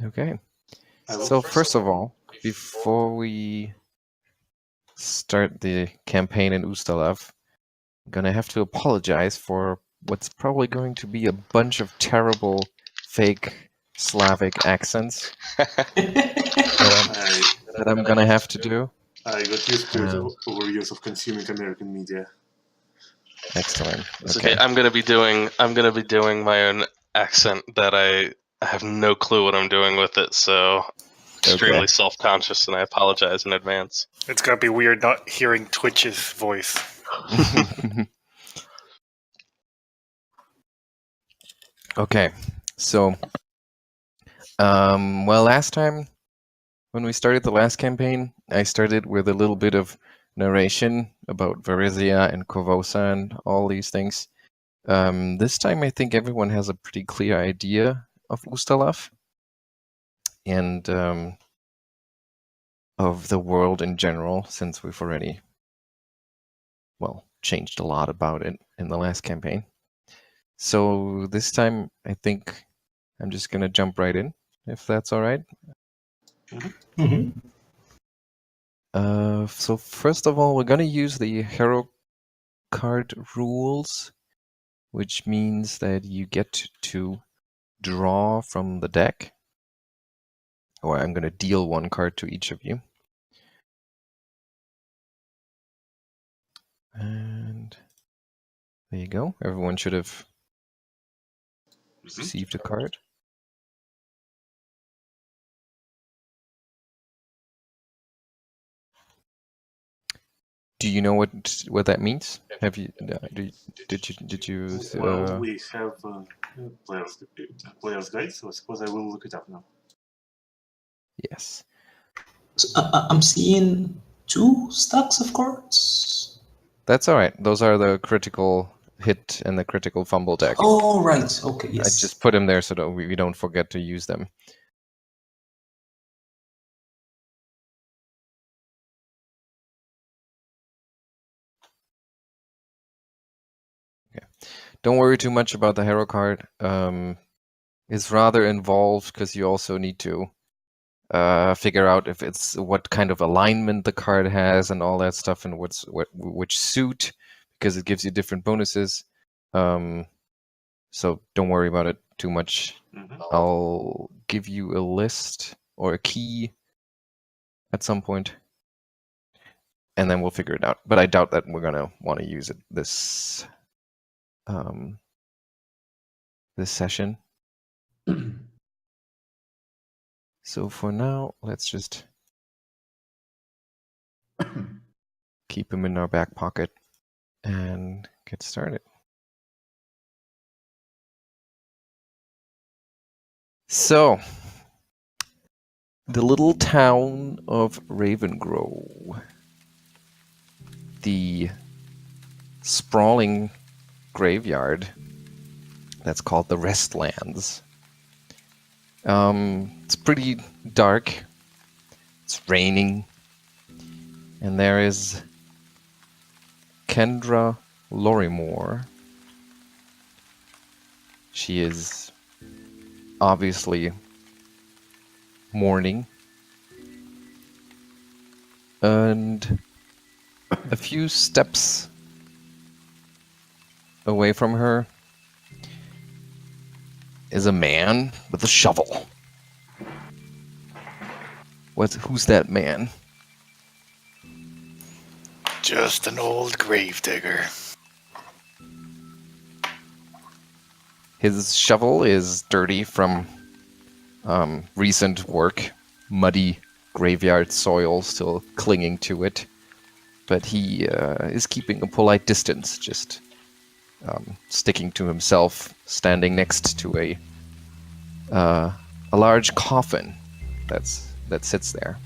Okay. So first of all, before we start the campaign in Ustalav, I'm gonna have to apologize for what's probably going to be a bunch of terrible fake Slavic accents that I'm gonna have to do. I got used to it over years of consuming American media. Excellent. It's okay. I'm gonna be doing my own accent that I have no clue what I'm doing with it, so extremely self-conscious, and I apologize in advance. It's gonna be weird not hearing Twitch's voice. Okay, so well, last time when we started the last campaign, I started with a little bit of narration about Varisia and Kovosa and all these things. This time I think everyone has a pretty clear idea of Ustalav and of the world in general, since we've already, well, changed a lot about it in the last campaign. So this time I think I'm just gonna jump right in, if that's all right. So first of all, we're gonna use the hero card rules, which means that you get to draw from the deck, or I'm gonna deal one card to each of you. And there you go. Everyone should have received a card. Do you know what that means? Have you did you? Well, we have player's guide, so I suppose I will look it up now. Yes. So, I'm seeing 2 stacks of cards. That's all right. Those are the critical hit and the critical fumble deck. Oh, right. Okay, yes. I just put them there so that we don't forget to use them. Okay. Don't worry too much about the hero card. It's rather involved because you also need to figure out if it's what kind of alignment the card has and all that stuff, and which suit, because it gives you different bonuses. So don't worry about it too much. I'll give you a list or a key at some point, and then we'll figure it out. But I doubt that we're gonna want to use it this session. So for now, let's just keep them in our back pocket and get started. So, the little town of Ravengrow, the sprawling graveyard that's called the Restlands. It's pretty dark. It's raining, and there is Kendra Lorrimore. She is obviously mourning, and a few steps away from her is a man with a shovel. Who's that man? Just an old gravedigger. His shovel is dirty from recent work, muddy graveyard soil still clinging to it, but he is keeping a polite distance, just sticking to himself, standing next to a large coffin that sits there.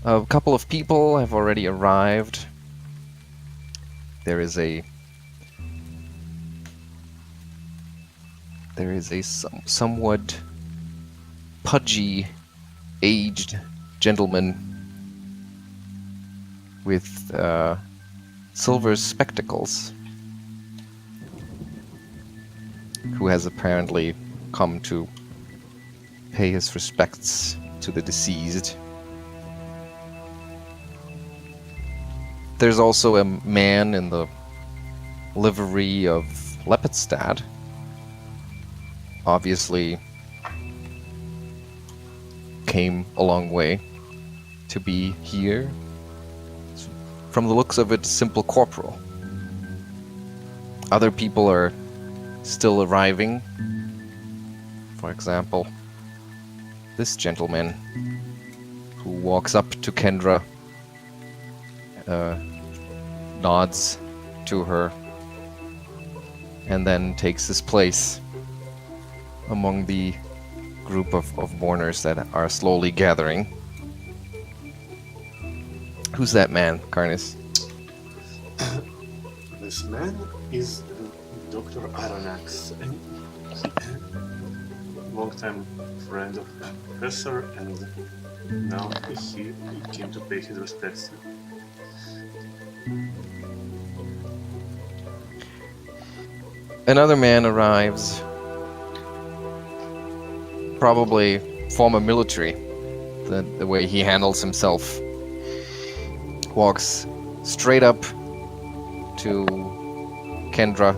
A couple of people have already arrived. There is a somewhat pudgy, aged gentleman with silver spectacles who has apparently come to pay his respects to the deceased. There's also a man in the livery of Lepidstad. Obviously came a long way to be here. From the looks of it, simple corporal. Other people are still arriving. For example, this gentleman who walks up to Kendra, nods to her, and then takes his place among the group of mourners that are slowly gathering. Who's that man, Karnis? This man is Dr. Arronax, a long-time friend of the professor, and now he came to pay his respects. Another man arrives, probably former military, the way he handles himself. Walks straight up to Kendra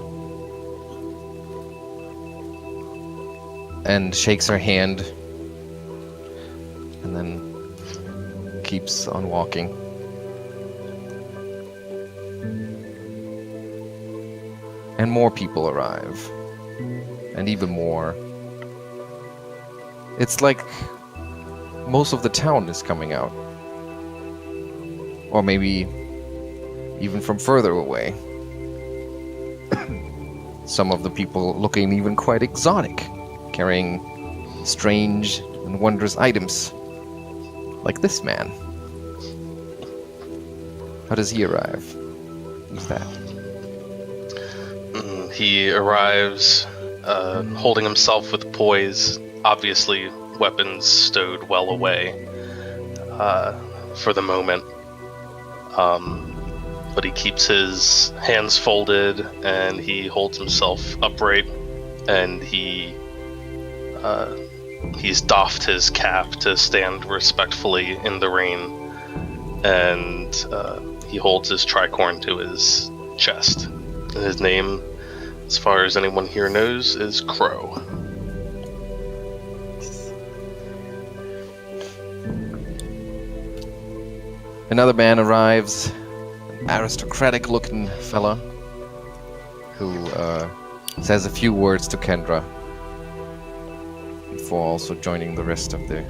and shakes her hand, and then keeps on walking. And more people arrive, and even more. It's like most of the town is coming out. Or maybe even from further away. Some of the people looking even quite exotic, carrying strange and wondrous items, like this man. How does he arrive? Who's that? He arrives holding himself with poise, obviously weapons stowed well away for the moment. But he keeps his hands folded and he holds himself upright, and he's doffed his cap to stand respectfully in the rain, and he holds his tricorn to his chest. And his name, as far as anyone here knows, is Crow. Another man arrives, an aristocratic-looking fella, who says a few words to Kendra before also joining the rest of the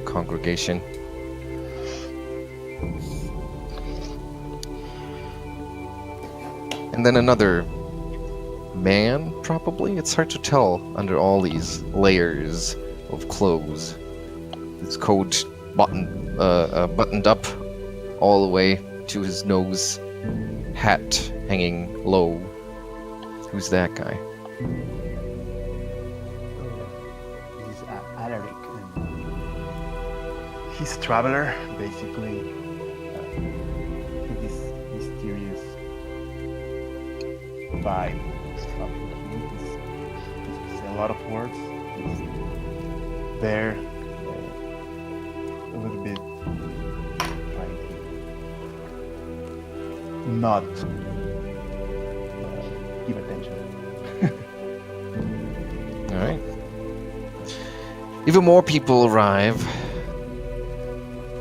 congregation. And then another man, probably? It's hard to tell under all these layers of clothes. His coat buttoned up all the way to his nose, hat hanging low. Who's that guy? This is Alaric. He's a traveler, basically. This mysterious vibe of him. He says a lot of words. He's there, a little bit trying to not give attention. Alright. Even more people arrive,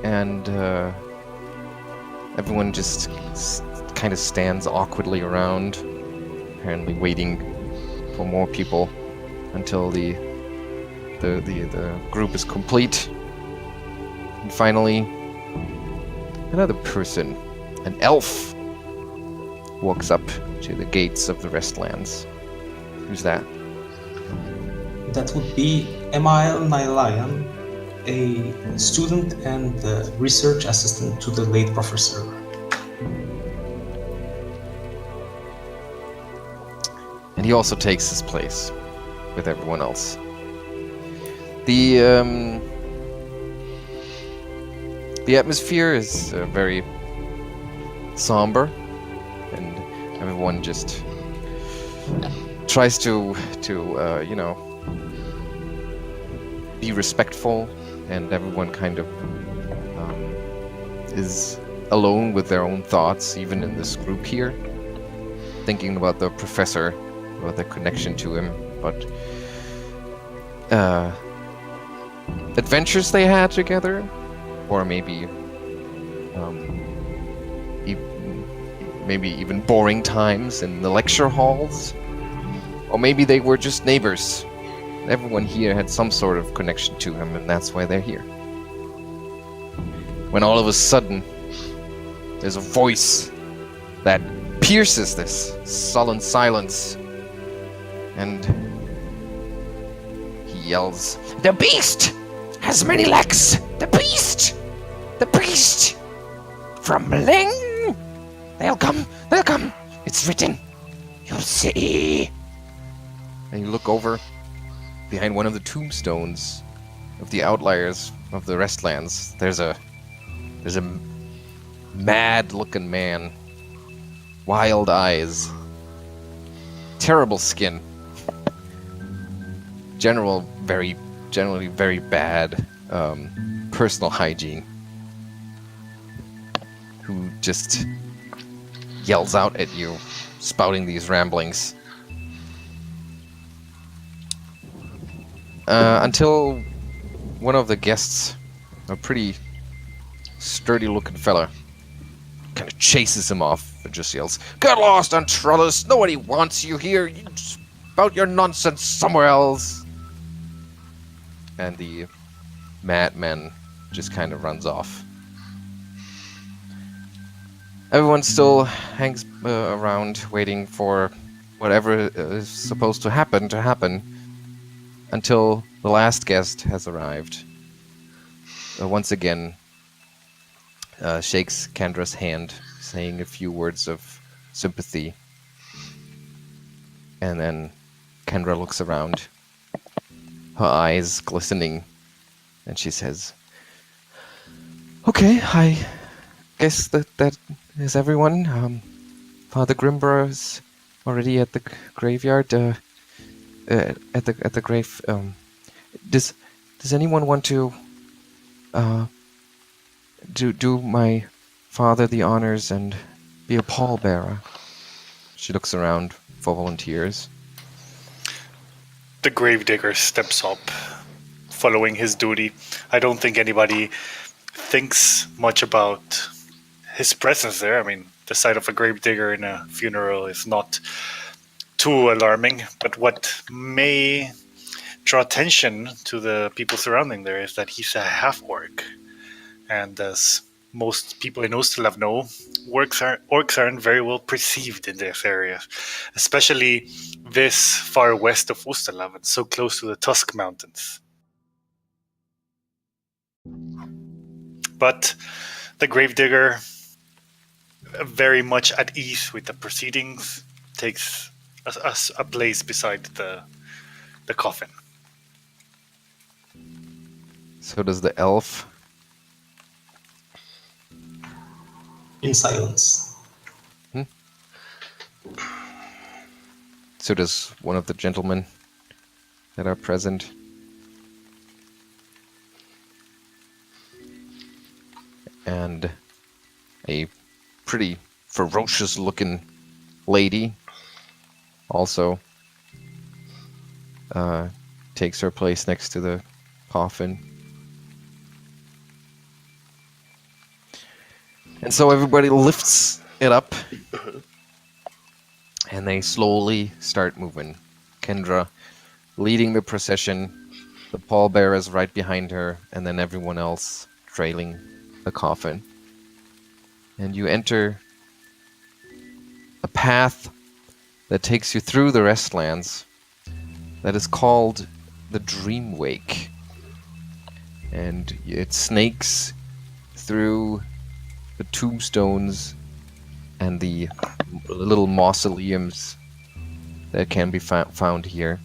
and everyone just kind of stands awkwardly around, apparently waiting for more people until the group is complete. And finally, another person, an elf, walks up to the gates of the Restlands. Who's that? That would be Emaírel Naėllaṛian, a student and research assistant to the late professor. And he also takes his place with everyone else. The atmosphere is very somber, and everyone just tries to be respectful, and everyone kind of is alone with their own thoughts, even in this group here, thinking about the professor, about their connection to him, but adventures they had together, or maybe maybe even boring times in the lecture halls, or maybe they were just neighbors. Everyone here had some sort of connection to him, and that's why they're here. When all of a sudden, there's a voice that pierces this sullen silence, and he yells, "The beast has many legs! The beast! The beast! From Ling! They'll come! They'll come! It's written! You'll see!" And you look over behind one of the tombstones of the outliers of the Restlands. There's a mad-looking man, wild eyes, terrible skin, generally very bad personal hygiene, who just yells out at you, spouting these ramblings. Until one of the guests, a pretty sturdy-looking fella, kind of chases him off and just yells, "Get lost, Untrellis! Nobody wants you here! You spout your nonsense somewhere else!" And the madman just kind of runs off. Everyone still hangs around, waiting for whatever is supposed to happen, until the last guest has arrived. Once again, shakes Kendra's hand, saying a few words of sympathy. And then Kendra looks around, her eyes glistening, and she says, "Okay, I guess that is everyone. Father Grimborough is already at the graveyard, at the grave. Does anyone want to do my father the honors and be a pallbearer?" She looks around for volunteers. The gravedigger steps up, following his duty. I don't think anybody thinks much about his presence there. I mean, the sight of a gravedigger in a funeral is not too alarming, but what may draw attention to the people surrounding there is that he's a half-orc. And as most people in Ustalav know, orcs aren't very well perceived in this area, especially this far west of Ustalav and so close to the Tusk Mountains. But the gravedigger, very much at ease with the proceedings, takes a place beside the coffin. So does the elf. In silence. So does one of the gentlemen that are present. And a pretty ferocious-looking lady also takes her place next to the coffin. And so everybody lifts it up, and they slowly start moving. Kendra leading the procession, the pallbearers right behind her, and then everyone else trailing the coffin. And you enter a path that takes you through the Restlands that is called the Dreamwake. And it snakes through the tombstones and the little mausoleums that can be found here.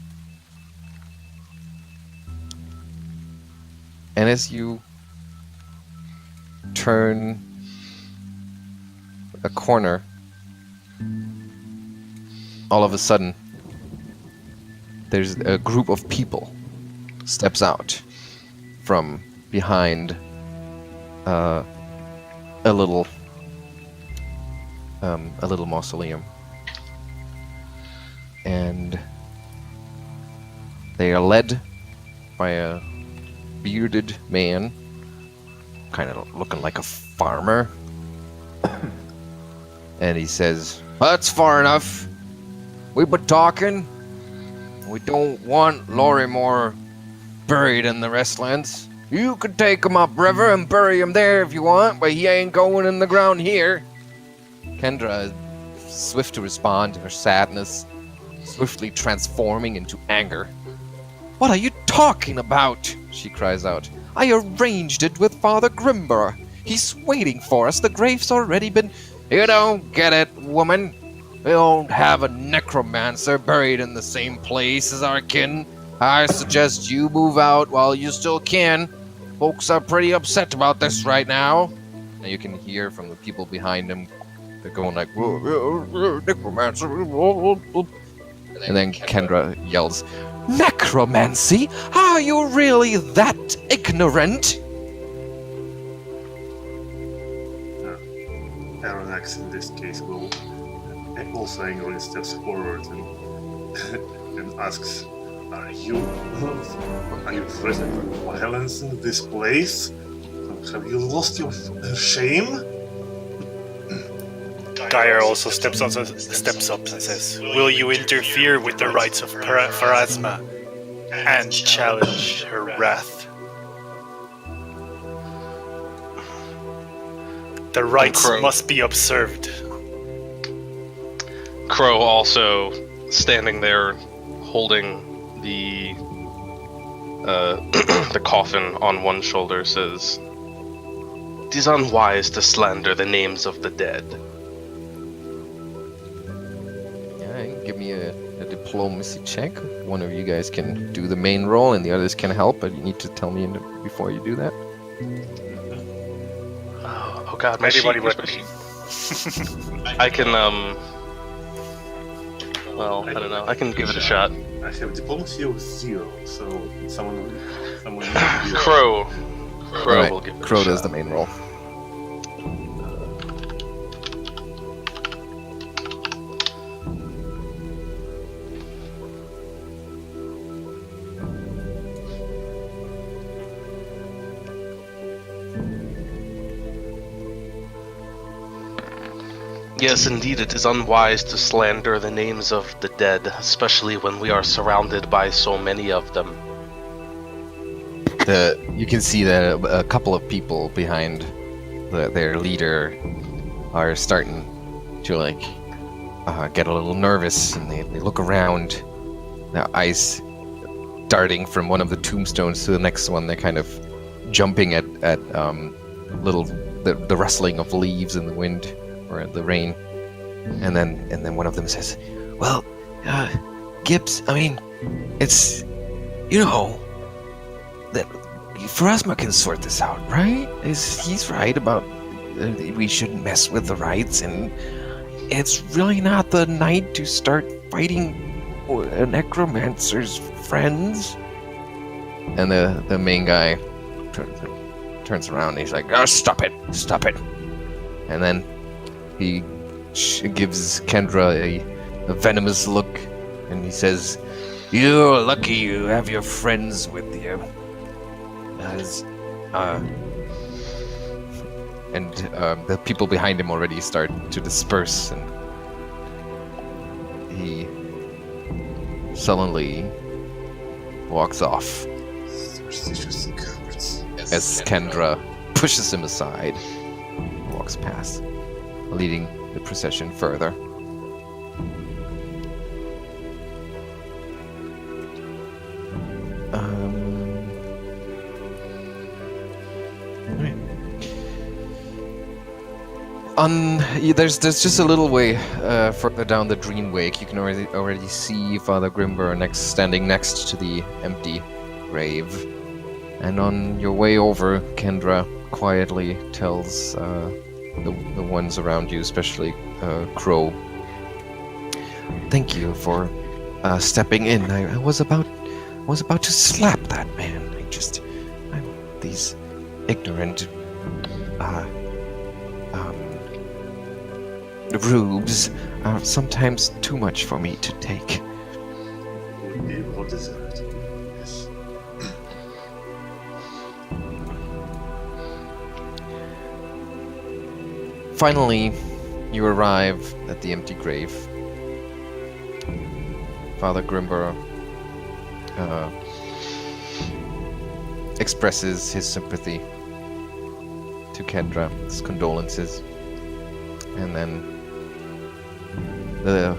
And as you turn a corner, all of a sudden, there's a group of people steps out. from behind a little mausoleum, and they are led by a bearded man, kind of looking like a farmer. And he says, "That's far enough. We've been talking. We don't want Lorimor buried in the Restlands. You could take him upriver and bury him there if you want, but he ain't going in the ground here." Kendra, swift to respond to her sadness, swiftly transforming into anger. "What are you talking about?" she cries out. "I arranged it with Father Grimber. He's waiting for us. The grave's already been... You don't get it, woman. We don't have a necromancer buried in the same place as our kin. I suggest you move out while you still can. Folks are pretty upset about this right now." And you can hear from the people behind him, they're going like, "Necromancer." And then Kendra yells, "Necromancy? Are you really that ignorant?" Arronax in this case will also angrily steps forward and asks, Are you threatening violence in this place? Have you lost your shame?" Geier also steps up and says, "Will you interfere with the rights of Pharasma and challenge her wrath? The rights Crow. must be observed." Crow also standing there, holding the the coffin on one shoulder, says, "It is unwise to slander the names of the dead." Yeah, give me a diplomacy check. One of you guys can do the main role, and the others can help, but you need to tell me before you do that. Oh god, my Anybody sheet. but I can, well, I don't know. I can give it a shot. I have diplomacy of 0, so someone Crow. Crow Right, will give it a Crow shot. does the main role. Yes, indeed, it is unwise to slander the names of the dead, especially when we are surrounded by so many of them. You can see that a couple of people behind their leader are starting to get a little nervous, and they look around, their eyes darting from one of the tombstones to the next one. They're kind of jumping at the rustling of leaves in the wind or the rain, and then one of them says, "Well, Gibbs, I mean, it's, that Pharasma can sort this out, right? He's right about we shouldn't mess with the rights, and it's really not the night to start fighting a necromancer's friends." And the main guy turns around and he's like, "Oh, stop it. And then he gives Kendra a venomous look, and he says, "You're lucky you have your friends with you." The people behind him already start to disperse, and he sullenly walks off Superstitious cowards. as Kendra pushes him aside and walks past, leading the procession further. There's just a little way further down the Dreamwake. You can already see Father Grimber standing next to the empty grave. And on your way over, Kendra quietly tells the ones around you, especially Crow, "Thank you for stepping in. I was about to slap that man. these ignorant rubes are sometimes too much for me to take. Would be well deserved. Yes. Finally, you arrive at the empty grave. Father Grimber expresses his sympathy to Kendra, his condolences, and then the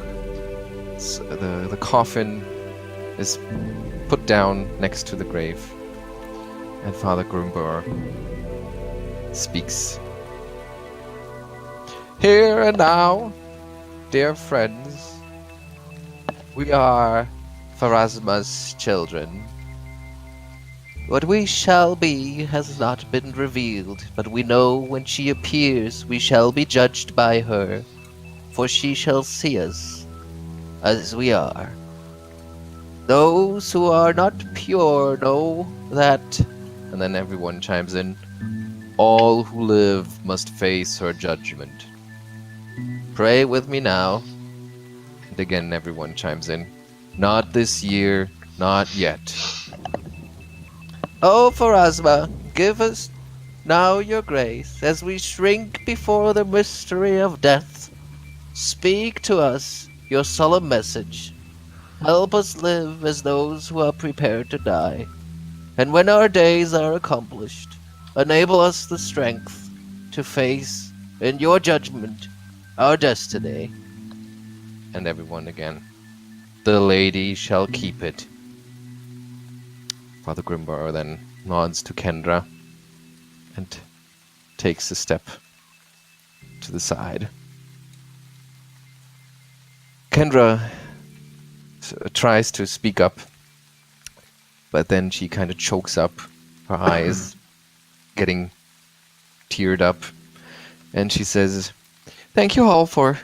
coffin is put down next to the grave, and Father Grimber speaks. Here and now, dear friends, we are Pharasma's children. What we shall be has not been revealed, but we know when she appears we shall be judged by her, for she shall see us as we are. Those who are not pure know that, and then everyone chimes in, all who live must face her judgment. Pray with me now. And again everyone chimes in, not this year, not yet. O Pharasma, give us now your grace, as we shrink before the mystery of death. Speak to us your solemn message. Help us live as those who are prepared to die. And when our days are accomplished, enable us the strength to face, in your judgment, our destiny. And everyone again, the lady shall keep it. Father Grimbar then nods to Kendra and takes a step to the side. Kendra tries to speak up, but then she kind of chokes up, her eyes getting teared up, and she says, "Thank you all for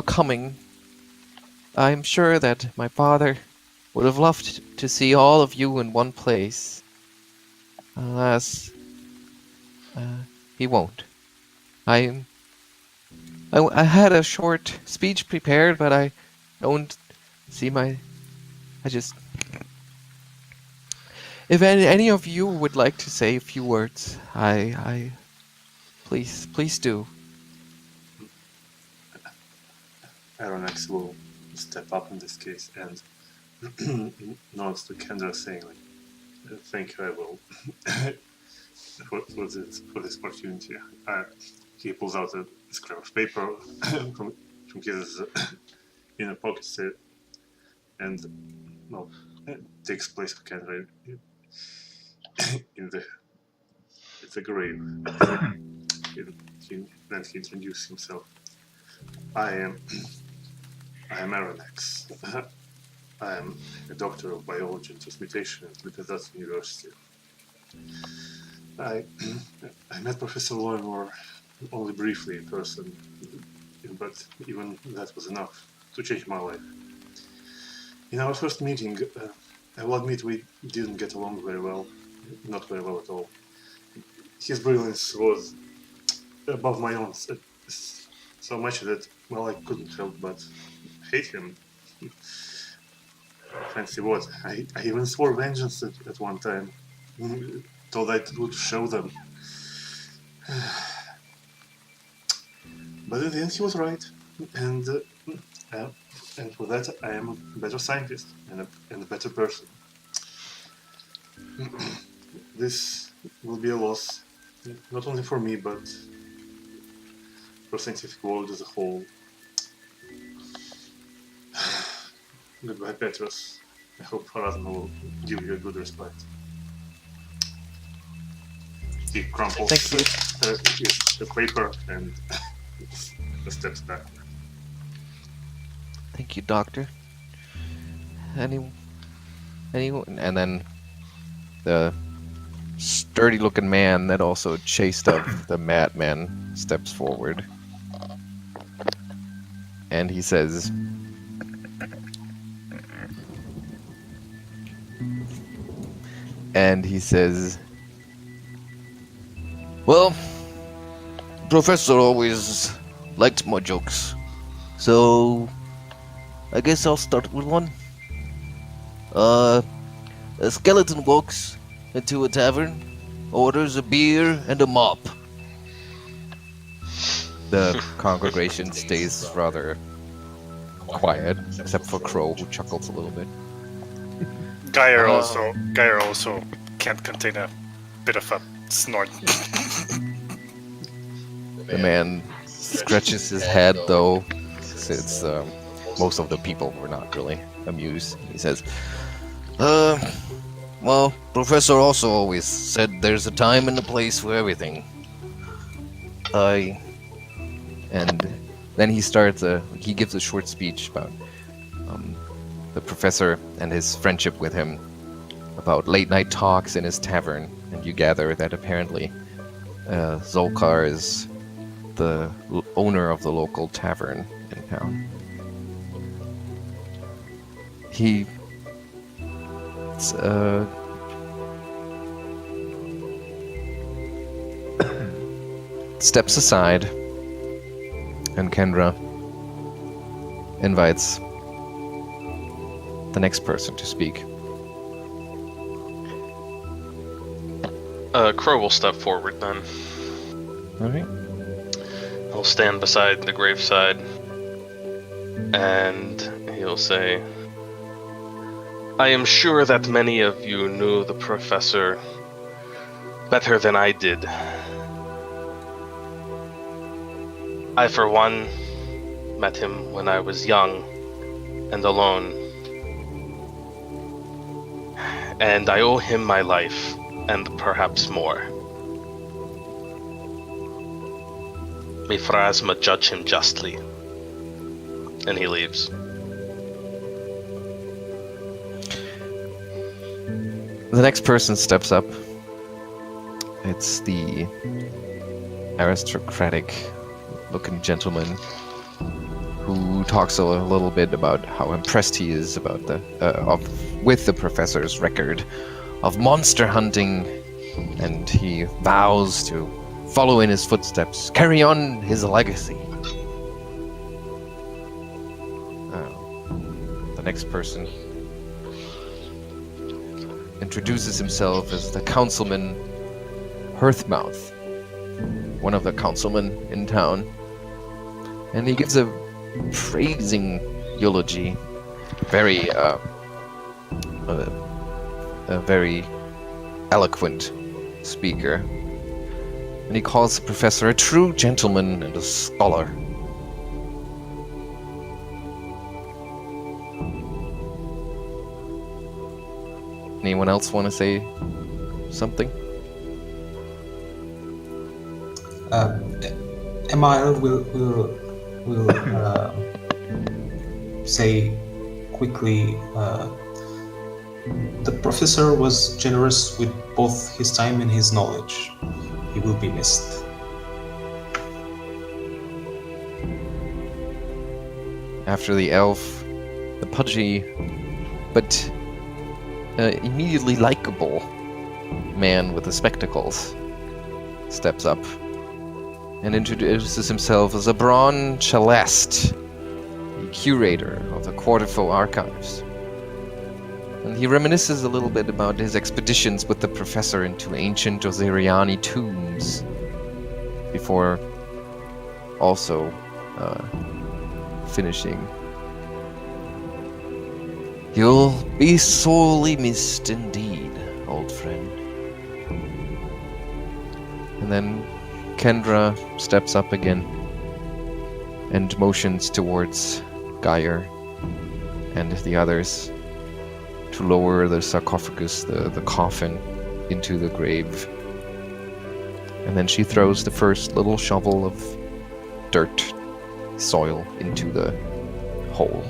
coming. I'm sure that my father would have loved to see all of you in one place. Alas, he won't. I had a short speech prepared, but I don't see I just... If any of you would like to say a few words, please do." Arronax will step up in this case and nods to Kendra, saying, like, "Thank you, I will." for this opportunity. He pulls out a scrap of paper from his inner pocket and takes place for Kendra in the grave. Then he introduces himself. I am Aronax. I am a doctor of biology and transmutation at Lipizzat University. I met Professor Lorimore only briefly in person, but even that was enough to change my life. In our first meeting, I will admit we didn't get along very well, not very well at all. His brilliance was above my own, so much that, well, I couldn't help but hate him. Fancy what? I even swore vengeance at one time. Thought I would show them. But in the end, he was right, and for that, I am a better scientist and a better person. This will be a loss, not only for me, but for the scientific world as a whole. Goodbye, Petrus. I hope Pharasma will give you a good respite. He crumples the paper and steps back. Thank you, Doctor. Anyone? And then the sturdy-looking man that also chased up the madman steps forward. And he says, Well, Professor always liked my jokes, so I guess I'll start with one. A skeleton walks into a tavern, orders a beer and a mop. The congregation stays rather quiet, except for Crow, who chuckles a little bit. Geier also can't contain a bit of a snort. The man scratches his head, though, since most of the people were not really amused. He says, well, Professor also always said there's a time and a place for everything. And then he starts, he gives a short speech about the professor and his friendship with him, about late-night talks in his tavern, and you gather that apparently Zolkar is the owner of the local tavern in town. He steps aside, and Kendra invites the next person to speak. Crow will step forward then. Alright. He'll stand beside the graveside, and he'll say, I am sure that many of you knew the professor better than I did. I, for one, met him when I was young and alone, and I owe him my life, and perhaps more. May Phrasma judge him justly. And he leaves. The next person steps up. It's the aristocratic-looking gentleman who talks a little bit about how impressed he is about with the professor's record of monster hunting, and he vows to follow in his footsteps, carry on his legacy. The next person introduces himself as the Councilman Hearthmouth, one of the councilmen in town, and he gives a praising eulogy, a very eloquent speaker, and he calls the professor a true gentleman and a scholar. Anyone else want to say something? Emaírel will say quickly, the professor was generous with both his time and his knowledge. He will be missed. After the elf, the pudgy but immediately likable man with the spectacles steps up and introduces himself as Aroden Arronax, the curator of the Quarterfo archives. And he reminisces a little bit about his expeditions with the professor into ancient Ozeriani tombs, before also finishing. You'll be sorely missed indeed, old friend. And then Kendra steps up again and motions towards Geier and the others to lower the sarcophagus, the coffin, into the grave. And then she throws the first little shovel of dirt, soil, into the hole.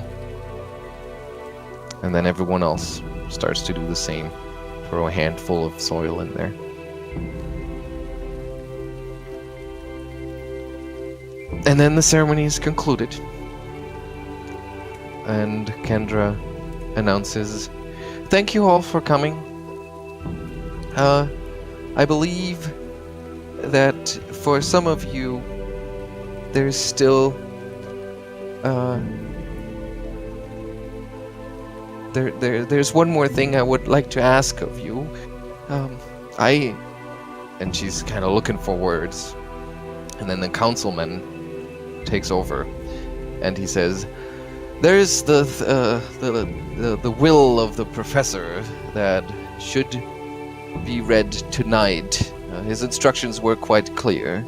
And then everyone else starts to do the same. Throw a handful of soil in there. And then the ceremony is concluded. And Kendra announces, "Thank you all for coming. I believe that for some of you, there's still there's one more thing I would like to ask of you. And she's kind of looking for words, and then the councilman takes over, and he says, "There's the will of the professor that should be read tonight. His instructions were quite clear.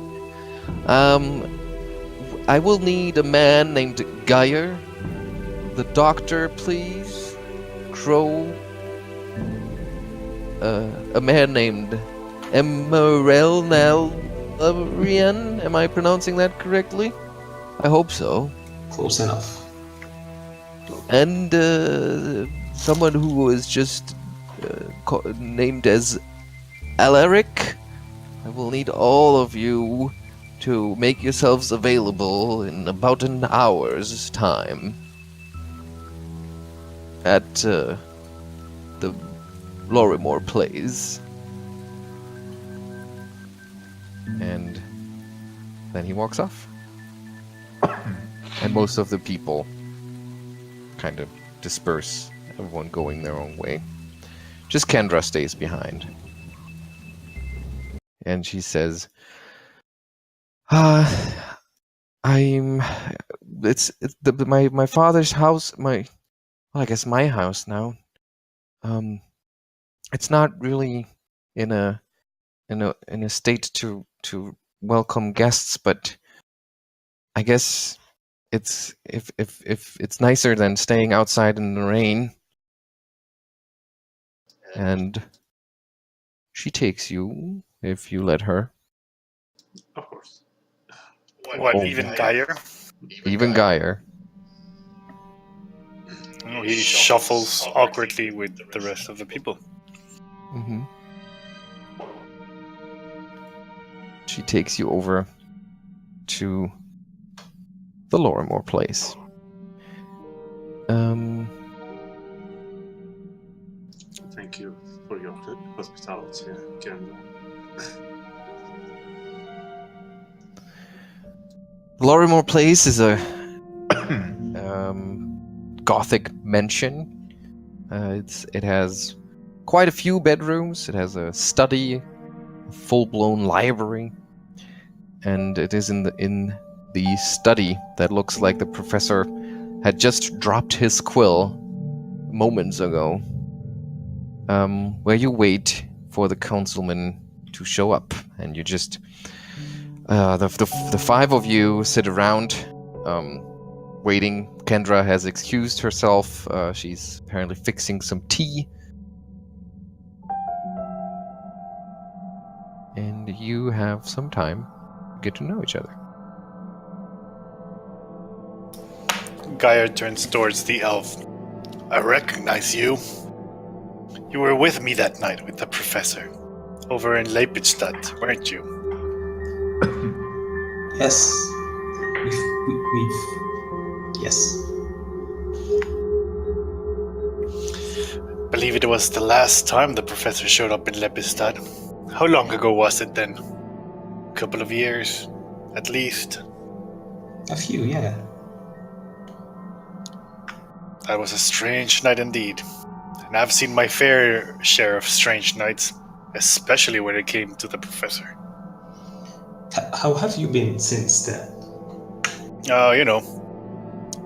I will need a man named Geier, the doctor, please, Crow, a man named Emaírel Naėllaṛian. Am I pronouncing that correctly? I hope so. Close enough. And someone who was just named as Alaric. I will need all of you to make yourselves available in about an hour's time at the Lorimore Plays." And then he walks off. And most of the people kind of disperse, everyone going their own way. Just Kendra stays behind. And she says, my father's house, my house now. It's not really in a state to welcome guests, but I guess if it's nicer than staying outside in the rain. And she takes you if you let her. Of course. What, Oh. even Geier? Even Geier. He shuffles awkwardly with the rest of the people. Mm-hmm. She takes you over to the Lorimore Place. Thank you for your hospitality, Kendra. Lorimore Place is a Gothic mansion. It has quite a few bedrooms. It has a study, a full-blown library, and it is in the study that looks like the professor had just dropped his quill moments ago, where you wait for the councilman to show up, and you just the five of you sit around waiting. Kendra has excused herself. She's apparently fixing some tea. And you have some time to get to know each other. Geier turns towards the elf. I recognize you. You were with me that night with the professor. Over in Leipzig, weren't you? Yes. We've yes. Believe it was the last time the professor showed up in Leipzig. How long ago was it then? A couple of years, at least. A few, yeah. That was a strange night indeed. And I've seen my fair share of strange nights, especially when it came to the professor. How have you been since then?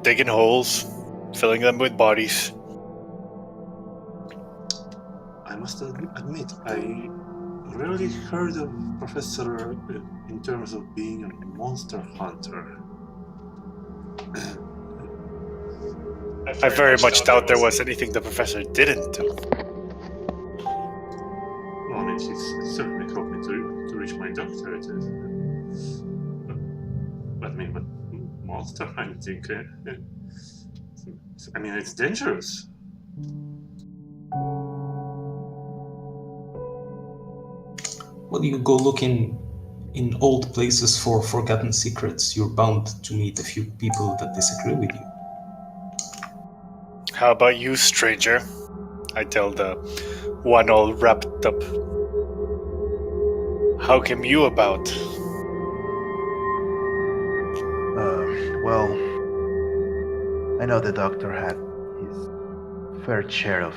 Digging holes, filling them with bodies. I must admit, I rarely heard of Professor in terms of being a monster hunter. I very much doubt there was anything the professor didn't do. Well, I mean, she's certainly helped me to reach my doctorate. But monster hunting? I mean, it's dangerous. Well, you go looking in old places for forgotten secrets. You're bound to meet a few people that disagree with you. How about you, stranger? I tell the one all wrapped up. How came you about? Well, I know the doctor had his fair share of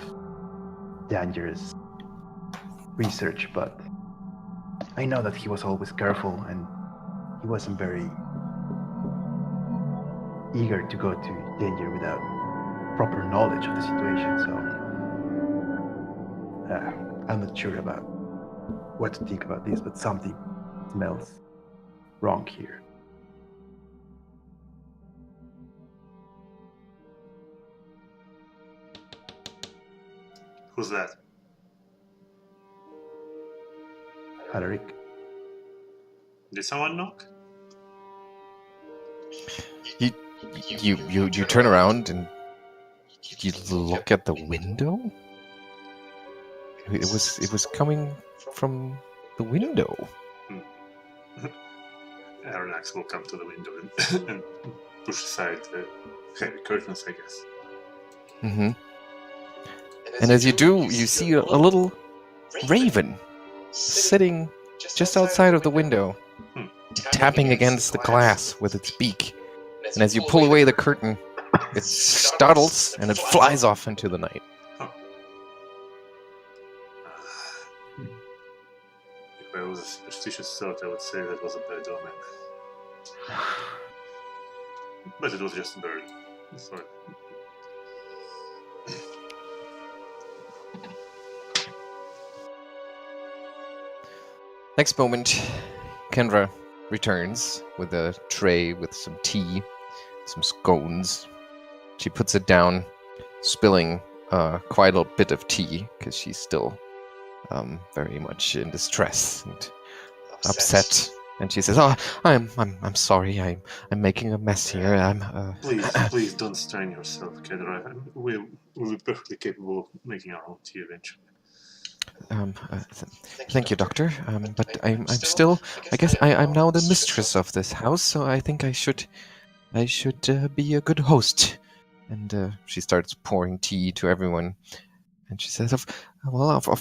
dangerous research, but I know that he was always careful and he wasn't very eager to go to danger without proper knowledge of the situation, so I'm not sure about what to think about this, but something smells wrong here. Who's that? Alaric? Did someone knock? You turn around and you look at the window. It was coming from the window. Arronax will come to the window and push aside the heavy curtains, I guess. Mm-hmm. And as you do, you see a little raven sitting just outside of the window, tapping against the glass with its beak. And as you pull away the curtain, it startles and it flies off into the night. If I was a superstitious thought, I would say that was a bad omen. But it was just a bird. Sorry. Next moment, Kendra returns with a tray with some tea, some scones. She puts it down, spilling quite a bit of tea because she's still very much in distress and upset. And she says, "Oh, I'm sorry. I'm making a mess here. Please don't strain yourself, Kendra. We'll be perfectly capable of making our own tea eventually. Thank you, Doctor. But I'm still. I guess I'm now the mistress of this house, so I think I should be a good host." And she starts pouring tea to everyone. And she says, "Of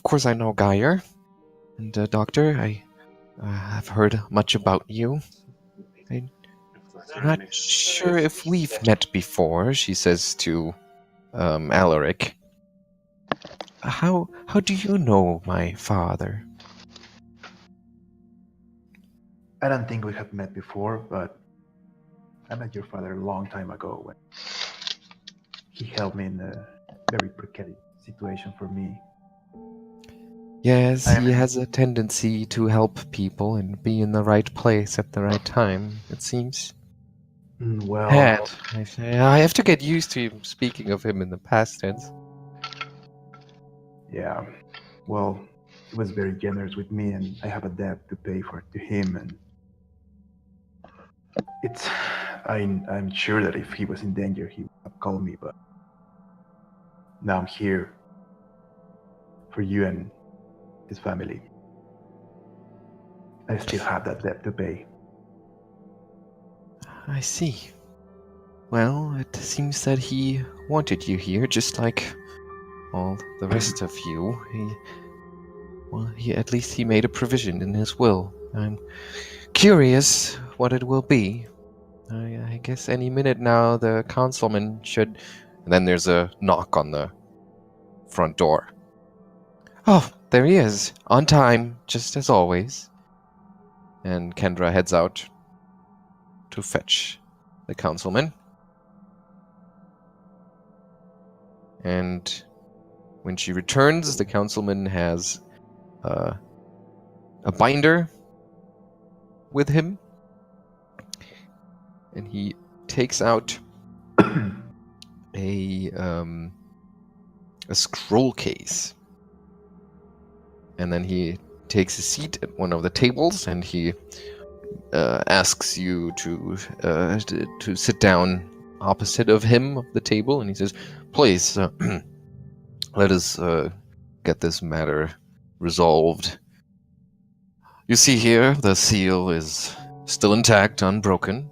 course I know Geier. And Doctor, I've heard much about you. I'm not sure if we've met before," she says to Alaric. How do you know my father?" I don't think we have met before, but I met your father a long time ago when he helped me in a very precarious situation for me. Yes, he has a tendency to help people and be in the right place at the right time, it seems. Well, I have to get used to speaking of him in the past tense. yeah. Well, he was very generous with me, and I have a debt to pay to him. And I'm sure that if he was in danger, he would have called me. But now I'm here for you and his family. I still have that debt to pay. I see. Well, it seems that he wanted you here, just like all the rest of you. At least he made a provision in his will. I'm curious what it will be. I guess any minute now the councilman should... And then there's a knock on the front door. Oh, there he is, on time, just as always. And Kendra heads out to fetch the councilman. And when she returns, the councilman has a binder with him. And he takes out a scroll case. And then he takes a seat at one of the tables, and he asks you to sit down opposite of him of the table, and he says, "Please, let us get this matter resolved. You see here, the seal is still intact, unbroken."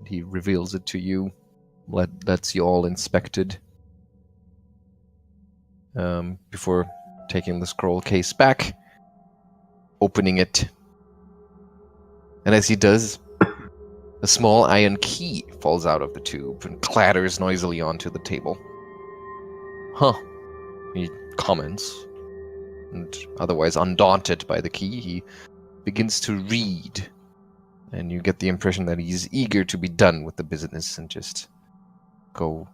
He reveals it to you, lets you all inspect it before taking the scroll case back. opening it. And as he does, a small iron key falls out of the tube and clatters noisily onto the table. Huh, he comments. And otherwise undaunted by the key, he begins to read. And you get the impression that he's eager to be done with the business and just go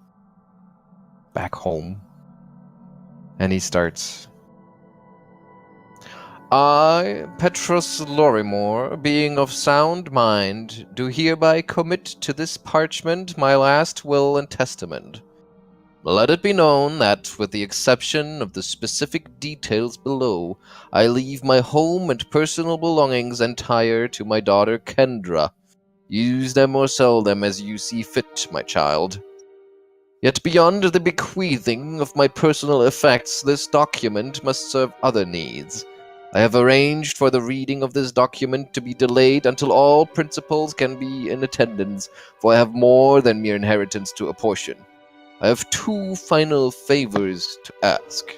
back home. And he starts. I, Petrus Lorrimore, being of sound mind, do hereby commit to this parchment my last will and testament. Let it be known that, with the exception of the specific details below, I leave my home and personal belongings entire to my daughter Kendra. Use them or sell them as you see fit, my child. Yet beyond the bequeathing of my personal effects, this document must serve other needs. I have arranged for the reading of this document to be delayed until all principals can be in attendance, for I have more than mere inheritance to apportion. I have 2 final favors to ask.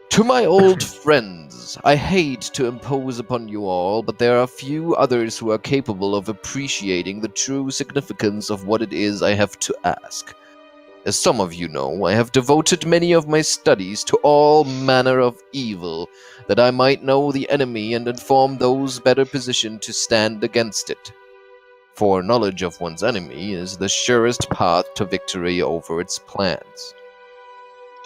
To my old friends, I hate to impose upon you all, but there are few others who are capable of appreciating the true significance of what it is I have to ask. As some of you know, I have devoted many of my studies to all manner of evil, that I might know the enemy and inform those better positioned to stand against it. For knowledge of one's enemy is the surest path to victory over its plans.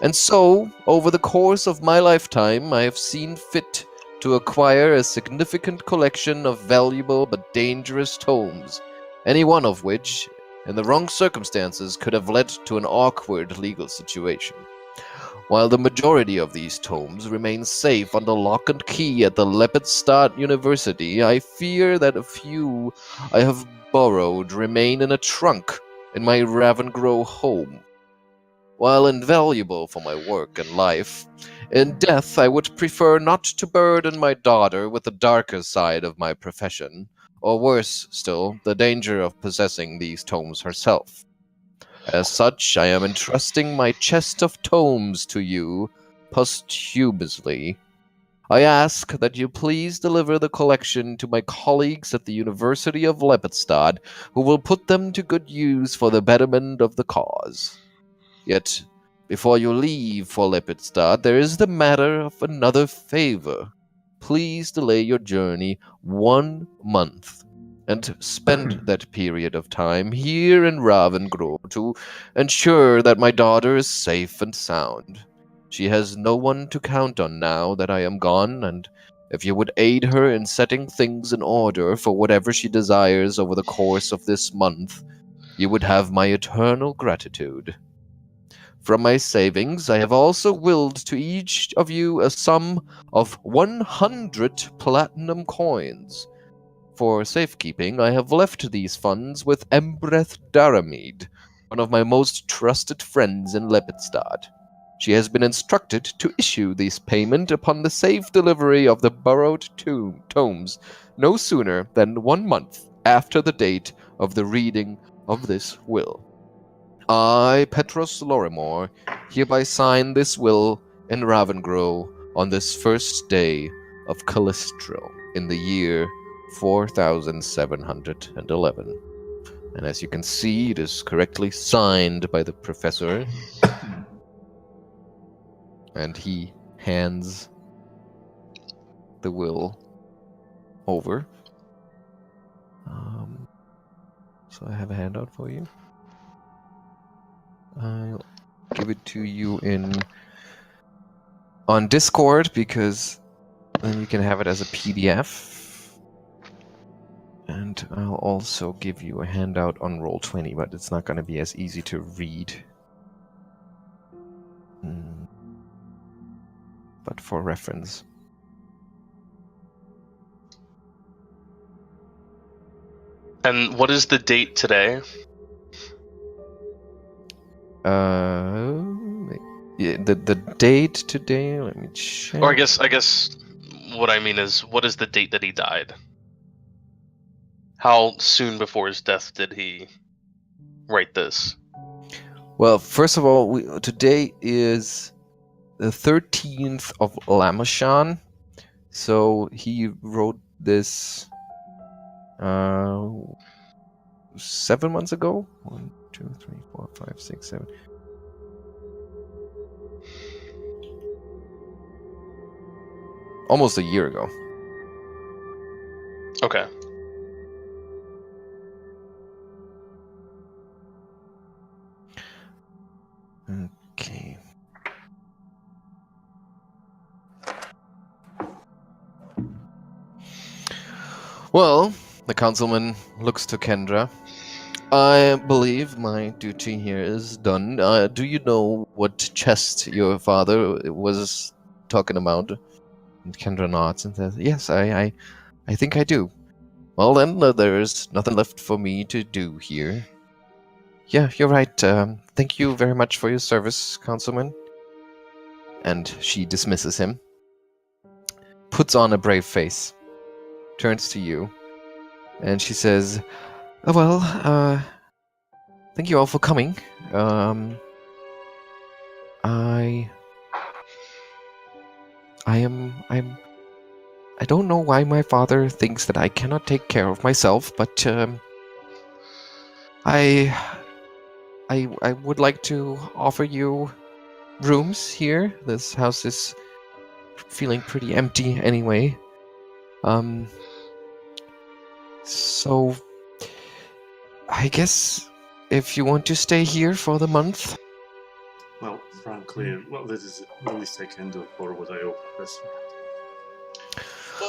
And so, over the course of my lifetime, I have seen fit to acquire a significant collection of valuable but dangerous tomes, any one of which, in the wrong circumstances, could have led to an awkward legal situation. While the majority of these tomes remain safe under lock and key at the Lepidstadt University, I fear that a few I have borrowed remain in a trunk in my Ravengro home. While invaluable for my work and life, in death I would prefer not to burden my daughter with the darker side of my profession, or worse still, the danger of possessing these tomes herself. As such, I am entrusting my chest of tomes to you posthumously. I ask that you please deliver the collection to my colleagues at the University of Lepidstadt, who will put them to good use for the betterment of the cause. Yet, before you leave for Lepidstadt, there is the matter of another favor. Please delay your journey 1 month, and spend that period of time here in Ravengro to ensure that my daughter is safe and sound. She has no one to count on now that I am gone, and if you would aid her in setting things in order for whatever she desires over the course of this month, you would have my eternal gratitude. From my savings, I have also willed to each of you a sum of 100 platinum coins. For safekeeping, I have left these funds with Emaírel Naėllaráin, one of my most trusted friends in Lepidstadt. She has been instructed to issue this payment upon the safe delivery of the borrowed tomes no sooner than 1 month after the date of the reading of this will. I, Petrus Lorrimore, hereby sign this will in Ravengro on this first day of Calistro in the year 4711. And as you can see, it is correctly signed by the professor. And he hands the will over. So I have a handout for you. I'll give it to you on Discord, because then you can have it as a PDF. And I'll also give you a handout on Roll20, but it's not going to be as easy to read. But for reference. And what is the date today? Yeah, the date today, let me check. Or I guess what I mean is, what is the date that he died? How soon before his death did he write this? Well, first of all, today is the 13th of Lamachan, So he wrote this 7 months ago. 1, 2, 3, 4, 5, 6, 7. Almost a year ago. Okay. Okay. Well, the councilman looks to Kendra. I believe my duty here is done. Do you know what chest your father was talking about? And Kendra nods and says, yes, I think I do. Well then, there's nothing left for me to do here. Yeah, you're right. Thank you very much for your service, councilman. And she dismisses him. Puts on a brave face. Turns to you. And she says, oh, well, thank you all for coming. I don't know why my father thinks that I cannot take care of myself, but I would like to offer you rooms here. This house is feeling pretty empty anyway. So I guess if you want to stay here for the month. Well, frankly, this is the least I can do for what I owe, Professor.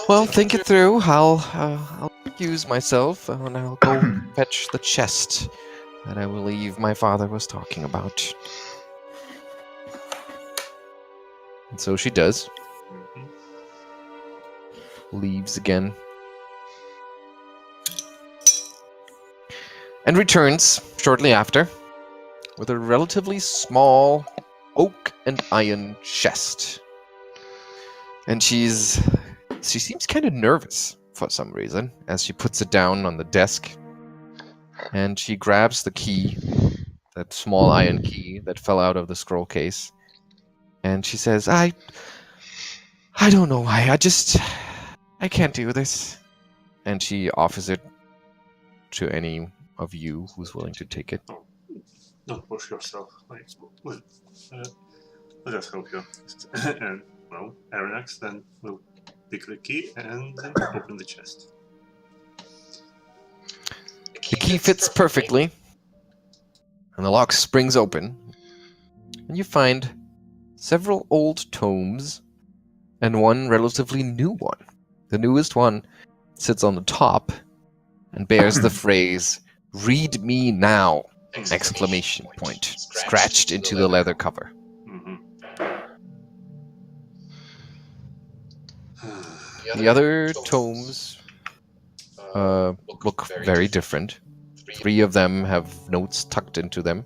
Well, think it through. I'll use myself, and I'll go fetch the chest that I believe my father was talking about. And so she does. Mhm. Leaves again. And returns shortly after with a relatively small oak and iron chest. And she seems kind of nervous for some reason as she puts it down on the desk. And she grabs the key, that small iron key that fell out of the scroll case. And she says, I don't know why, I can't do this. And she offers it to any of you who's willing to take it. Don't push yourself. Let us help you. And, well, Arronax then will pick the key and open the chest. The key fits perfectly, and the lock springs open, and you find several old tomes and one relatively new one. The newest one sits on the top and bears the phrase, "Read me now!" exclamation point, scratched into the leather cover. Mm-hmm. The other tomes look very different. 3 of them have notes tucked into them.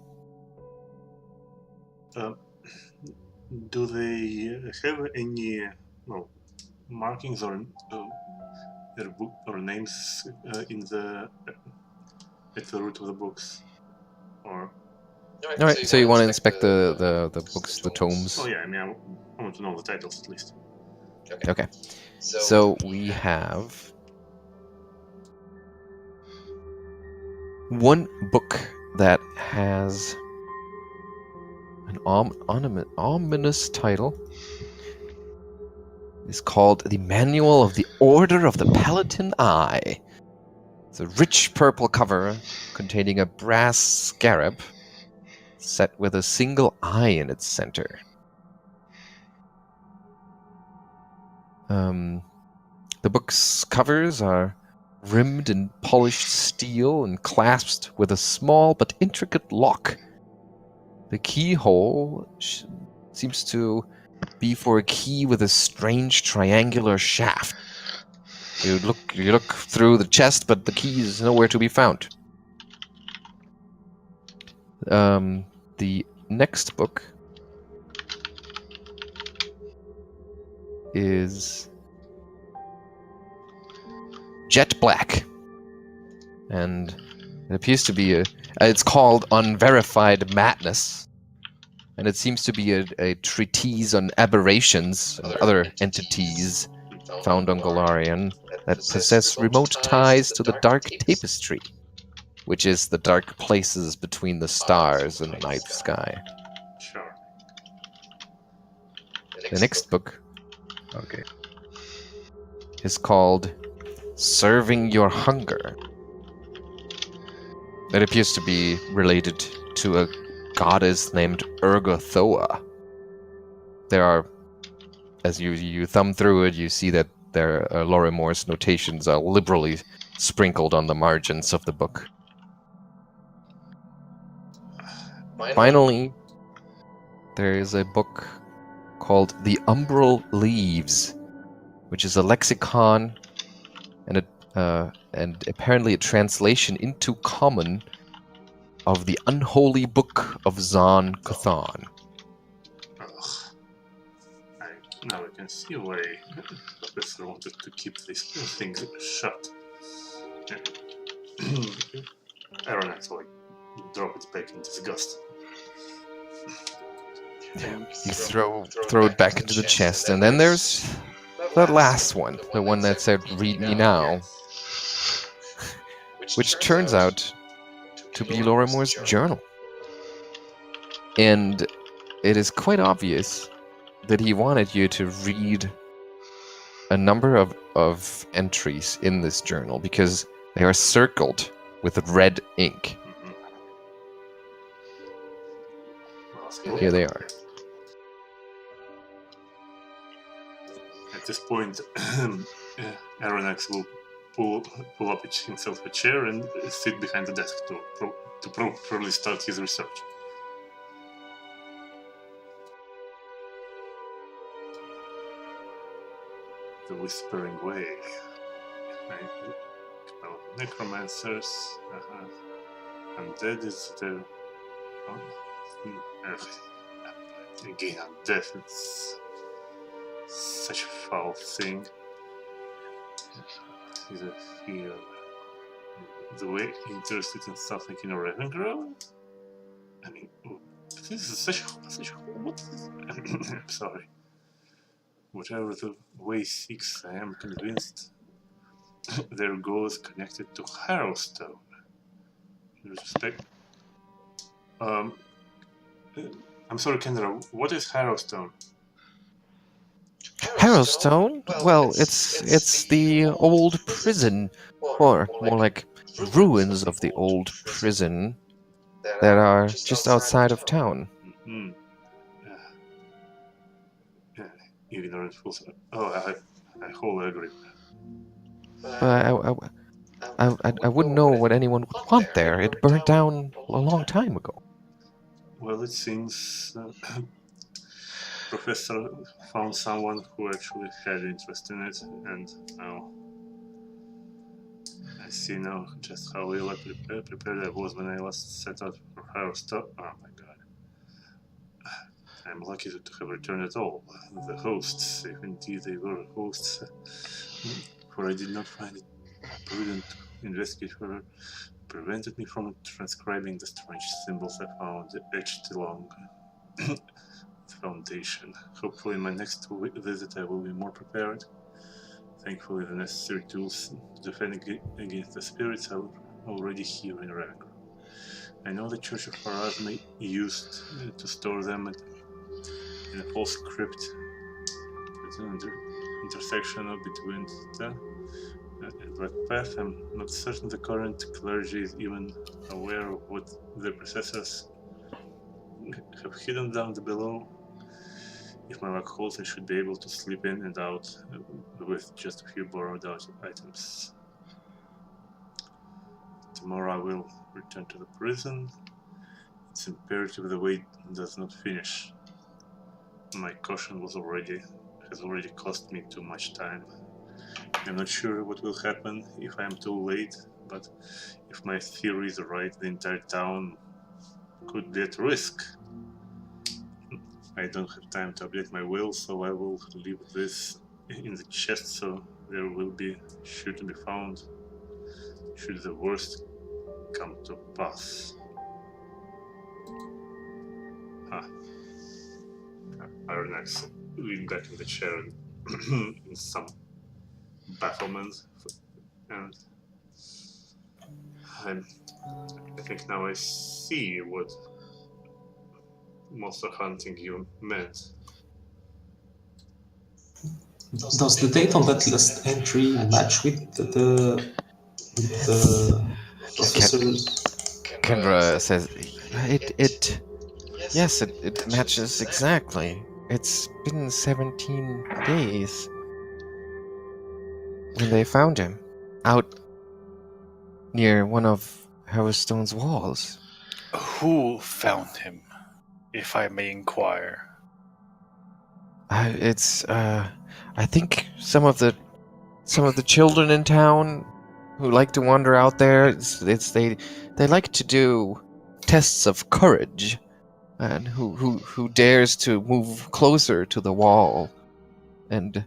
Do they have any markings or their book or names in the at the root of the books? Or Alright, so you want to inspect the books, the tomes? oh yeah, I mean I want to know the titles at least. Okay. So we have one book that has an ominous title. It's called The Manual of the Order of the Palatine Eye. It's a rich purple cover containing a brass scarab set with a single eye in its center. The book's covers are rimmed in polished steel and clasped with a small but intricate lock. The keyhole seems to be for a key with a strange triangular shaft. You look through the chest, but the key is nowhere to be found. The next book is jet black, and it appears to be it's called Unverified Madness, and it seems to be a treatise on aberrations and other entities found on Golarion that possess remote ties to the dark tapestry, which is the dark places between the stars and the night sky. Sure. The next book Okay. is called Serving Your Hunger. It appears to be related to a goddess named Ergothoa. There are, as you thumb through it, you see that Lorimore's notations are liberally sprinkled on the margins of the book. Finally, there is a book called The Umbral Leaves, which is a lexicon and apparently a translation into Common of the Unholy Book of Zon Cthon. Now I can see why the professor wanted to keep these things shut. Arronax will drop it back in disgust. You throw it back into the chest, and then there's that last one, the one that said "Read me now," which turns out to be Lorimore's journal. And it is quite obvious that he wanted you to read a number of entries in this journal because they are circled with red ink. Here they are. At this point, Arronax will pull up himself a chair and sit behind the desk to properly start his research. The Whispering Way. Necromancers. Undead is the... Again, undead. It's such a foul thing. Is a fear. The way interested in stuff like in a Ravengrove? I mean, this is such what is I'm sorry. Whatever the way seeks, I am convinced their goal is connected to Harrowstone. In respect. I'm sorry, Kendra, what is Harrowstone? Harrowstone? Well, it's the old prison, or more like ruins of the old prison that are just outside of town. Mm-hmm. Ignorant fools. Oh, I wholly agree. But I wouldn't know what anyone would want there. It burned down a long time ago. Well, it seems Professor found someone who actually had interest in it, and now I see now just how ill prepared I was when I last set out for Harrowstone. Oh my god. I'm lucky to have returned at all. The hosts, if indeed they were hosts, for I did not find it prudent to investigate further, prevented me from transcribing the strange symbols I found etched along the foundation. Hopefully in my next visit I will be more prepared. Thankfully the necessary tools to defend against the spirits are already here in Ravengrove. I know the Church of Pharasma used to store them in a false crypt at an intersection between the and Black Path. I'm not certain the current clergy is even aware of what their predecessors have hidden down below. If my luck holds, I should be able to slip in and out with just a few borrowed items. Tomorrow I will return to the prison. It's imperative the wait does not finish. My caution has already cost me too much time. I'm not sure what will happen if I am too late, but if my theory is right, the entire town could be at risk. I don't have time to update my will, so I will leave this in the chest so there will be sure to be found should the worst come to pass. Arronax leaned back in the chair in some bafflement, and I think now I see what monster hunting you meant. Does the date on that last entry match with the professor's? Kendra says, yes, it matches exactly. It's been 17 days when they found him, out near one of Harrowstone's walls. Who found him, if I may inquire? I think some of the children in town who like to wander out there. They like to do tests of courage, and who dares to move closer to the wall, and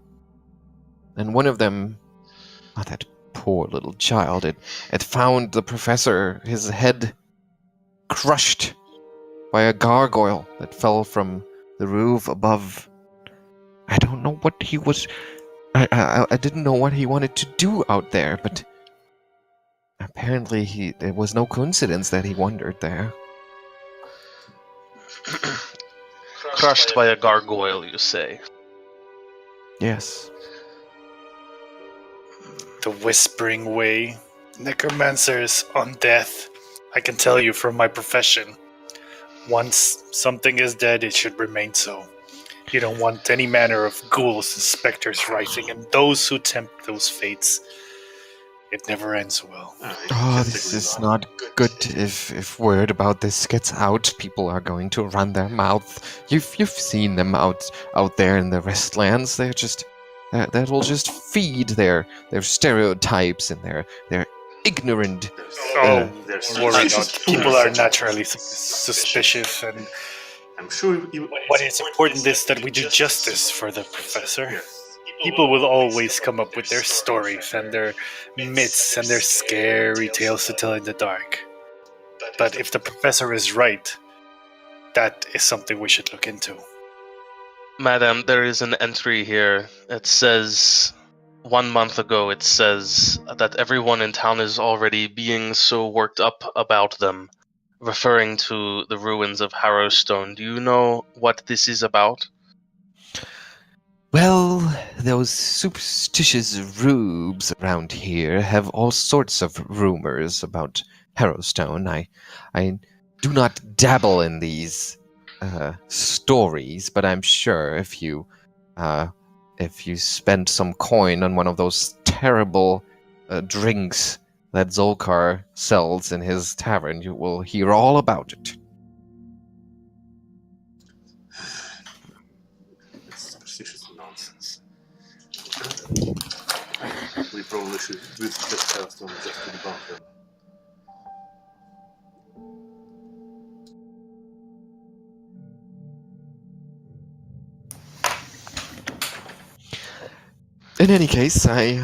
one of them, that poor little child, it found the professor, his head crushed by a gargoyle that fell from the roof above. I don't know what he was. I didn't know what he wanted to do out there, but apparently it was no coincidence that he wandered there. Crushed by a gargoyle, you say? Yes. The Whispering Way. Necromancers on death. I can tell you from my profession. Once something is dead, it should remain so. You don't want any manner of ghouls and specters rising, and those who tempt those fates. It never ends well. This is not good. If word about this gets out, people are going to run their mouth. You've seen them out there in the Restlands. They're just that'll just feed their stereotypes and their ignorant. Worry not. People are naturally suspicious, and I'm sure what is important is that we do justice for the professor. Yes. People will always come up with their stories and their myths and their scary tales to tell in the dark. But if the professor is right, that is something we should look into. Madam, there is an entry here. It says, 1 month ago, it says that everyone in town is already being so worked up about them, referring to the ruins of Harrowstone. Do you know what this is about? Well, those superstitious rubes around here have all sorts of rumors about Harrowstone. I do not dabble in these stories, but I'm sure if you spend some coin on one of those terrible drinks that Zolkar sells in his tavern, you will hear all about it. It's superstitious nonsense. We probably should visit the Harrowstone just to debunk them. In any case, I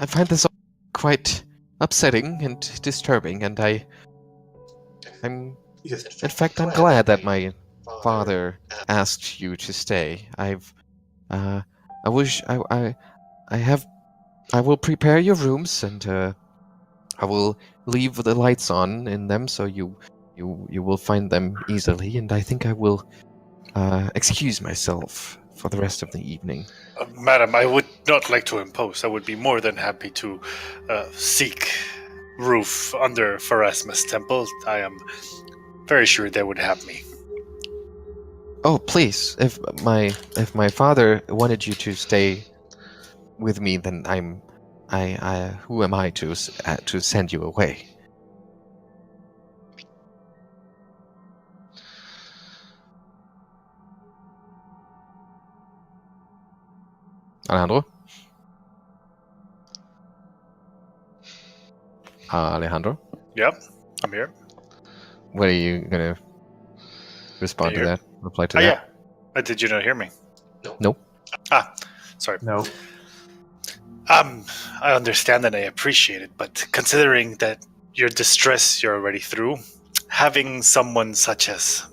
find this quite upsetting and disturbing, and I'm Yes. in fact I'm glad that my father asked you to stay. I will prepare your rooms, and I will leave the lights on in them so you will find them easily, and I think I will excuse myself for the rest of the evening. Madam, I would not like to impose. I would be more than happy to seek roof under Pharasma's temple. I am very sure they would have me. Oh, please! If my father wanted you to stay with me, then who am I to send you away? Alejandro? Alejandro? Yep, I'm here. What are you gonna respond to Here. that? Reply to Oh, that? yeah. Did you not hear me? Nope. Sorry. No. I understand and I appreciate it, but considering that your distress you're already through, having someone such as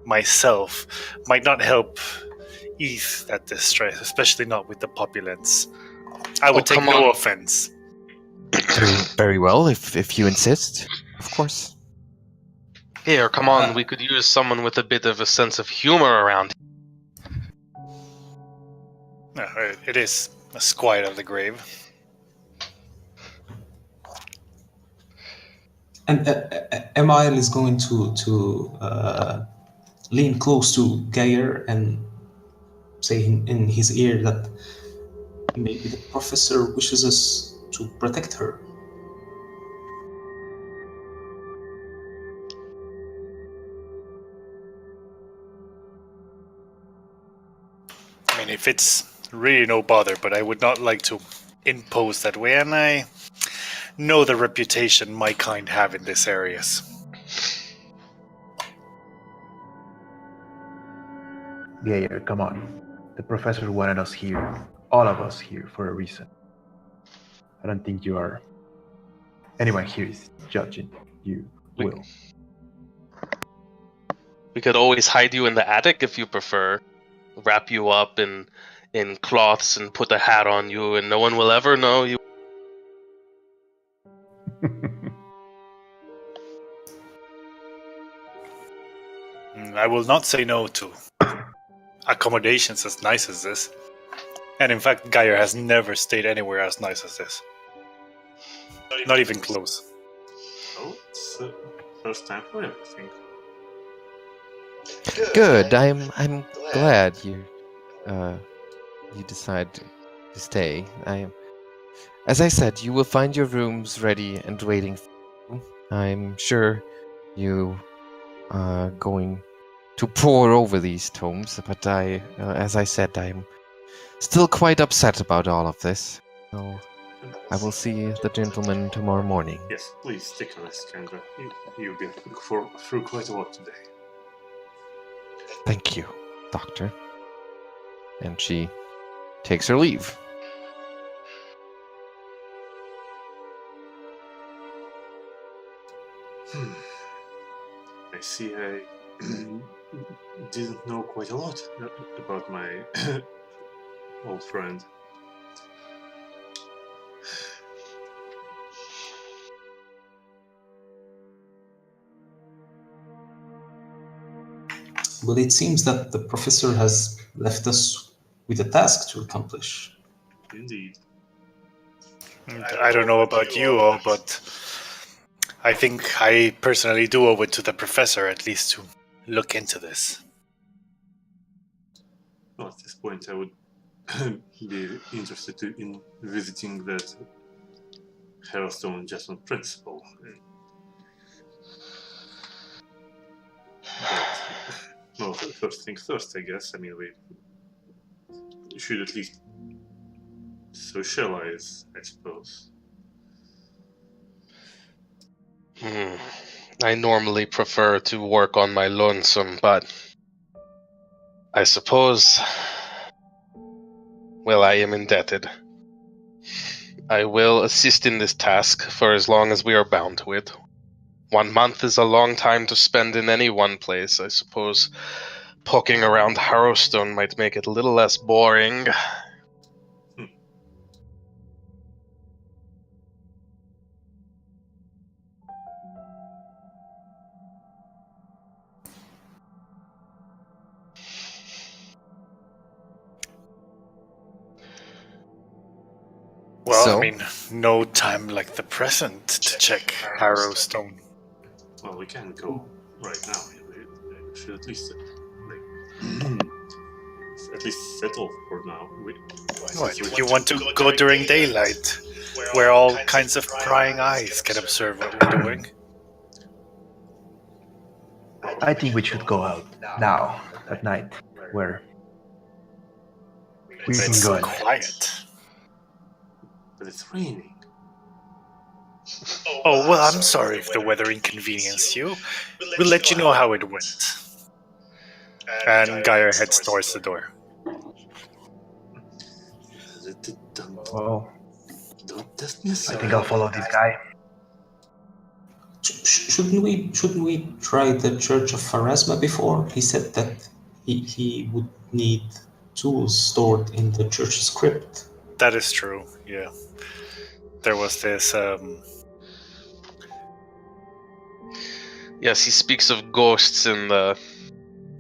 myself might not help ease that distress, especially not with the populace. I would take come no on. offense. Very well, if you insist, of course. Here, come on. We could use someone with a bit of a sense of humor around. No, it is a squite of the grave. And Emaírel is going to lean close to Geier and say in his ear that maybe the professor wishes us to protect her. I mean, if it's really no bother, but I would not like to impose that way, and I know the reputation my kind have in these areas. Geier, come on. The professor wanted us here, all of us here, for a reason. I don't think you are. Anyone here is judging you. Will. We could always hide you in the attic if you prefer. Wrap you up in cloths and put a hat on you, and no one will ever know you. I will not say no to accommodations as nice as this. And in fact, Geier has never stayed anywhere as nice as this. Not even close. Oh, it's the first time for everything. Good. I'm glad you decide to stay. As I said, you will find your rooms ready and waiting for you. I'm sure you are going to pore over these tomes, but as I said, I'm still quite upset about all of this. So I will see the gentleman tomorrow morning. Yes, please take a rest, Kendra. You've been through quite a lot today. Thank you, Doctor. And she takes her leave. I see I didn't know quite a lot about my old friend. But it seems that the professor has left us with a task to accomplish. Indeed. I don't know about you all, but I think I personally do owe it to the professor at least to look into this. Well, at this point, I would be interested in visiting that Harrowstone just on principle. But, well, first things first, I guess. I mean, we should at least socialize, I suppose. I normally prefer to work on my lonesome, but I suppose, well, I am indebted. I will assist in this task for as long as we are bound to it. 1 month is a long time to spend in any one place. I suppose poking around Harrowstone might make it a little less boring. Well, So? I mean, no time like the present to check Harrowstone. Well, we can go right now. We should at least at least settle for now. What, you want to go during daylight, where all kinds of prying eyes can observe what we're doing? I think we should go out now, at night, where we can It's go in. quiet. But it's raining. Oh, well, I'm sorry if the weather inconvenienced you. We'll let you know how it went. And Geier heads towards the door. Well, Don't test me I aside. think I'll follow this guy. Shouldn't we try the Church of Pharasma before? He said that he would need tools stored in the church's crypt. That is true, yeah. There was this... Yes, he speaks of ghosts in the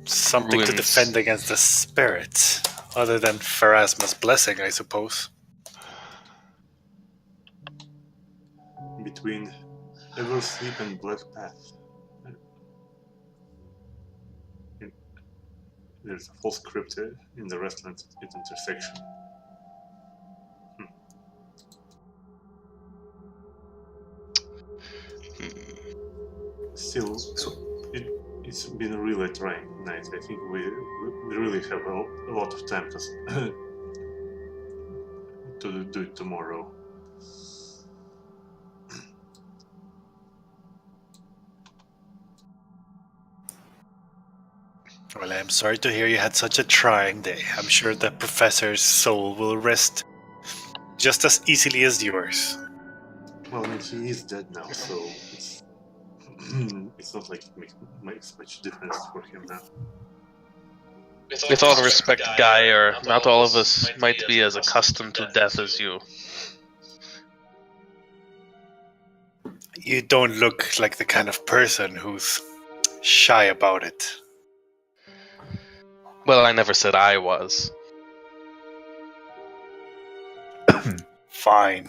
something to ruins. defend against the spirits, other than Pharasma's blessing, I suppose. Between Eversleep and Black Path. There's a false crypt in the Restland intersection. Still, it's been a really trying night. I think we really have a lot of time to do it tomorrow. Well, I'm sorry to hear you had such a trying day. I'm sure the professor's soul will rest just as easily as yours. Well, I mean, he is dead now, so it's not like it makes much difference for him now. With all respect, Geier, not all of us might be as accustomed to death as you. You don't look like the kind of person who's shy about it. Well, I never said I was. Fine.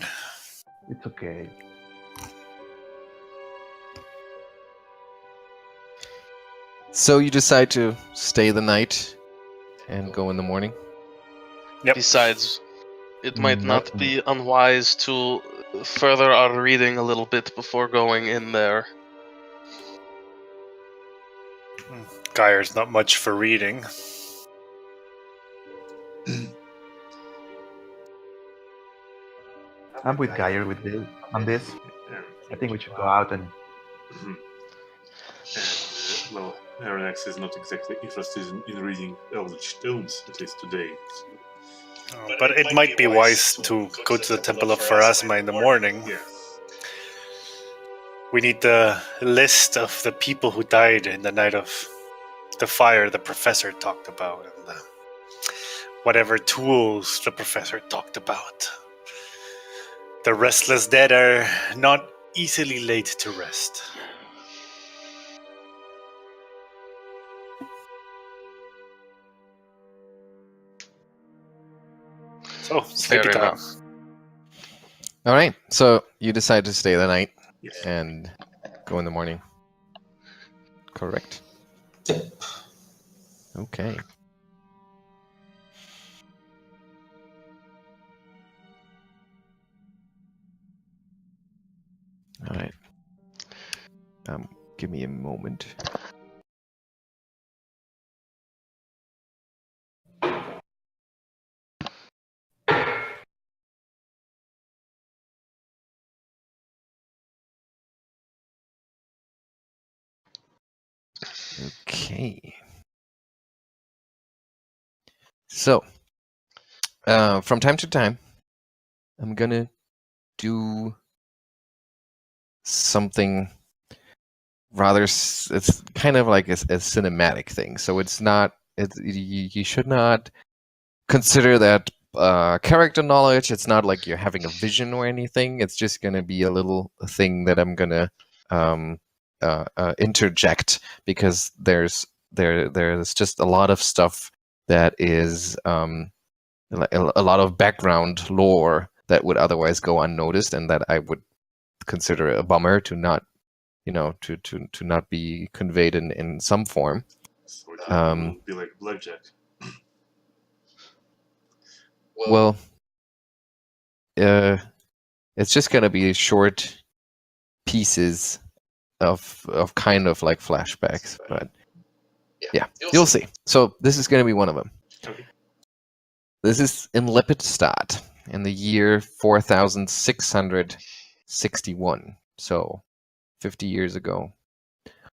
It's okay. So you decide to stay the night and go in the morning? Yep. Besides, it might not be unwise to further our reading a little bit before going in there. Geier's not much for reading. I'm with Geier on this. I think we should go out and... Well, Arronax is not exactly interested in reading Eldritch Tomes, at least today. But it might be wise to go to the Temple of Pharasma in the morning. Yeah. We need the list of the people who died in the night of the fire the professor talked about, and whatever tools the professor talked about. The restless dead are not easily laid to rest. So, sleepy Fair time. enough. All right. So you decide to stay the night Yes. and go in the morning. Correct. Yep. Okay. All right. Give me a moment. Okay. So, from time to time, I'm gonna do something rather. It's kind of like a cinematic thing. So it's not. You should not consider that character knowledge. It's not like you're having a vision or anything. It's just gonna be a little thing that I'm gonna interject because there's just a lot of stuff that is a lot of background lore that would otherwise go unnoticed, and that I would consider a bummer to not, to not be conveyed in some form. So it will be like blackjack. Well, it's just gonna be short pieces of kind of like flashbacks, but yeah, you'll see. So this is gonna be one of them. Okay. This is in Lippstadt in the year 4661, so 50 years ago.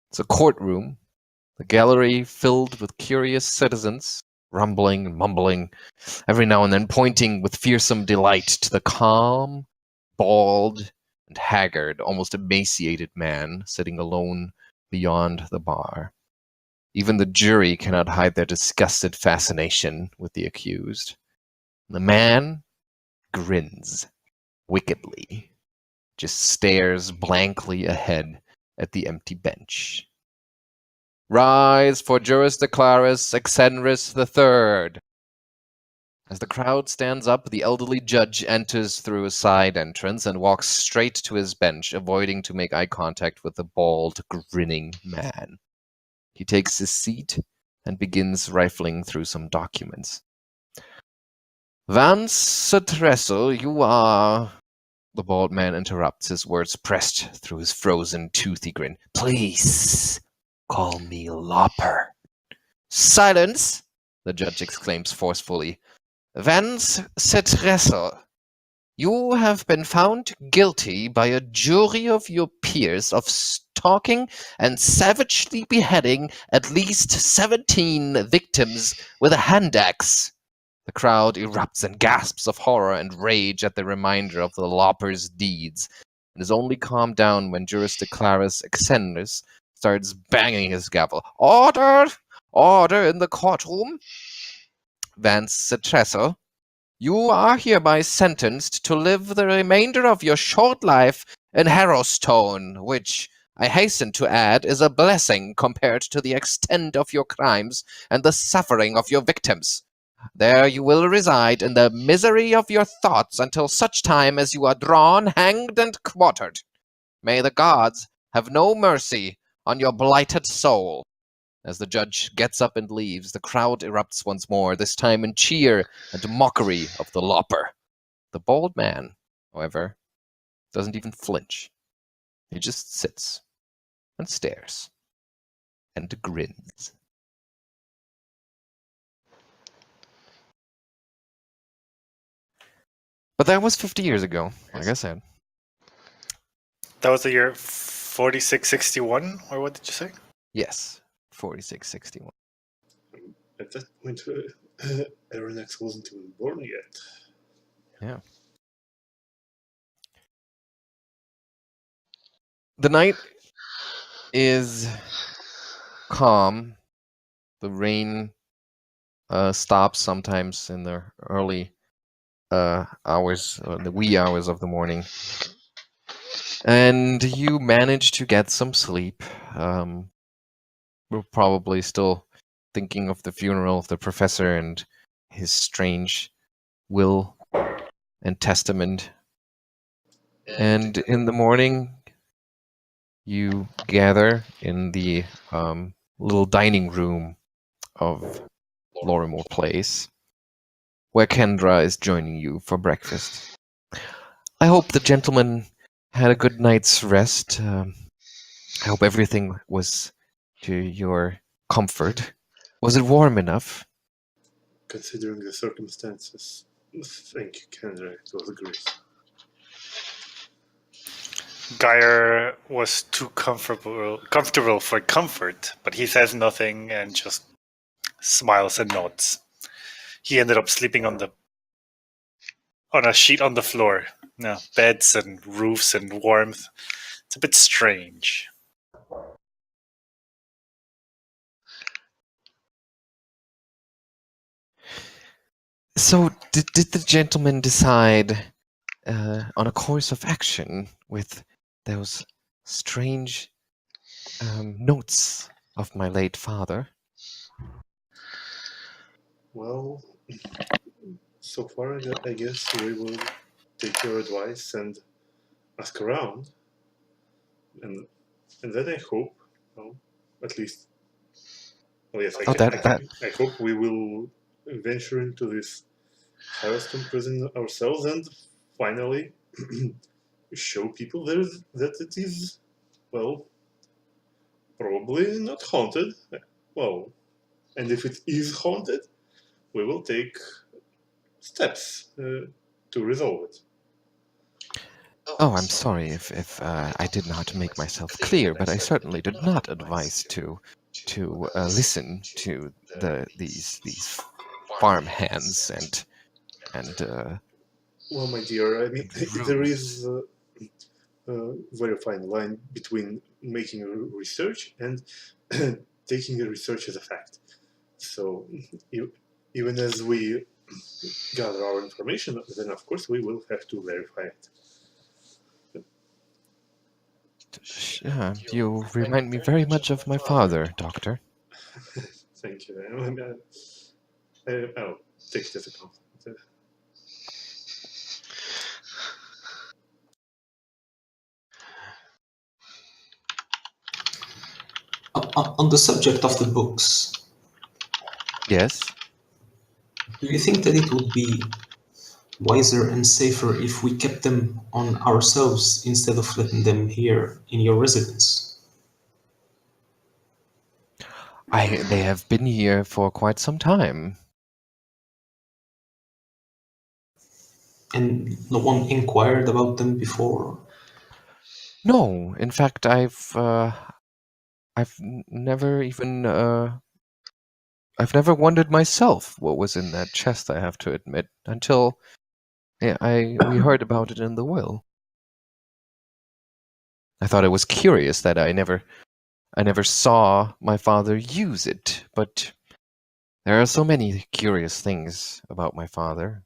It's a courtroom, the gallery filled with curious citizens, rumbling and mumbling, every now and then pointing with fearsome delight to the calm, bald, and haggard, almost emaciated man sitting alone beyond the bar. Even the jury cannot hide their disgusted fascination with the accused. The man, grins wickedly, just stares blankly ahead at the empty bench. Rise for Juris Declarus Exenris III. As the crowd stands up, the elderly judge enters through a side entrance and walks straight to his bench, avoiding to make eye contact with the bald, grinning man. He takes his seat and begins rifling through some documents. Vance Suttressel, you are... The bald man interrupts, his words pressed through his frozen, toothy grin. Please, call me Lopper. Silence! The judge exclaims forcefully. Vance Suttressel, you have been found guilty by a jury of your peers of stalking and savagely beheading at least 17 victims with a hand axe. The crowd erupts in gasps of horror and rage at the reminder of the Lopper's deeds, and is only calmed down when Juris Declarus Exenris starts banging his gavel. Order! Order in the courtroom! Vance Suttressel, you are hereby sentenced to live the remainder of your short life in Harrowstone, which, I hasten to add, is a blessing compared to the extent of your crimes and the suffering of your victims. There you will reside in the misery of your thoughts until such time as you are drawn, hanged, and quartered. May the gods have no mercy on your blighted soul. As the judge gets up and leaves, the crowd erupts once more, this time in cheer and mockery of the Lopper. The bald man, however, doesn't even flinch. He just sits and stares and grins. But that was 50 years ago, like I said. That was the year 4661, or what did you say? Yes, 4661. At that point, Arronax wasn't even born yet. Yeah. The night is calm. The rain stops sometimes in the early hours, the wee hours of the morning. And you manage to get some sleep. We're probably still thinking of the funeral of the professor and his strange will and testament. And in the morning, you gather in the little dining room of Lorimore Place, where Kendra is joining you for breakfast. I hope the gentleman had a good night's rest. I hope everything was to your comfort. Was it warm enough? Considering the circumstances, thank you, Kendra. It was great. Geier was too comfortable for comfort, but he says nothing and just smiles and nods. He ended up sleeping on a sheet on the floor. No, beds and roofs and warmth. It's a bit strange. So, did the gentleman decide on a course of action with those strange notes of my late father? Well, so far, I guess we will take your advice and ask around. And then I hope, well, at least, well, yes, I hope we will venture into this Harrowstone prison ourselves and finally show people that it is, well, probably not haunted. Well, and if it is haunted, we will take steps to resolve it. Oh, I'm sorry if I did not make myself clear, but I certainly did not advise to listen to these farm hands and well, my dear, I mean, there is a very fine line between making research and taking a research as a fact. So even as we gather our information, then of course we will have to verify it. You remind me very much of my father, Doctor. Thank you. I'll take it as a compliment. On the subject of the books, Yes? do you think that it would be wiser and safer if we kept them on ourselves instead of letting them here in your residence? They have been here for quite some time. And no one inquired about them before? No, in fact, never even I've never wondered myself what was in that chest, I have to admit, until we heard about it in the will. I thought it was curious that I never saw my father use it, but there are so many curious things about my father.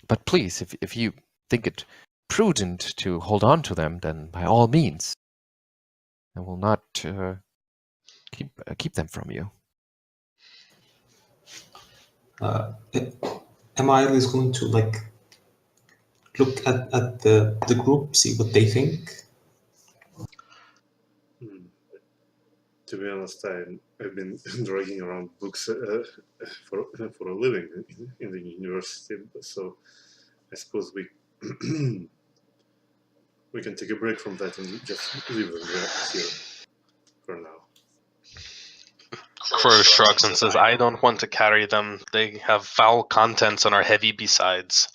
But please, if you think it prudent to hold on to them, then by all means, I will not keep them from you. Emaírel is going to look at the group, see what they think. To be honest, I've been dragging around books for a living in the university, so I suppose we we can take a break from that and just leave them here for now. Crow shrugs and says, I don't want to carry them. They have foul contents and are heavy besides.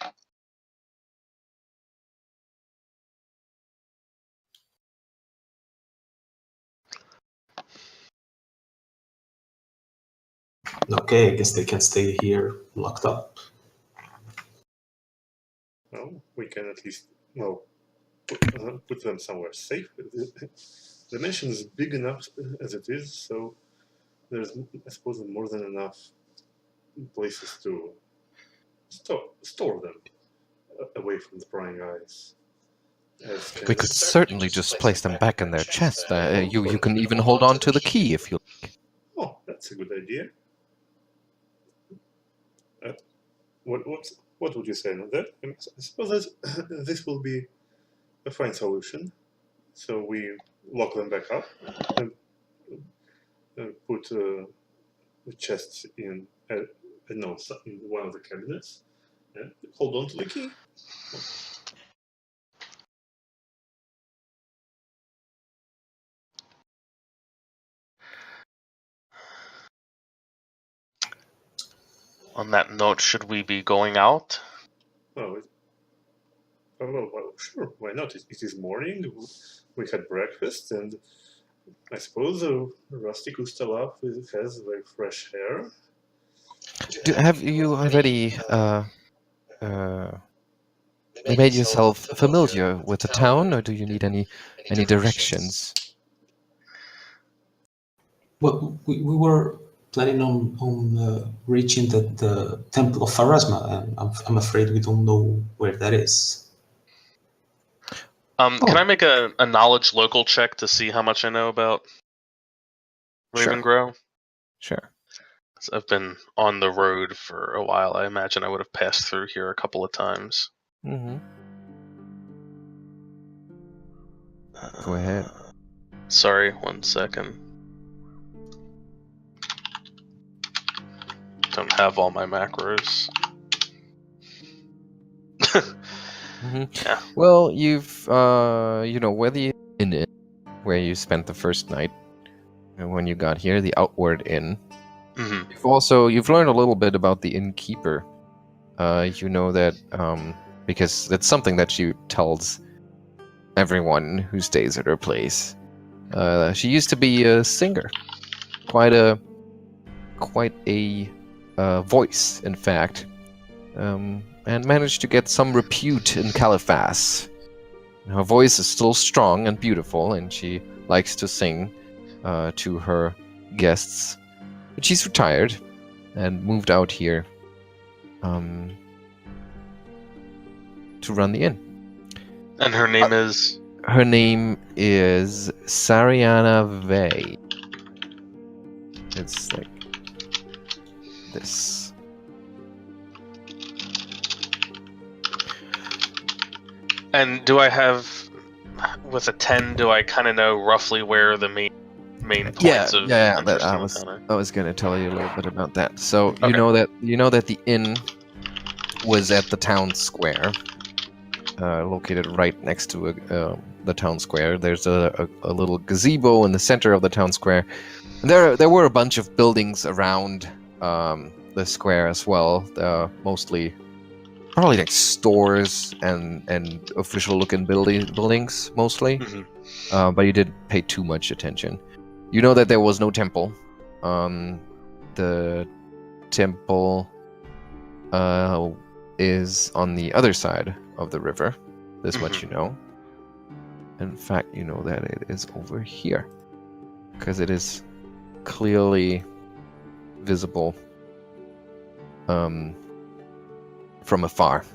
Okay, I guess they can stay here locked up. Well, we can at least put them somewhere safe. The mansion is big enough as it is, so there's, I suppose, more than enough places to store them away from the prying eyes. We could certainly just place them back in their chest. You can even hold on to the key if you like. Oh, that's a good idea. What would you say on that? I suppose this will be a fine solution. So we lock them back up and put the chests in in one of the cabinets and hold on to the key. On that note, should we be going out? Oh, well, sure. Why not? It is morning. We had breakfast, and I suppose Rusty Kustalov has very fresh hair. Have you already made yourself familiar with the town, or do you need any directions? Well, we were planning on reaching the Temple of Pharasma, and I'm afraid we don't know where that is. Can I make a knowledge local check to see how much I know about Ravengrow? Sure. I've been on the road for a while. I imagine I would have passed through here a couple of times. Mm-hmm. Go ahead. Sorry, 1 second. Don't have all my macros. Mm-hmm. Yeah. Well, you've whether you in it where you spent the first night, and when you got here, the Outward Inn. Mm-hmm. You've learned a little bit about the Innkeeper. You know that because it's something that she tells everyone who stays at her place. She used to be a singer, quite a voice, in fact. and managed to get some repute in Caliphas. Her voice is still strong and beautiful, and she likes to sing to her guests. But she's retired and moved out here to run the inn. And her name is? Her name is Sariana Vey. It's like this. And do I have, with a 10, do I kind of know roughly where the main points of interest I was going to tell you a little bit about that. So Okay. you know that the inn was at the town square, located right next to the town square. There's a little gazebo in the center of the town square. And there were a bunch of buildings around the square as well, mostly probably like stores and official looking buildings mostly. Mm-hmm. But you didn't pay too much attention. You know that there was no temple. The temple is on the other side of the river. This much you know. In fact, you know that it is over here, because it is clearly visible from afar.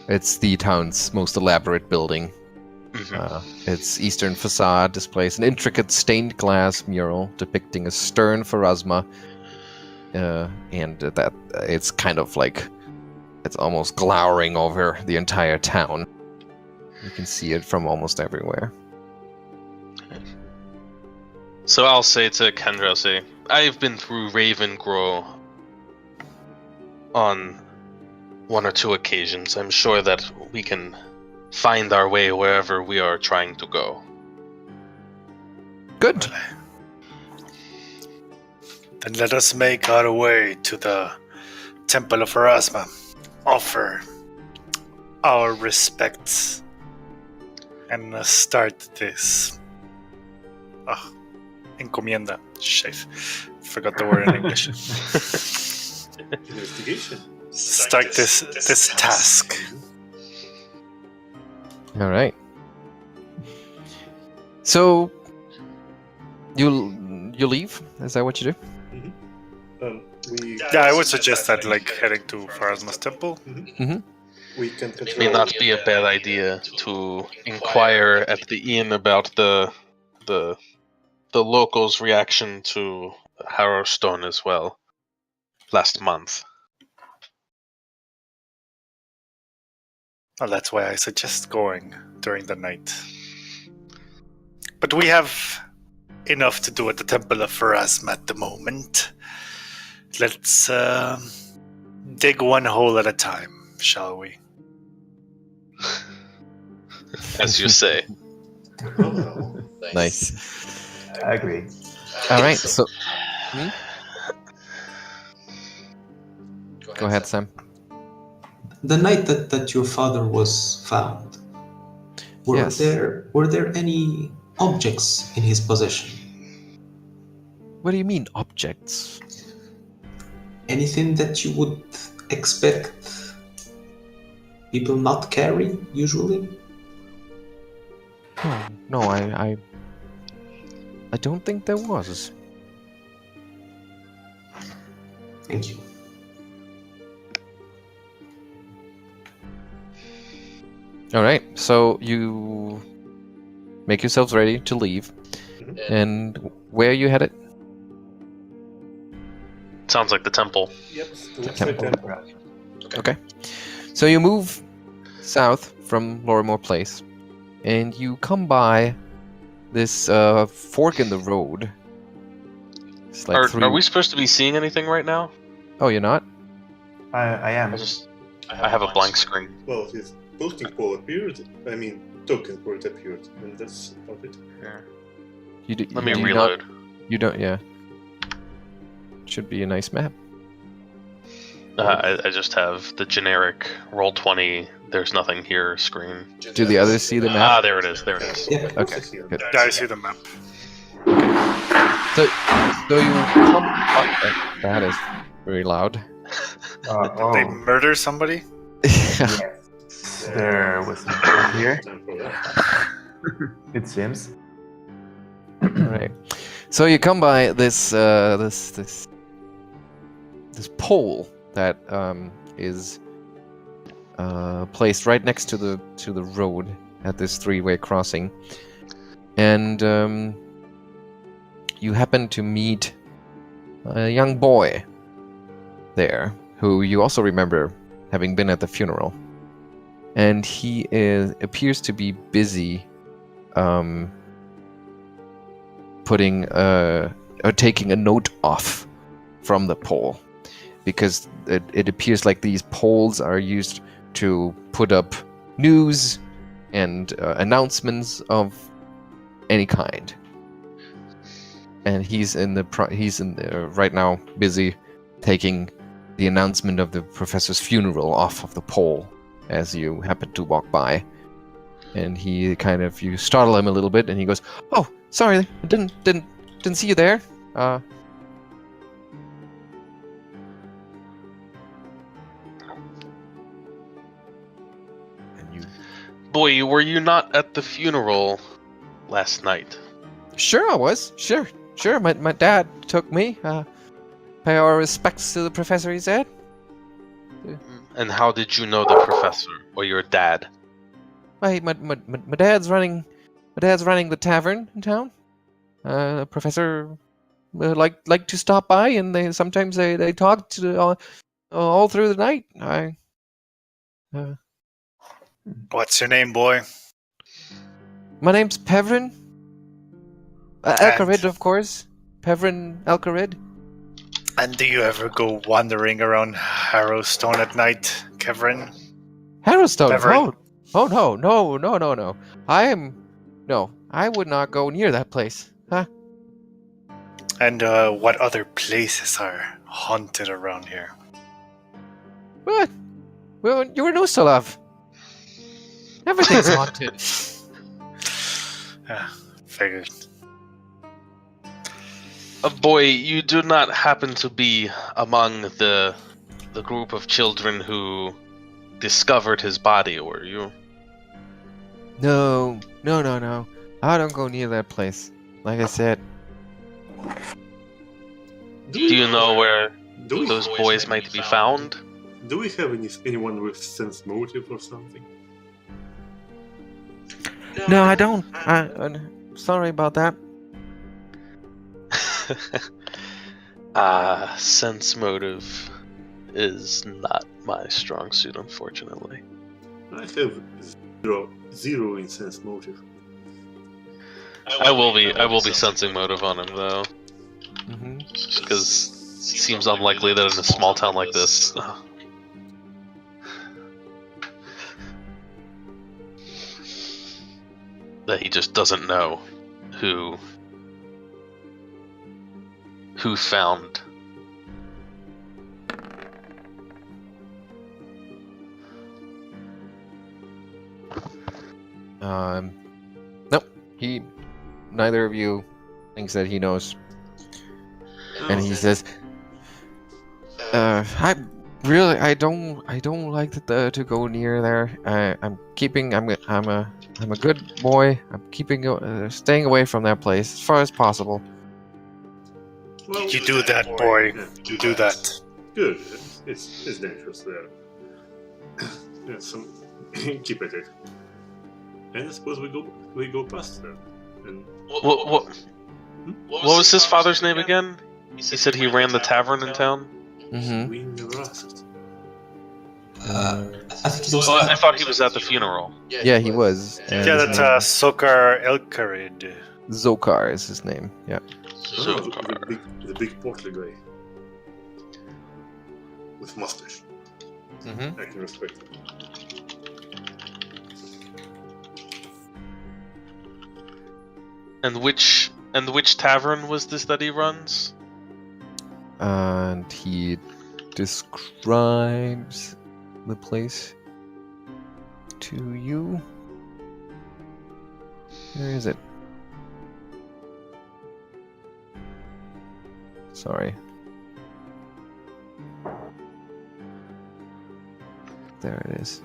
It's the town's most elaborate building. Its eastern facade displays an intricate stained glass mural depicting a stern Pharasma, and that it's kind of like it's almost glowering over the entire town. You can see it from almost everywhere. So I'll say to Kendra, I've been through Ravengrow on one or two occasions. I'm sure that we can find our way wherever we are trying to go. Good. Then let us make our way to the Temple of Pharasma. Offer our respects and start this. Encomienda. Shit. Forgot the word in English. Investigation. Start this task. All right. So you leave? Is that what you do? Yeah, I would suggest that, like, heading to Pharasma's temple. We can It control. may not be a bad idea to inquire at the inn about the locals' reaction to Harrowstone as well last month. Well, that's why I suggest going during the night. But we have enough to do at the Temple of Pharasma at the moment. Let's dig one hole at a time, shall we? As you say. Nice. I agree. All right. So, go ahead, Sam. The night that your father was found, were there any objects in his possession? What do you mean, objects? Anything that you would expect people not carry usually? No, I don't think there was. Thank you. All right, so you make yourselves ready to leave, and where are you headed? Sounds like the temple. Yep. Temple. Okay, so you move south from Lorimore Place, and you come by this fork in the road. It's like Are we supposed to be seeing anything right now? Oh, you're not? I am. I have a blank screen. Well, his posting pole appeared. I mean, token for it appeared, and that's about it. Let me reload. You don't, yeah. Should be a nice map. I just have the generic roll 20. There's nothing here screen. Do the others see the map? Ah, there it is. There it is. Yeah. Okay, good. Yeah, I see the map. So you come up. That is very loud. They murder somebody? Yes. There was some here. Time for that. It seems. Right. So you come by this pole that is placed right next to the road at this three-way crossing, and you happen to meet a young boy there who you also remember having been at the funeral, and he appears to be busy putting or taking a note off from the pole, because it appears like these poles are used to put up news and announcements of any kind. And he's right now busy taking the announcement of the professor's funeral off of the pole as you happen to walk by. And he you startle him a little bit, and he goes, "Oh, sorry, I didn't see you there." And you, Boy, were you not at the funeral last night? sure, I was. Sure. My dad took me. Pay our respects to the professor, he said. And how did you know the professor or your dad? My dad's running the tavern in town. Professor like to stop by, and they sometimes talk all through the night. What's your name, boy? My name's Pevrin. Elkarid, of course. Pevrin Elkarid. And do you ever go wandering around Harrowstone at night, Kevin? Harrowstone. Pevrin. Oh no. I would not go near that place. Huh? And what other places are haunted around here? What? Well, you were Nusalov. Everything's haunted. Figured. Boy, you do not happen to be among the group of children who discovered his body, were you? No. I don't go near that place. Like I said. Do you know where those boys might be found? Do we have anyone with sense motive or something? No, I don't. I'm sorry about that. Sense motive is not my strong suit, unfortunately. I have zero in sense motive. I will be sensing motive on him though, Mm-hmm. because it seems unlikely that in a small town like this. That he just doesn't know who found. Nope. Neither of you thinks that he knows. And he says, I don't like to go near there. I'm a good boy. I'm staying away from that place as far as possible. Well, You do that, boy. Yeah, You do that. Good. It's dangerous there. Yeah, keep at it. And I suppose we go past there. And What was his father's name again? He said he ran the tavern in town. Mm-hmm. we never asked. I think it was. Oh, I thought he was at the funeral. Yeah, he was. And Yeah, his that's name- Sokar Elkarid. Zokar is his name. Yeah. Zokar. The big portly guy with mustache. Mm-hmm. I can respect it. And which tavern was this that he runs? And he describes the place to you. Where is it? Sorry. There it is.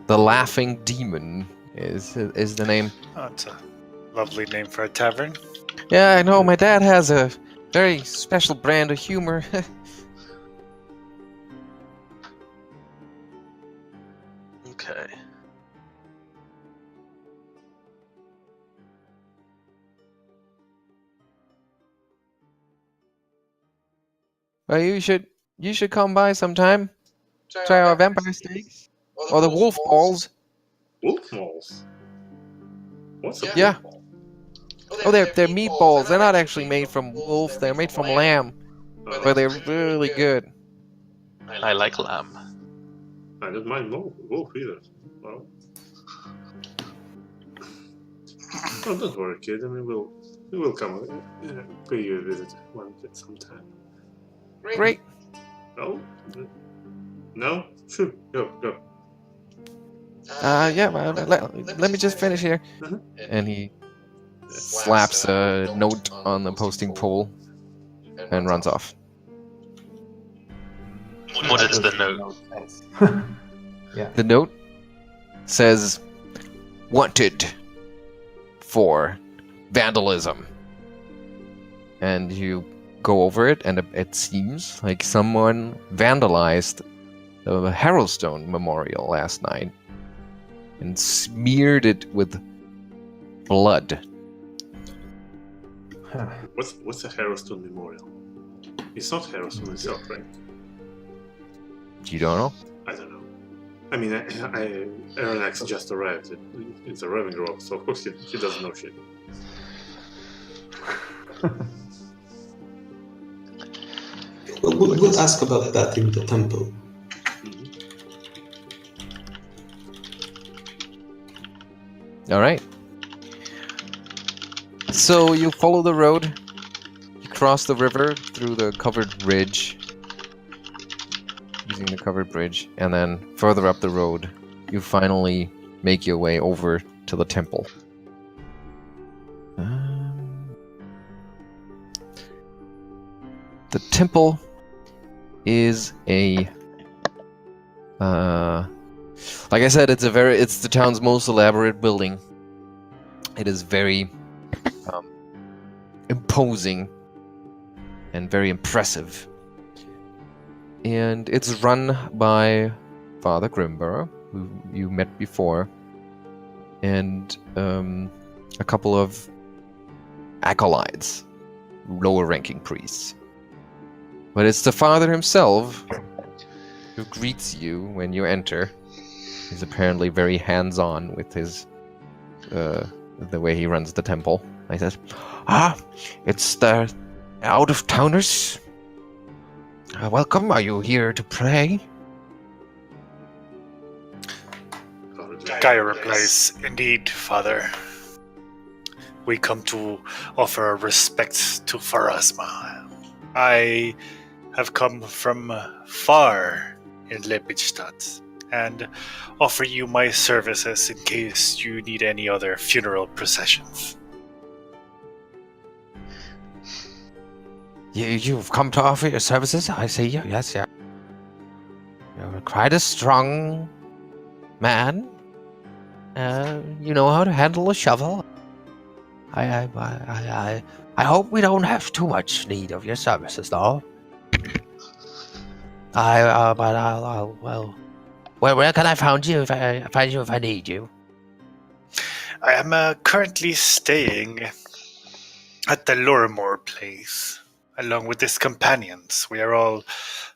The Laughing Demon is the name. Oh, it's a lovely name for a tavern. Yeah, I know. My dad has a very special brand of humor. Okay. Well, you should come by sometime. Try our vampire steaks or the wolf balls. Wolf balls? What's a Yeah. wolf ball? Oh, they're meatballs. They're not actually made from wolf. They're made from lamb, but they're really good. I like lamb. I don't mind wolf either. Well, oh, don't worry, kid. I mean, we will come pay you a visit at some time. Great. No? No? Sure. Go. Yeah. Well, let me just finish here. Mhm. And he slaps a note on the posting pole and runs off. What is the note? Yeah. The note says, "Wanted for vandalism." And you go over it, and it seems like someone vandalized the Harrowstone memorial last night and smeared it with blood. What's a Harrowstone memorial? It's not Harrowstone itself, right? You don't know? I don't know. I mean, Arronax just arrived. It's a Ravengrove, so of course he doesn't know shit. We'll ask about that in the temple. All right. So you follow the road, you cross the river through the covered bridge, using the covered bridge, and then further up the road, you finally make your way over to the temple. The temple is a, like I said, it's the town's most elaborate building. It is very imposing and very impressive. And it's run by Father Grimborough, who you met before, and a couple of acolytes, lower-ranking priests. But it's the Father himself who greets you when you enter. He's apparently very hands-on with his the way he runs the temple. He says, it's the out-of-towners. Welcome. Are you here to pray? Geier replies, "Indeed, Father. We come to offer our respects to Pharasma. I have come from far in Lepidstadt and offer you my services in case you need any other funeral processions." You've come to offer your services? I see you. Yes, yeah. You're quite a strong man. You know how to handle a shovel. I hope we don't have too much need of your services, though. Where can I find you if I need you? I am currently staying at the Lorimore place, along with his companions. We are all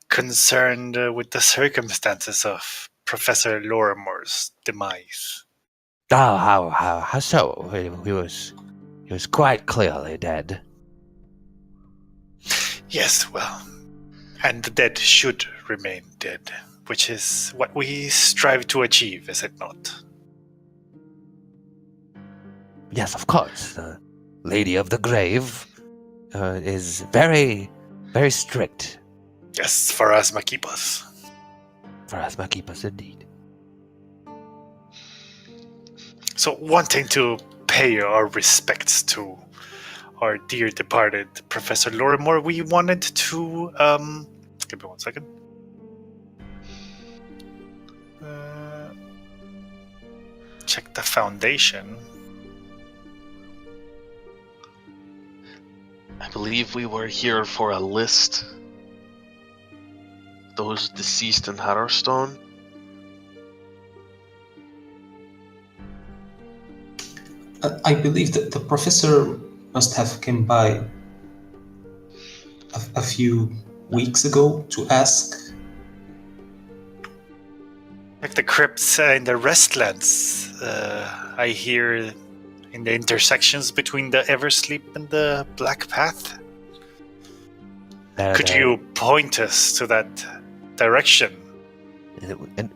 concerned with the circumstances of Professor Lorimore's demise. Oh, how so? He was quite clearly dead. Yes, well, and the dead should remain dead, which is what we strive to achieve, is it not? Yes, of course. The Lady of the Grave is very, very strict. Yes, Pharasma keep us. Pharasma keep us indeed. So, wanting to pay our respects to our dear departed Professor Lorimore, we wanted to, give me 1 second. check the foundation. I believe we were here for a list. Those deceased in Harrowstone. I believe that the professor must have come by a few weeks ago to ask. Like the crypts in the Restlands. I hear in the intersections between the Eversleep and the Black Path. Could you point us to that direction? And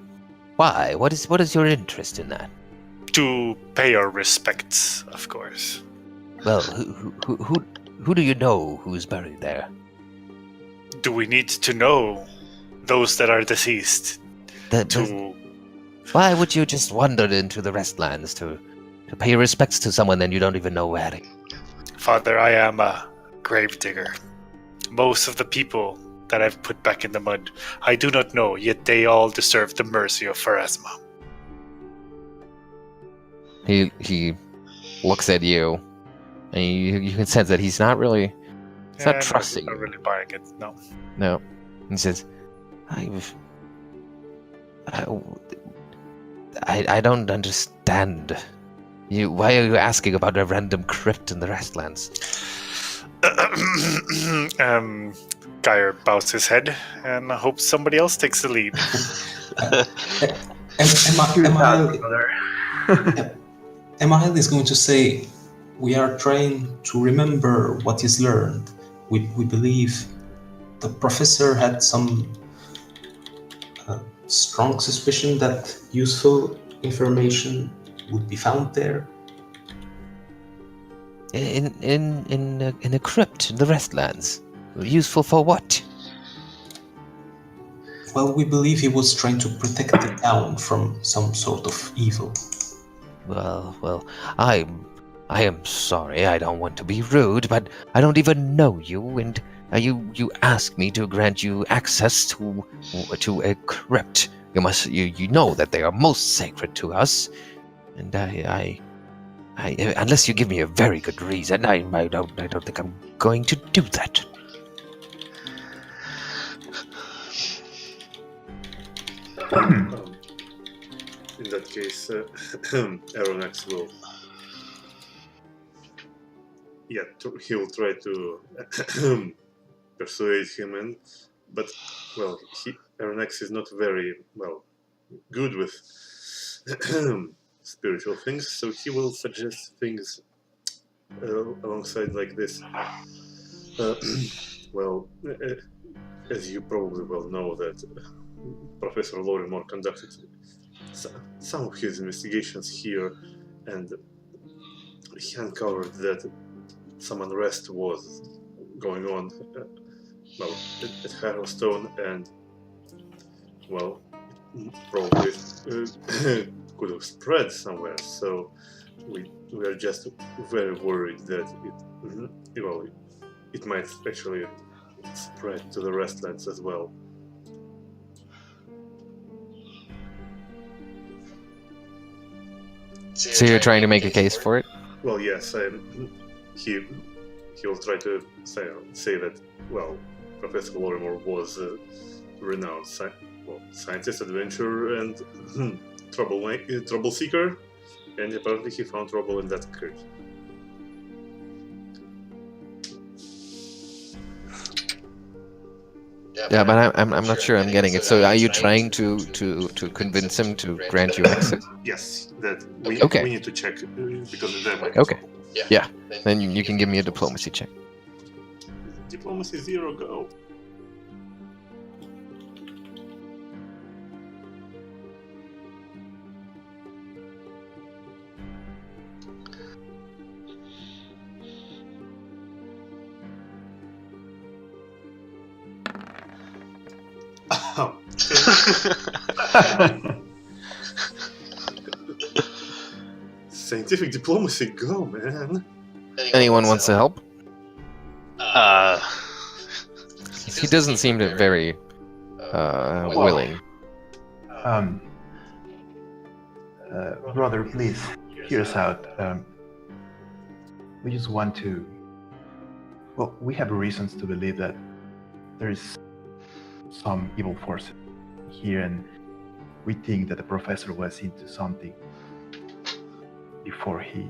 why? What is your interest in that? To pay our respects, of course. Well, who do you know who's buried there? Do we need to know those that are deceased? Why would you just wander into the Restlands to pay respects to someone that you don't even know where? Father, I am a gravedigger. Most of the people that I've put back in the mud, I do not know, yet they all deserve the mercy of Pharasma. He looks at you, and you can sense that he's not really, not trusting. I'm not really buying it. No. No, he says, I don't understand. Why are you asking about a random crypt in the Restlands? Geier bows his head and hopes somebody else takes the lead. Emaírel is going to say, we are trying to remember what is learned. We believe the professor had some strong suspicion that useful information would be found there. In a crypt in the Restlands. Useful for what? Well, we believe he was trying to protect the town from some sort of evil. Well, I am sorry. I don't want to be rude, but I don't even know you, and you ask me to grant you access to a crypt. You know that they are most sacred to us, and I unless you give me a very good reason, I don't think I'm going to do that. In that case, Arronax will. Yeah, he'll try to persuade him, but well, Arronax is not very good with spiritual things, so he will suggest things alongside like this. As you probably well know, that Professor Lorrimore conducted some of his investigations here, and he uncovered that some unrest was going on at Harrowstone, and probably could have spread somewhere. So we are just very worried that it might actually spread to the Restlands as well. so you're trying to make a case for it? Well, yes, he'll try to say that Professor Lorrimore was a renowned scientist, adventurer, and trouble seeker, and apparently he found trouble in that crypt. Yeah, but I'm not sure I'm getting it. So are you trying to convince him to grant you access? Yes, that we need to check because that might. Okay. Yeah. Then you can give me a diplomacy check. Diplomacy 0, go. Scientific diplomacy, go, man. Anyone wants to help? Uh, He doesn't seem to very willing. Brother, please, hear us out. We just want to... Well, we have reasons to believe that there is some evil force here, and we think that the professor was into something before he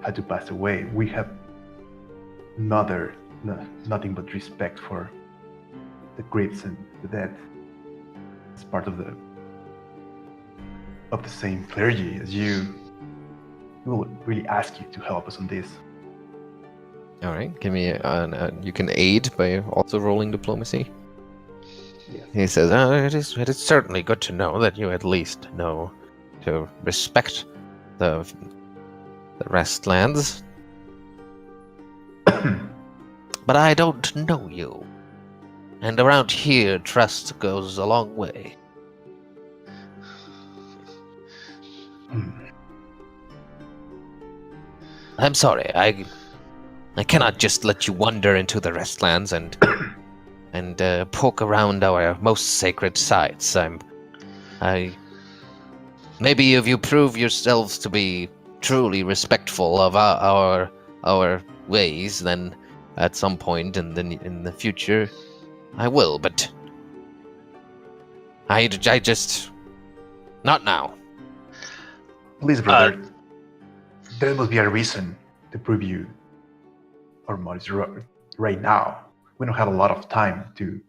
had to pass away. We have nothing but respect for the graves and the dead. It's part of the same clergy as you. We will really ask you to help us on this. All right, give me. You can aid by also rolling diplomacy. Yes. He says, It is certainly good to know that you at least know to respect the Restlands. But I don't know you. And around here, trust goes a long way. I'm sorry, I cannot just let you wander into the Restlands and poke around our most sacred sites. Maybe if you prove yourselves to be truly respectful of our ways, then at some point in the future, I will. But I just not now. Please, brother. There must be a reason to prove you our motives right now. We don't have a lot of time to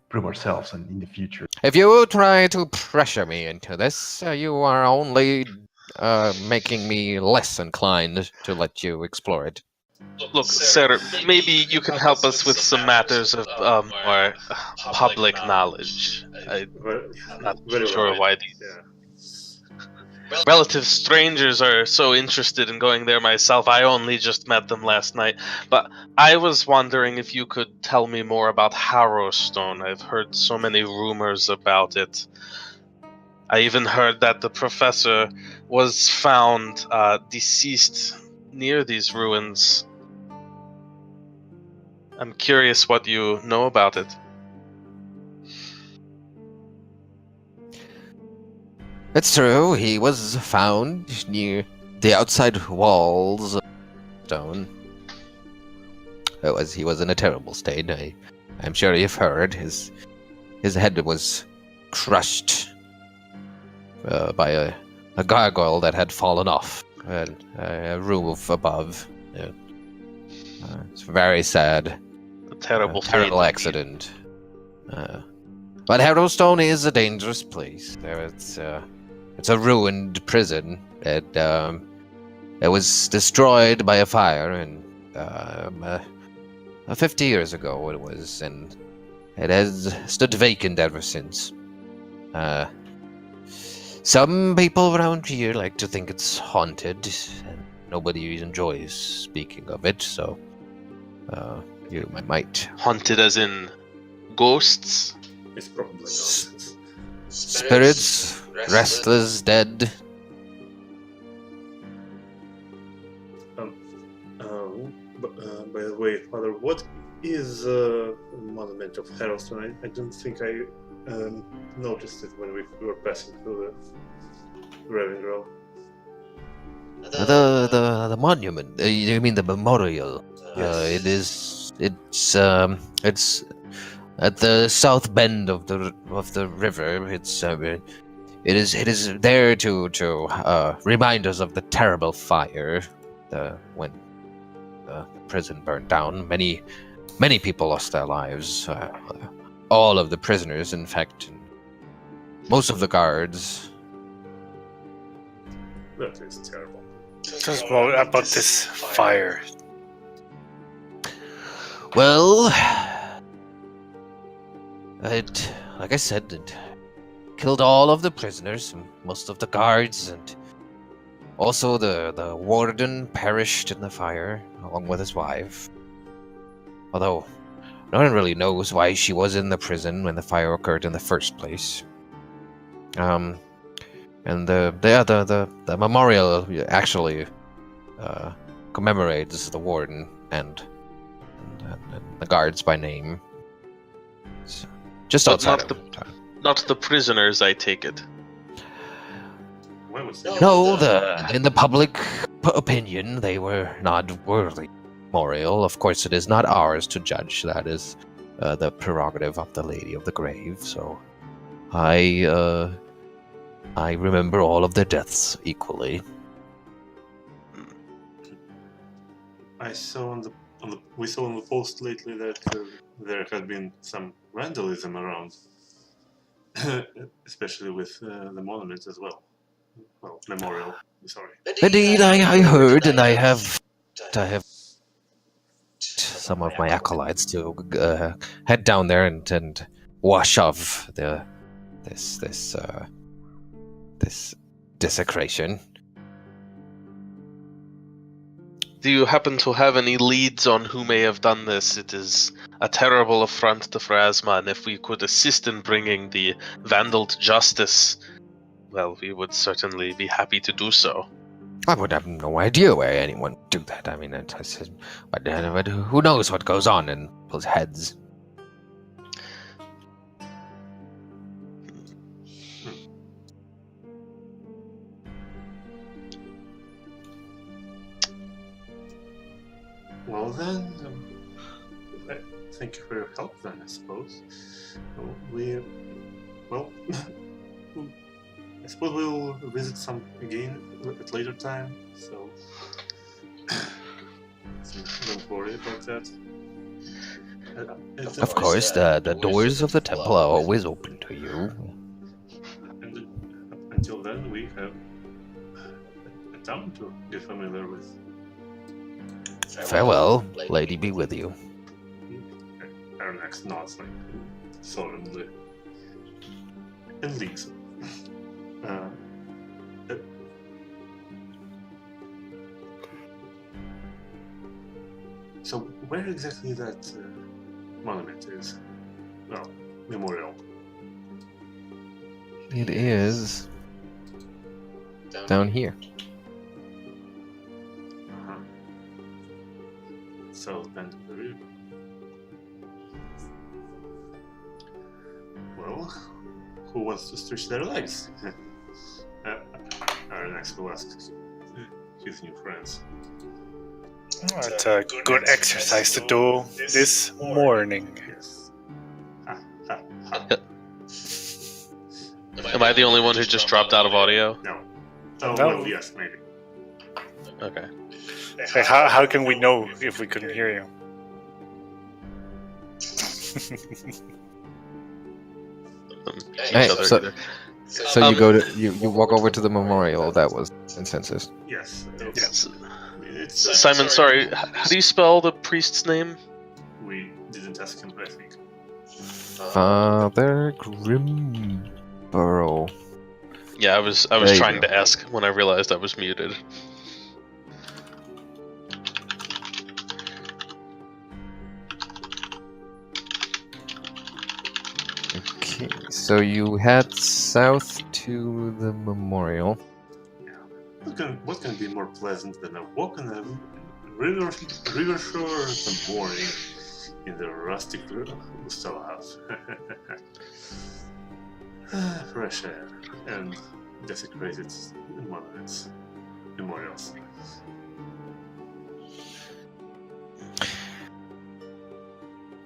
prove ourselves in the future. if you try to pressure me into this, you are only making me less inclined to let you explore it. Look, sir, maybe you can help us with some matters of more public knowledge. I'm not sure why these relative strangers are so interested in going there myself. I only just met them last night. But I was wondering if you could tell me more about Harrowstone. I've heard so many rumors about it. I even heard that the professor was found deceased near these ruins. I'm curious what you know about it. It's true, he was found near the outside walls of stone. He was in a terrible state. I'm sure you've heard. His head was crushed by a gargoyle that had fallen off a roof above. It's very sad. A terrible fate. Terrible accident. But Harrowstone is a dangerous place. It's a ruined prison. It was destroyed by a fire, and 50 years ago it was, and it has stood vacant ever since. Some people around here like to think it's haunted, and nobody enjoys speaking of it. So you might Haunted as in ghosts? It's probably nonsense. spirits, restless, dead. By the way, Father, what is a monument of Harrowstone? I don't think I noticed it when we were passing through the Raven. The monument. You mean the memorial? Yes. It's at the south bend of the river. It is there to remind us of the terrible fire when the prison burned down. Many people lost their lives. All of the prisoners, in fact, and most of the guards. That is terrible. Tell us more about this fire. Well, like I said, it killed all of the prisoners, and most of the guards, and also the warden perished in the fire, along with his wife. Although, no one really knows why she was in the prison when the fire occurred in the first place. And the memorial actually commemorates the warden and the guards by name. It's just But outside not of town. Not the prisoners, I take it. Why was that? No, in the public opinion, they were not worthy memorial. Of course, it is not ours to judge. That is the prerogative of the Lady of the Grave. So, I remember all of their deaths equally. I saw we saw on the post lately that there had been some vandalism around, especially with the monument as well. Well, memorial. Sorry. Indeed, I heard, and I have some of my acolytes to head down there and wash off this desecration. Do you happen to have any leads on who may have done this? It is a terrible affront to Phrasma, and if we could assist in bringing the vandal to justice, well, we would certainly be happy to do so. I would have no idea where anyone would do that. I mean, but who knows what goes on in people's heads? Well then, thank you for your help then, I suppose. I suppose we'll visit some again at later time, so don't worry about that. Of course, the doors of the temple are always open to you. And until then, we have a town to get familiar with. Farewell, lady be with you. Arronax nods like solemnly and leaves. So where exactly that monument is? Well, memorial. It is down here. Uh-huh. So then, well, who wants to stretch their legs? Arronax will ask his new friends. It's a good exercise to do this morning. Yes. Am I the only one who just dropped out of audio? No. Oh, No. well, yes, maybe. Okay. Like, how can we know if we couldn't hear you? Hey, Other so- either. So you go to you walk over to the memorial. That was consensus. Yes. Yes. It's, Simon, sorry, how do you spell the priest's name? we didn't ask him, I think. Father Grimborough. Yeah, I was There you trying go. to ask when I realized I was muted. Okay, so you head south to the memorial. What can be more pleasant than a walk on a river shore in the morning in the rustic Gustav house? Fresh air and desecrated monuments, memorials.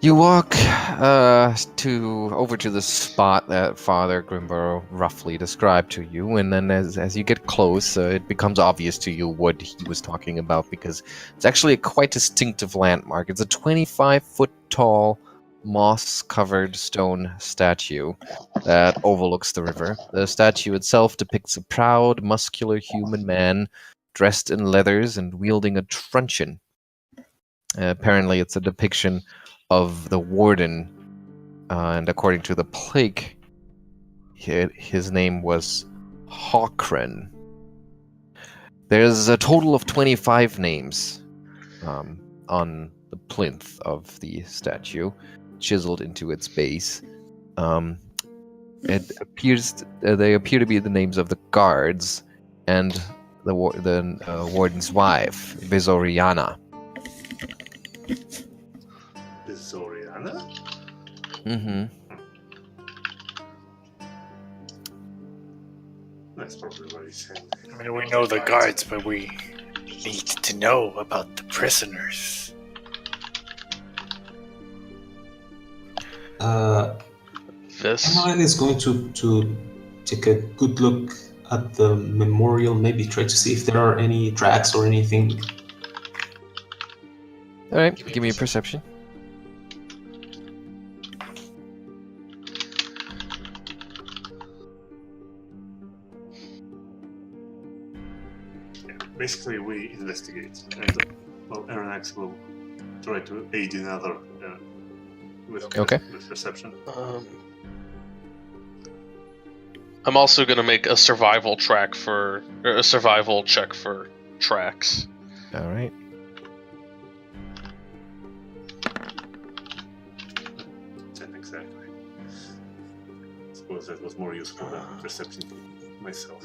You walk over to the spot that Father Grimborough roughly described to you, and then as you get close, it becomes obvious to you what he was talking about, because it's actually a quite distinctive landmark. It's a 25-foot tall, moss-covered stone statue that overlooks the river. The statue itself depicts a proud, muscular human man dressed in leathers and wielding a truncheon. Apparently, it's a depiction of the warden, and according to the plaque, his name was Hawkren. There's a total of 25 names on the plinth of the statue, chiseled into its base. It appears they appear to be the names of the guards and the warden's wife, Bizoriana. Zoriana? Mm-hmm. That's probably what he's saying. I mean, we know the guards, but we need to know about the prisoners. This. Emaírel is going to take a good look at the memorial, maybe try to see if there are any tracks or anything. All right, give me a perception. Basically, we investigate, and Arronax will try to aid another with perception. I'm also gonna make a survival check for tracks. All right. 10 exactly. I suppose that was more useful than perception myself.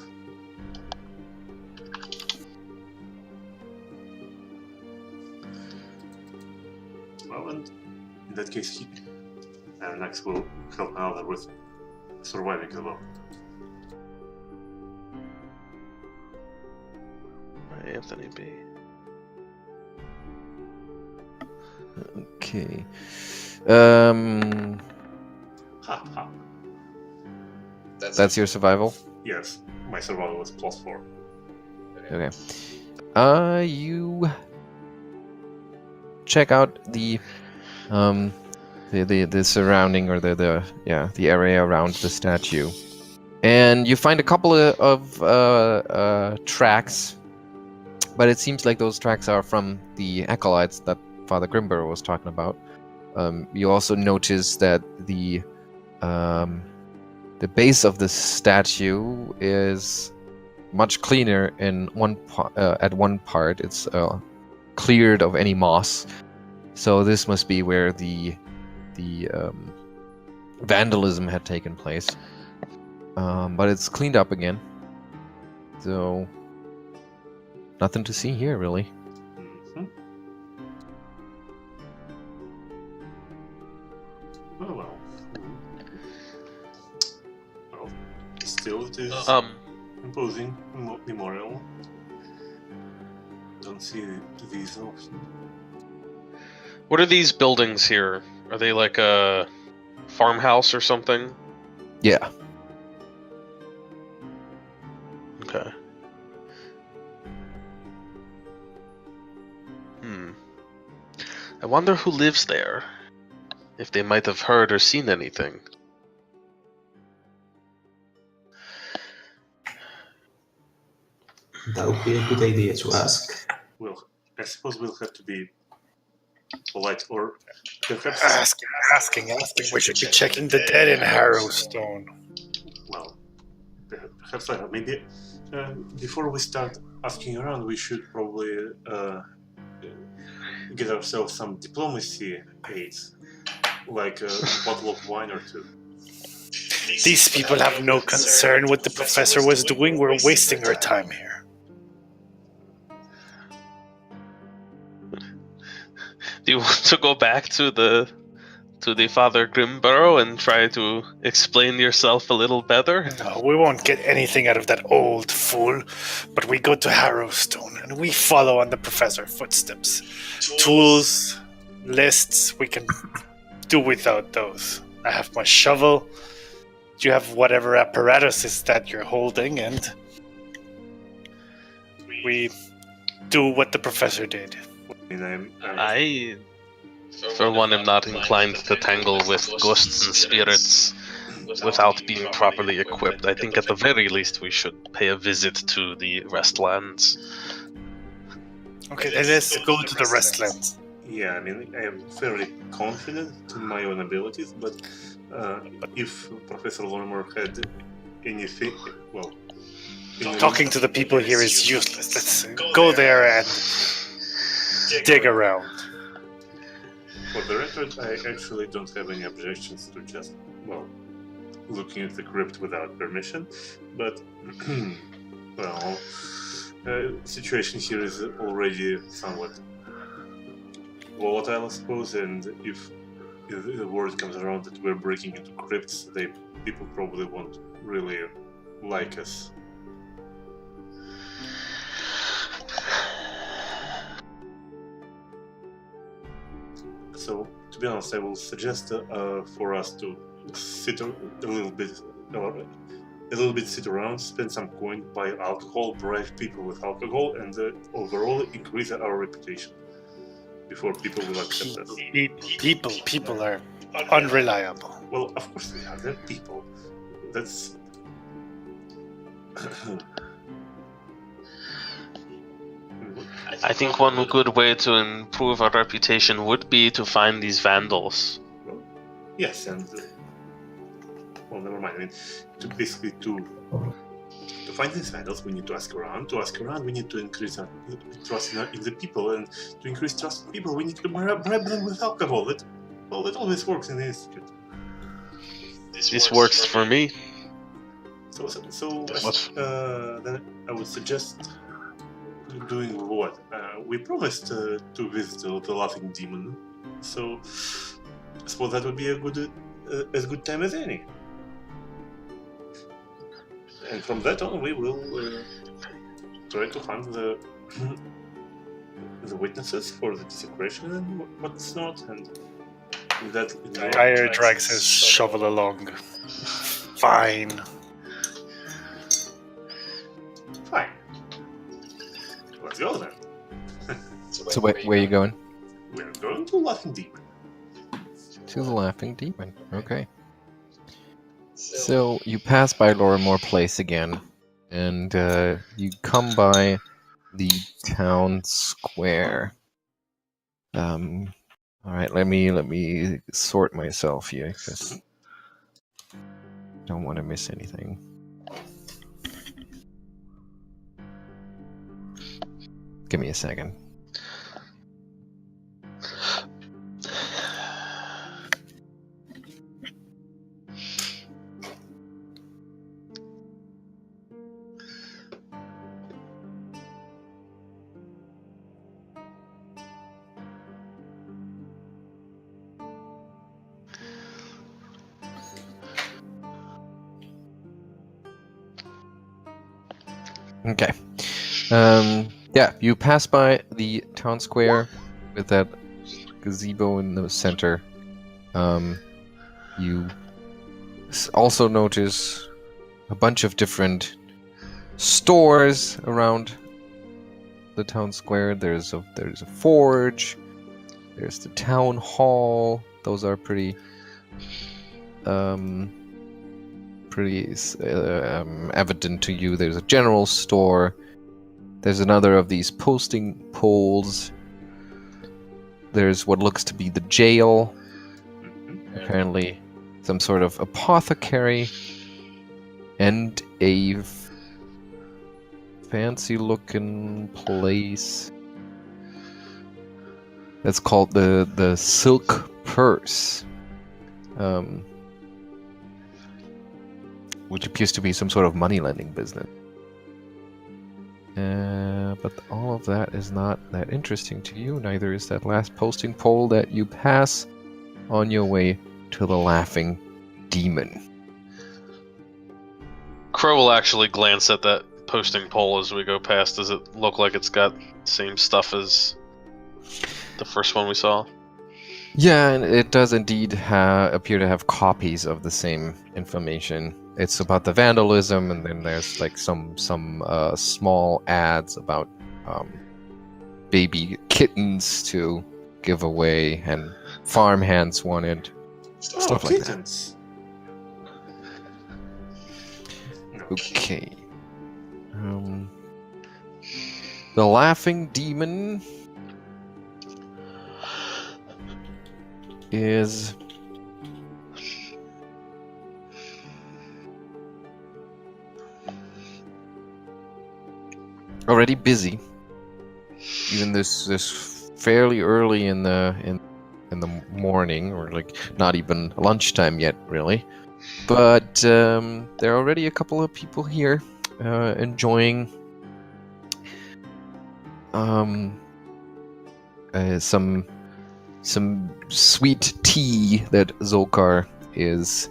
Well, and in that case, Arronax will help another with surviving alone. Anthony B. Okay. Ha ha. That's your survival. Yes, my survival was +4. Okay. You check out the surrounding or the area around the statue, and you find a couple of tracks, but it seems like those tracks are from the acolytes that Father Grimber was talking about. You also notice that the base of the statue is much cleaner in at one part. It's cleared of any moss, so this must be where the vandalism had taken place. But it's cleaned up again, so nothing to see here really. Mm-hmm. Oh well. Well, still it is imposing memorial. Don't see these often. What are these buildings here? Are they like a farmhouse or something? Yeah. Okay. I wonder who lives there. If they might have heard or seen anything. That would be a good idea to ask. Well, I suppose we'll have to be polite, or perhaps Asking. We should be checking the dead in Harrowstone. well, perhaps maybe before we start asking around, we should probably get ourselves some diplomacy aids, like a bottle of wine or two. These people have no concern what the professor was doing. We're wasting our time here. Do you want to go back to the Father Grimborough and try to explain yourself a little better? No, we won't get anything out of that old fool, but we go to Harrowstone and we follow on the professor's footsteps. Tools, lists, we can do without those. I have my shovel, you have whatever apparatuses that you're holding, and we do what the professor did. I, for one, am not inclined to tangle with ghosts and spirits without being properly equipped. I think at the very least we should pay a visit to the Restlands. Okay, then let's go to the Restlands. Yeah, I mean, I am fairly confident in my own abilities, but if Professor Lorimer had anything, well... Talking to the people here is useless. Let's go there and dig around. For the record, I actually don't have any objections to just, well, looking at the crypt without permission, but, well, situation here is already somewhat volatile, I suppose, and if the word comes around that we're breaking into crypts, people probably won't really like us So, to be honest, I will suggest for us to sit a little bit sit around, spend some coin, buy alcohol, bribe people with alcohol, and overall increase our reputation before people will accept us. People are unreliable. Well, of course they are. They're people. That's... I think one good way to improve our reputation would be to find these vandals. Well, yes, and... well, never mind. I mean, to find these vandals, we need to ask around. To ask around, we need to increase our trust in the people. And to increase trust in people, we need to bribe them with alcohol. That always works in the Institute. This works for me. So then I would suggest doing what? We promised to visit the Laughing Demon, so I suppose that would be as good time as any. And from that on, we will try to find the witnesses for the desecration and what's not, and that. Geier drags his shovel along. Fine. Fine. Let's go then. So where are you going? We're going to Laughing Demon. To the Laughing Demon. Okay. So you pass by Lorimore Place again, and you come by the town square. All right, let me sort myself here because don't want to miss anything. Give me a second. Okay. Yeah, you pass by the town square with that gazebo in the center. You also notice a bunch of different stores around the town square. There's a forge. There's the town hall. Those are pretty evident to you. There's a general store. There's another of these posting poles. There's what looks to be the jail. Apparently some sort of apothecary. And a fancy looking place that's called the Silk Purse. Which appears to be some sort of money lending business. But all of that is not that interesting to you. Neither is that last posting pole that you pass on your way to the Laughing Demon. Crow will actually glance at that posting pole as we go past. Does it look like it's got the same stuff as the first one we saw? Yeah, and it does indeed appear to have copies of the same information. It's about the vandalism, and then there's like some small ads about baby kittens to give away, and farmhands wanted stuff like kittens. that. Okay. The Laughing Demon is already busy, even this fairly early in the morning, or like not even lunchtime yet, really. But there are already a couple of people here enjoying some sweet tea that Zolkar is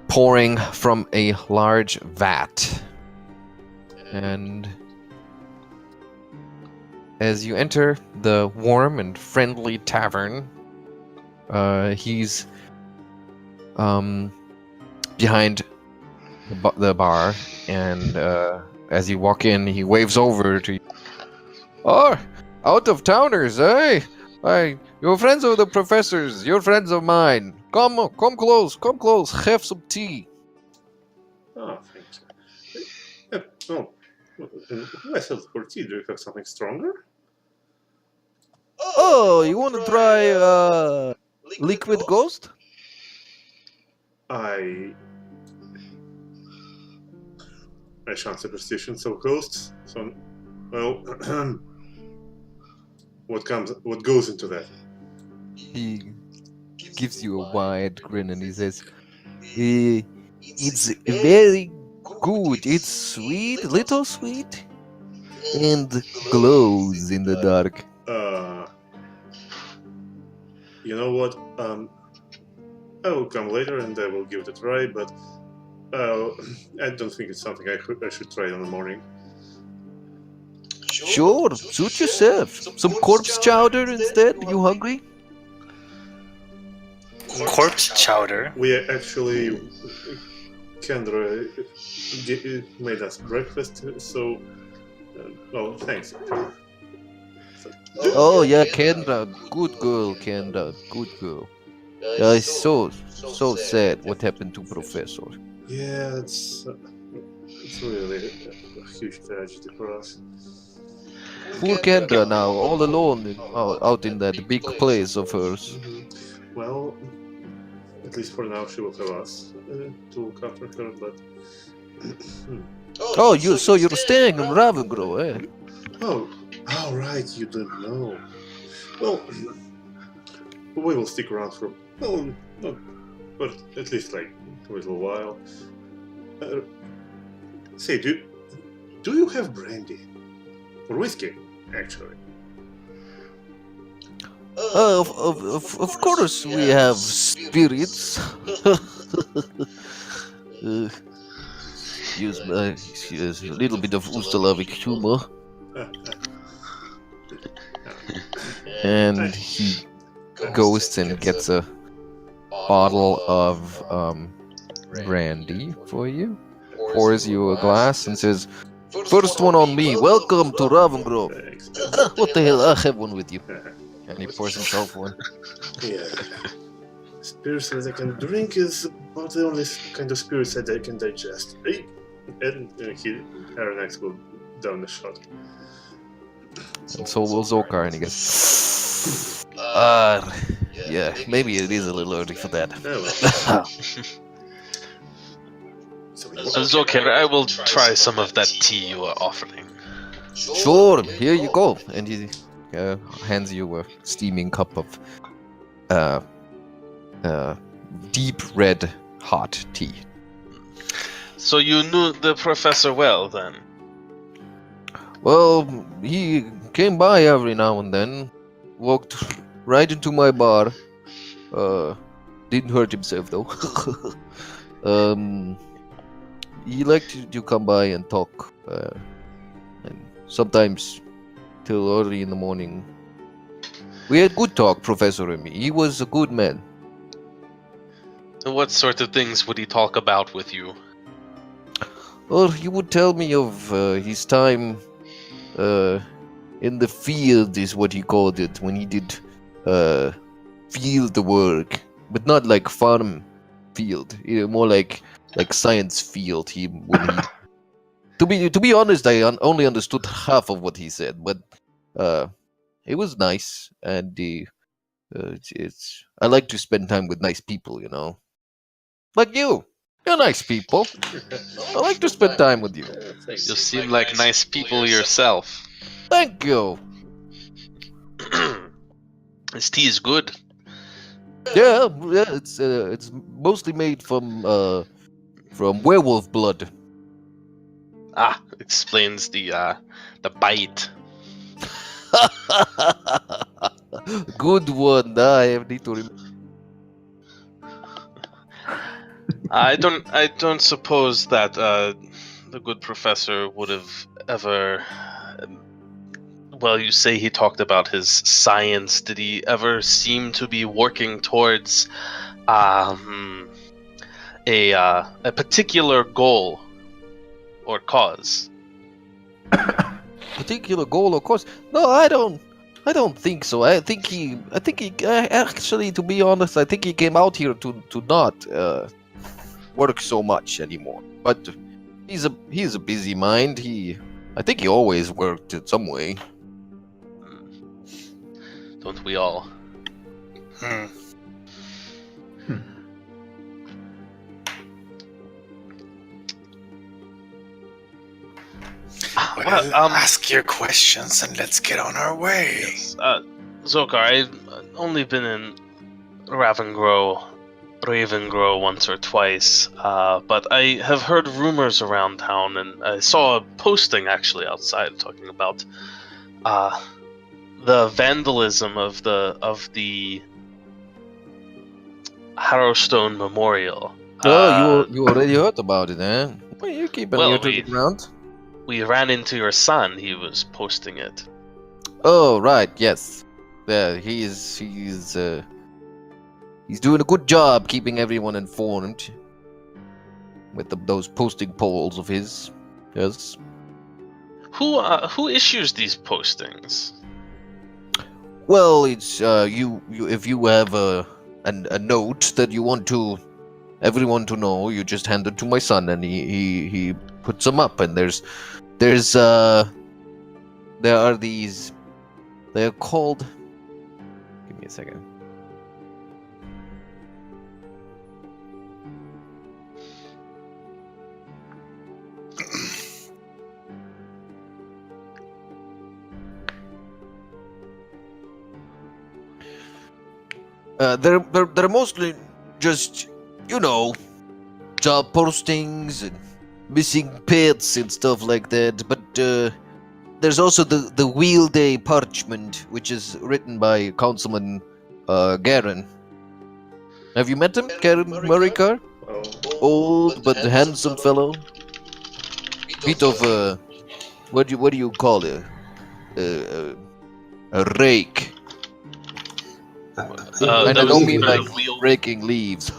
pouring from a large vat. And as you enter the warm and friendly tavern, he's behind the bar, and as you walk in, he waves over to you. Oh, out of towners, eh? You're friends of the professors. You're friends of mine. Come close. Have some tea. Oh, thank you. Myself for tea. Do you have something stronger? Oh, you want to try liquid ghost? I shan't superstitions of ghosts. So, well, what goes into that? He gives you a wide grin and he says, "It's very good. It's sweet, little sweet, and glows in the dark." You know what? I will come later and I will give it a try, but I don't think it's something I should try in the morning. Sure, suit yourself. Some corpse chowder instead. You hungry? Corpse chowder. We actually, Kendra made us breakfast, so well, thanks. Oh yeah, Kendra, good girl, Kendra, good girl. It's so sad what happened to Professor. Yeah, it's really a huge tragedy for us. Poor Kendra now, all alone out in that big place of hers. Well, at least for now, she will have us to look after her. But Oh, you're staying in Ravengro, eh? oh, right, you didn't know. Well, we will stick around for but at least like a little while. Say, do you have brandy or whiskey? Actually, Of course we have spirits. Excuse a little bit of Ustalavic humor. And he goes and gets a bottle of brandy for you, pours you a glass and says, "First one on me, welcome to Ravengro." What the hell, I'll have one with you. And he pours himself one. yeah. Spirits that I can drink is about the only kind of spirits that I can digest. And Arronax will down the shot. And so will Zokar, and he goes, yeah, maybe it is a little early for that. Zoker, I will try some of that tea you are offering. Sure, here you go. And he hands you a steaming cup of deep red hot tea. So you knew the professor well, then? Well, he came by every now and then, walked right into my bar. Didn't hurt himself though. He liked to come by and talk, and sometimes till early in the morning. We had good talk, Professor and me. He was a good man. What sort of things would he talk about with you? Well, he would tell me of his time in the field, is what he called it, when he did field work, but not like farm field, more like science field. To be honest, I only understood half of what he said, but it was nice, and I like to spend time with nice people, like you. You're nice people. I like to spend time with you. You seem like nice people yourself. Thank you. This tea is good. Yeah, it's mostly made from werewolf blood. Ah, explains the bite. Good one. I need to remember. I don't suppose that the good professor would have ever well, you say he talked about his science. Did he ever seem to be working towards a particular goal or cause? Particular goal, of course. No, I don't think so. I think he actually, to be honest, I think he came out here to not work so much anymore. But he's a busy mind. I think he always worked in some way. Don't we all? Hmm. Well, ask your questions and let's get on our way. Yes. Zokar, I've only been in Ravengrow once or twice, but I have heard rumors around town, and I saw a posting actually outside talking about the vandalism of the Harrowstone Memorial. You already heard about it, eh? Well, you keep an ear to the ground. We ran into your son. He was posting it. Oh, right, yes. Yeah, he's doing a good job keeping everyone informed with those posting polls of his. Yes. Who issues these postings? Well, it's you if you have a note that you want everyone to know, you just hand it to my son, and he puts them up. And there are these. They're called. Give me a second. They're mostly just, job postings and missing pets and stuff like that. But there's also the Wheel Day Parchment, which is written by Councilman Garen. Have you met him, Garen Murraycar? Old but handsome fellow. Bit of what do you call it? A rake. And I don't mean like raking leaves.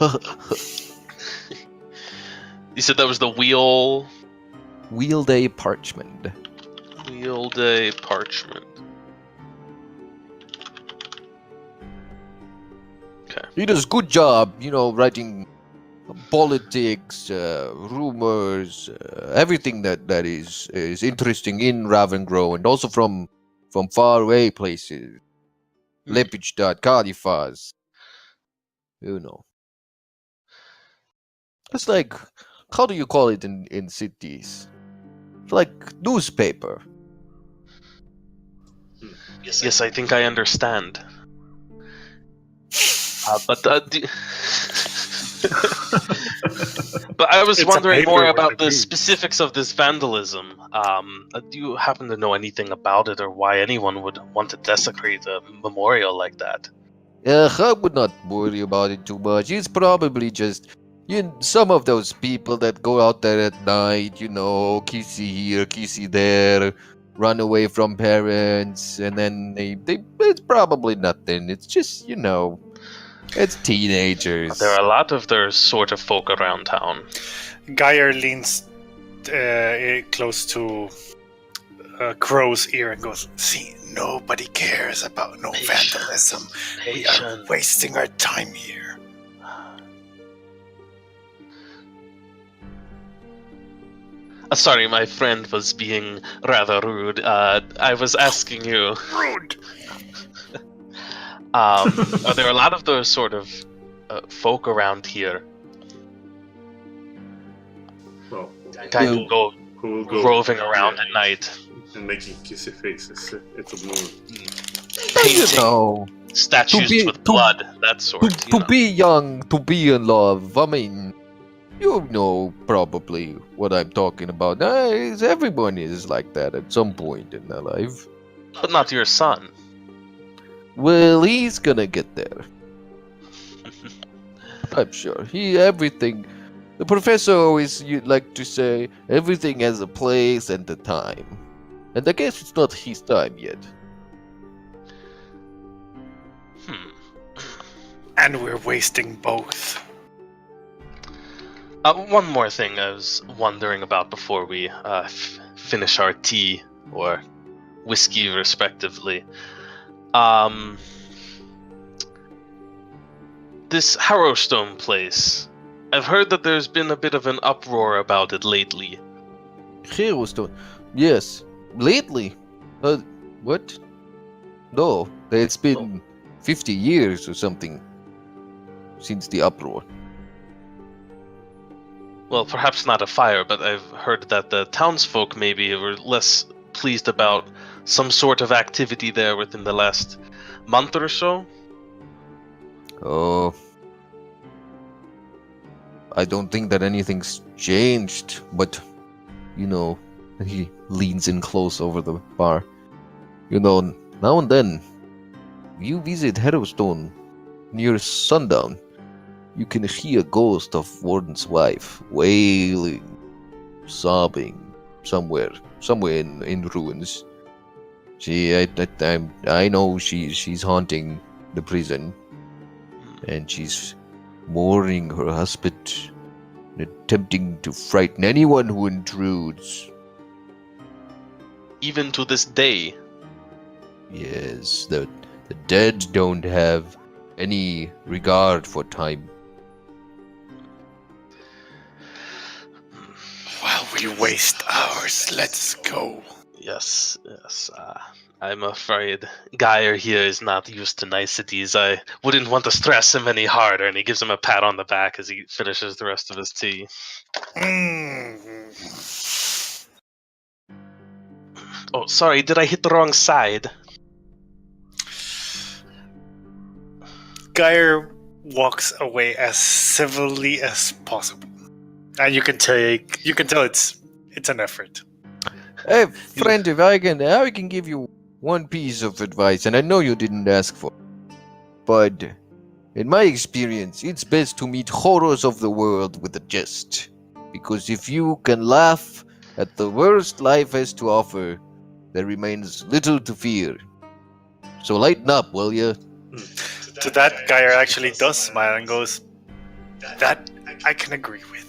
You said that was the Wheel Day Parchment. Wheel Day Parchment. Okay. He does a good job, writing politics, rumors, everything that is interesting in Ravengrow, and also from far away places. Lepidstadt, Cardiffas. It's like, how do you call it in cities? It's like newspaper. Yes, I think I understand. But I was wondering more about the specifics of this vandalism. Do you happen to know anything about it, or why anyone would want to desecrate a memorial like that? I would not worry about it too much. It's probably just some of those people that go out there at night, kissy here, kissy there, run away from parents, and then it's probably nothing. It's just, it's teenagers. There are a lot of their sort of folk around town. Geier leans close to Crow's ear and goes, "See, nobody cares about no vandalism. We are wasting our time here." Sorry, my friend was being rather rude. I was asking you... Rude! Are there a lot of those sort of folk around here? Well, Kind of go who will go roving around at night. and making kissy faces at the moon. Painting statues with blood, that sort. To be young, to be in love. I mean, you know probably what I'm talking about. Everyone is like that at some point in their life. But not your son. Well, he's gonna get there. I'm sure. Everything. The professor always like to say, everything has a place and a time. And I guess it's not his time yet. And we're wasting both. One more thing I was wondering about before we finish our tea or whiskey, respectively. This Harrowstone place. I've heard that there's been a bit of an uproar about it lately. Harrowstone. Yes. Lately? What? No, it's been 50 years or something since the uproar. Well, perhaps not a fire, but I've heard that the townsfolk maybe were less pleased about some sort of activity there within the last month or so. Oh. I don't think that anything's changed, but, you know, he leans in close over the bar. You know, now and then, you visit Harrowstone near sundown, you can hear a ghost of Warden's wife wailing, sobbing, somewhere in ruins. I know she's haunting the prison, and she's mourning her husband, and attempting to frighten anyone who intrudes. Even to this day. Yes, the dead don't have any regard for time. While we waste ours, let's go. Yes. I'm afraid Geier here is not used to niceties. I wouldn't want to stress him any harder, and he gives him a pat on the back as he finishes the rest of his tea. Oh, sorry, did I hit the wrong side? Geier walks away as civilly as possible, and you can tell it's an effort. Hey, friend, if I can give you one piece of advice, and I know you didn't ask for it, but in my experience, it's best to meet horrors of the world with a jest. Because if you can laugh at the worst life has to offer, there remains little to fear. So lighten up, will you? To that, Geier actually does smile and goes, "That I can agree with."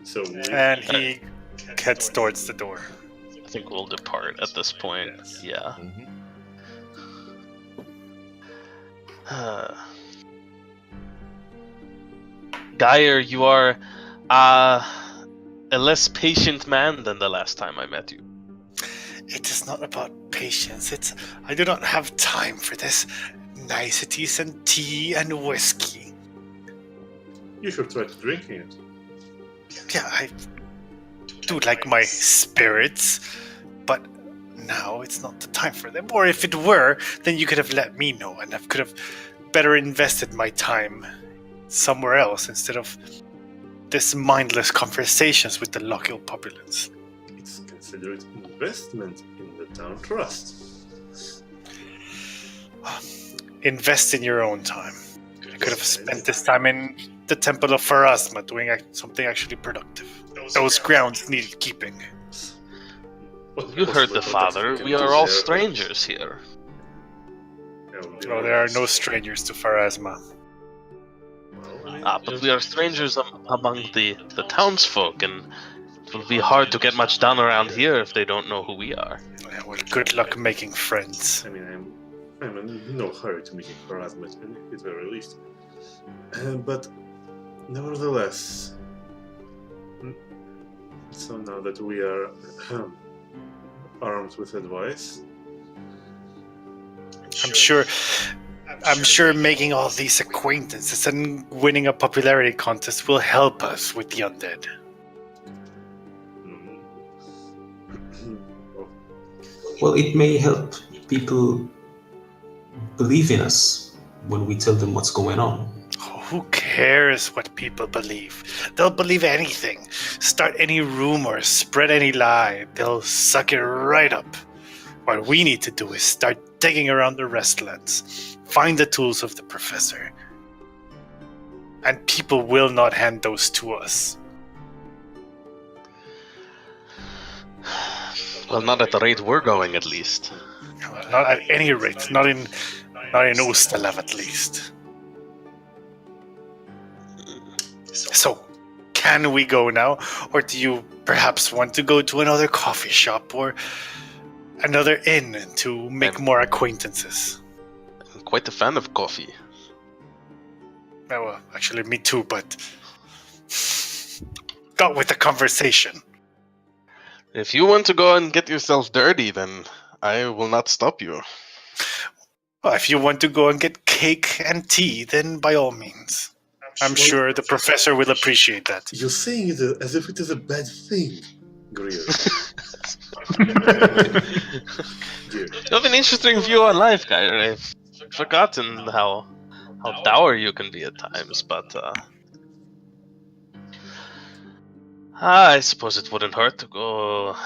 So And he heads towards the door. I think we'll depart at this point. Yes. Yeah. Geier, you are a less patient man than the last time I met you. It is not about patience. I do not have time for this niceties and tea and whiskey. you should try to drinking it. Yeah, I do like my spirits, but now it's not the time for them. Or if it were, then you could have let me know, and I could have better invested my time somewhere else instead of this mindless conversations with the local populace. It's considered investment in the town trust. Invest in your own time. You could have spent this time in the Temple of Pharasma doing something actually productive. Those grounds needed keeping. You heard the father. We are all strangers here. No, there are no strangers to Pharasma. But we are strangers among the townsfolk, and it will be hard to get much done around here if they don't know who we are. Yeah, well, good luck making friends. I mean, I'm in no hurry to meet Pharasma at the very least. But nevertheless, so now that we are armed with advice, I'm sure making all these acquaintances and winning a popularity contest will help us with the undead. Well, it may help people believe in us when we tell them what's going on. Who cares what people believe? They'll believe anything. Start any rumor, spread any lie. They'll suck it right up. What we need to do is start digging around the Restlands. Find the tools of the professor. and people will not hand those to us. Well, not at the rate we're going, at least. Not at any rate. Not in Ustalev, at least. So, can we go now? Or do you perhaps want to go to another coffee shop or another inn to make more acquaintances? I'm quite a fan of coffee. Well, actually, me too, but not with the conversation. If you want to go and get yourself dirty, then I will not stop you. Well, if you want to go and get cake and tea, then by all means. I'm sure the professor will appreciate that. You're saying it as if it is a bad thing, Greer. You have an interesting view on life, Geier. I've forgotten how dour you can be at times, but I suppose it wouldn't hurt to go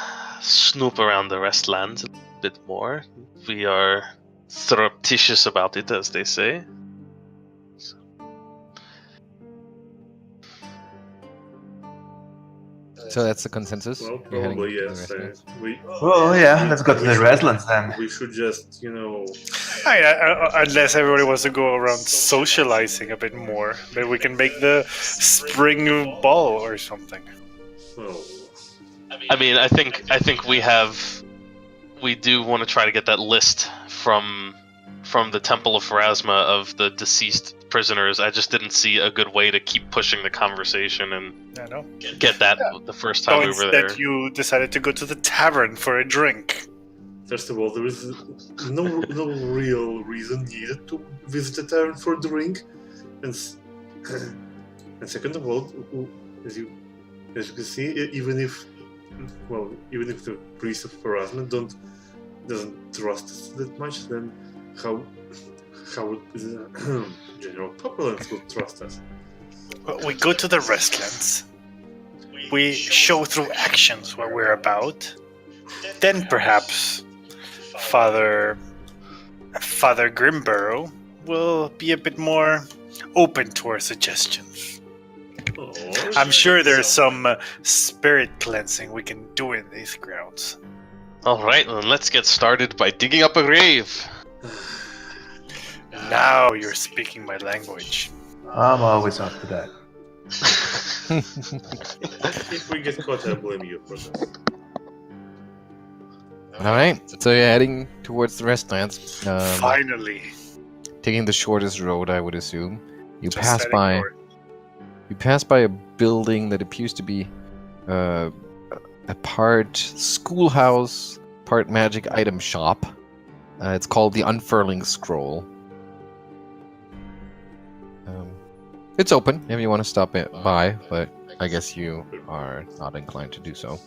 snoop around the Restlands a bit more. We are surreptitious about it, as they say. So that's the consensus? Well, You're heading probably to the yes. restaurants? Well, yeah, let's go to the Reslands then. We should just, Unless everybody wants to go around socializing a bit more, maybe we can make the spring ball or something. well, I mean, I think we do want to try to get that list from the Temple of Pharasma of the deceased prisoners. I just didn't see a good way to keep pushing the conversation and I know. get that the first time we were there. Instead, you decided to go to the tavern for a drink. first of all, there is no real reason needed to visit a tavern for a drink, and second of all, as you can see, even if the priest of Pharasma doesn't trust us that much, then how would the general populace would trust us? Well, we go to the Restlands. We show through actions what we're about. Then perhaps Father Grimborough will be a bit more open to our suggestions. Oh, I'm sure there's some spirit cleansing we can do in these grounds. Alright, then let's get started by digging up a grave. Now you're speaking my language. I'm always up to that. if we get caught, I blame you for this. Alright, so you're heading towards the Restlands. Finally. Taking the shortest road, I would assume. You Just pass heading by. north. You pass by a building that appears to be a part schoolhouse, part magic item shop. It's called the Unfurling Scroll. It's open if you want to stop it by, but I guess you are not inclined to do so.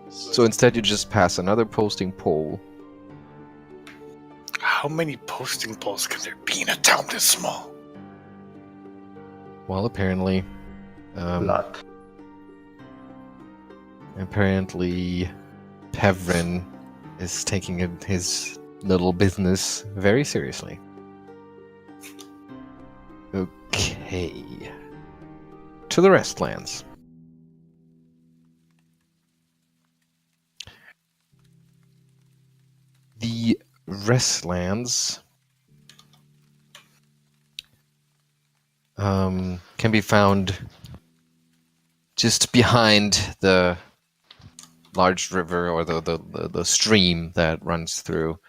So instead, you just pass another posting pole. How many posting poles can there be in a town this small? Well, apparently, A lot. Pevrin is taking his little business very seriously. Okay. To the Restlands. The Restlands can be found just behind the large river or the stream that runs through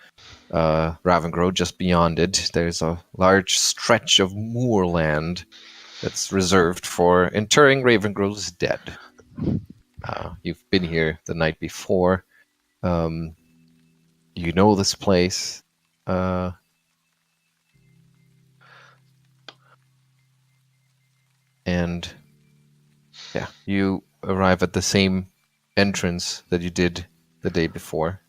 Ravengro. Just beyond it, there's a large stretch of moorland that's reserved for interring Ravengrove's dead. You've been here the night before. You know this place. And yeah, you arrive at the same entrance that you did the day before.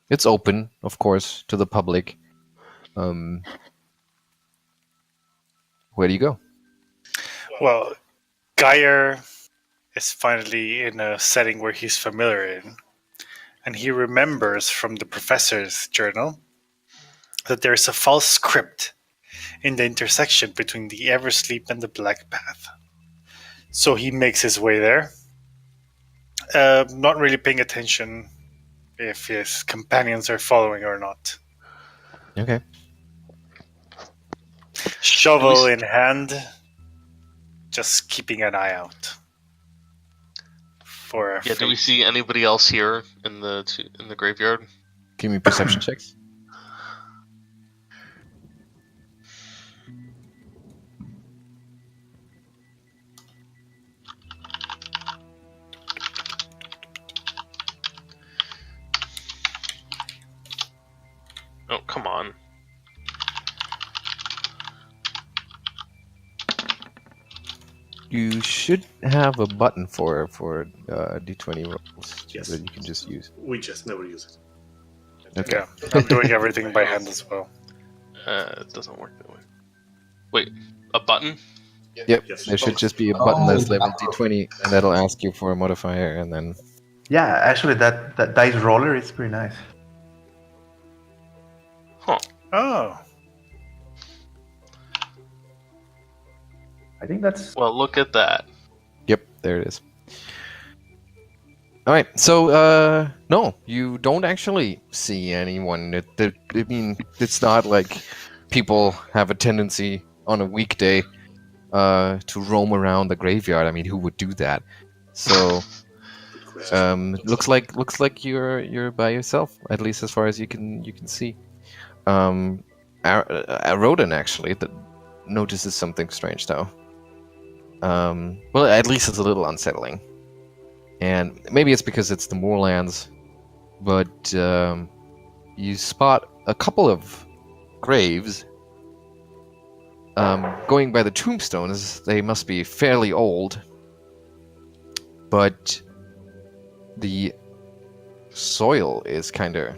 It's open, of course, to the public. Where do you go? Well, Geier is finally in a setting where he's familiar in. And he remembers from the professor's journal that there's a false script in the intersection between the Eversleep and the Black Path. So he makes his way there, not really paying attention if his companions are following or not. Okay. Shovel in hand, just keeping an eye out for a Yeah, do we fate. see anybody else here in the graveyard? Give me perception checks. Oh, come on. You should have a button for d20 rolls Yes. that you can just use. We just never use it. Okay. Yeah, I'm doing everything by hand as well. It doesn't work that way. Wait, a button? Yep. Yes. There should just be a button that's Oh, labeled d20, and that'll ask you for a modifier, and then Yeah, actually, that dice roller is pretty nice. Huh. Oh, I think that's Well, look at that. yep, there it is. All right, so no, you don't actually see anyone. I mean, it's not like people have a tendency on a weekday to roam around the graveyard. I mean, who would do that? So, Good question. looks like you're by yourself, at least as far as you can see. Aroden actually notices something strange though. Well, at least it's a little unsettling. And maybe it's because it's the moorlands, but you spot a couple of graves. Going by the tombstones, they must be fairly old, but the soil is kind of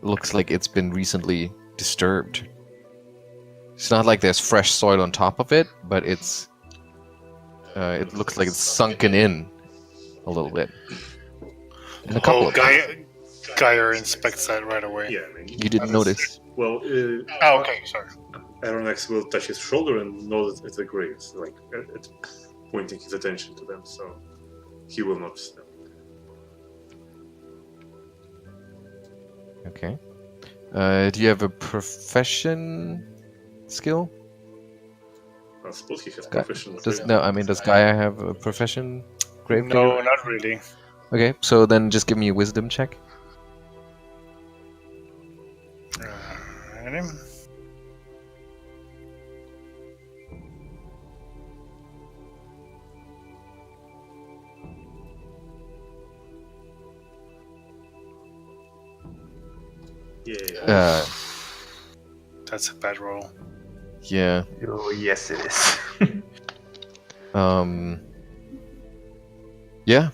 looks like it's been recently disturbed. It's not like there's fresh soil on top of it, but it looks like it's sunken in a little bit. And a couple of Geier inspects that right away. Yeah, I mean, you didn't notice. Well, Oh, okay, sorry. Aronax will touch his shoulder and know that it's a grave, like it's pointing his attention to them, so he will notice them. Okay. Do you have a profession skill? I suppose he has Guy- professional. Does Geier have a profession? Grave digger? No, not really. Okay, so then just give me a wisdom check. Alrighty. Yeah. That's a bad roll. Yeah. oh yes, it is. Yeah.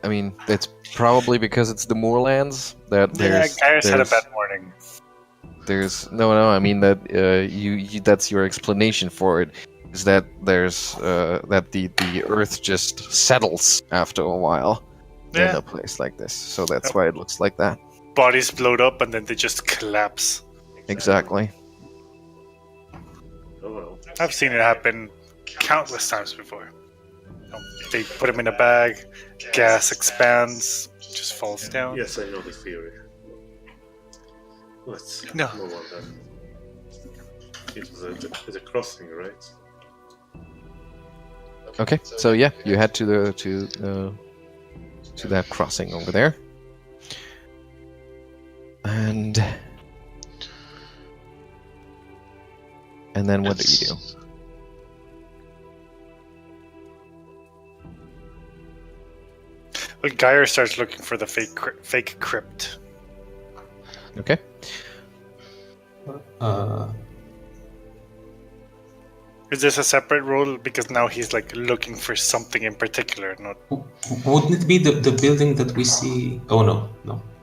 I mean, it's probably because it's the moorlands that there's. Geier's had a there's- bad morning. There's no. I mean that you that's your explanation for it. Is that there's that the earth just settles after a while in Yeah, a place like this. So that's why it looks like that. bodies blow up and then they just collapse. Exactly. Oh well. I've seen it happen countless times before. They put them in a bag, gas expands, just falls down. Yes, I know the theory. Let's No. move on then. It was a crossing, right? Okay. So yeah, you head to that crossing over there, and then what do you do? Well, Geier starts looking for the fake crypt. Okay. Is this a separate role? Because now he's like looking for something in particular, not. Wouldn't it be the building that we see? Oh no.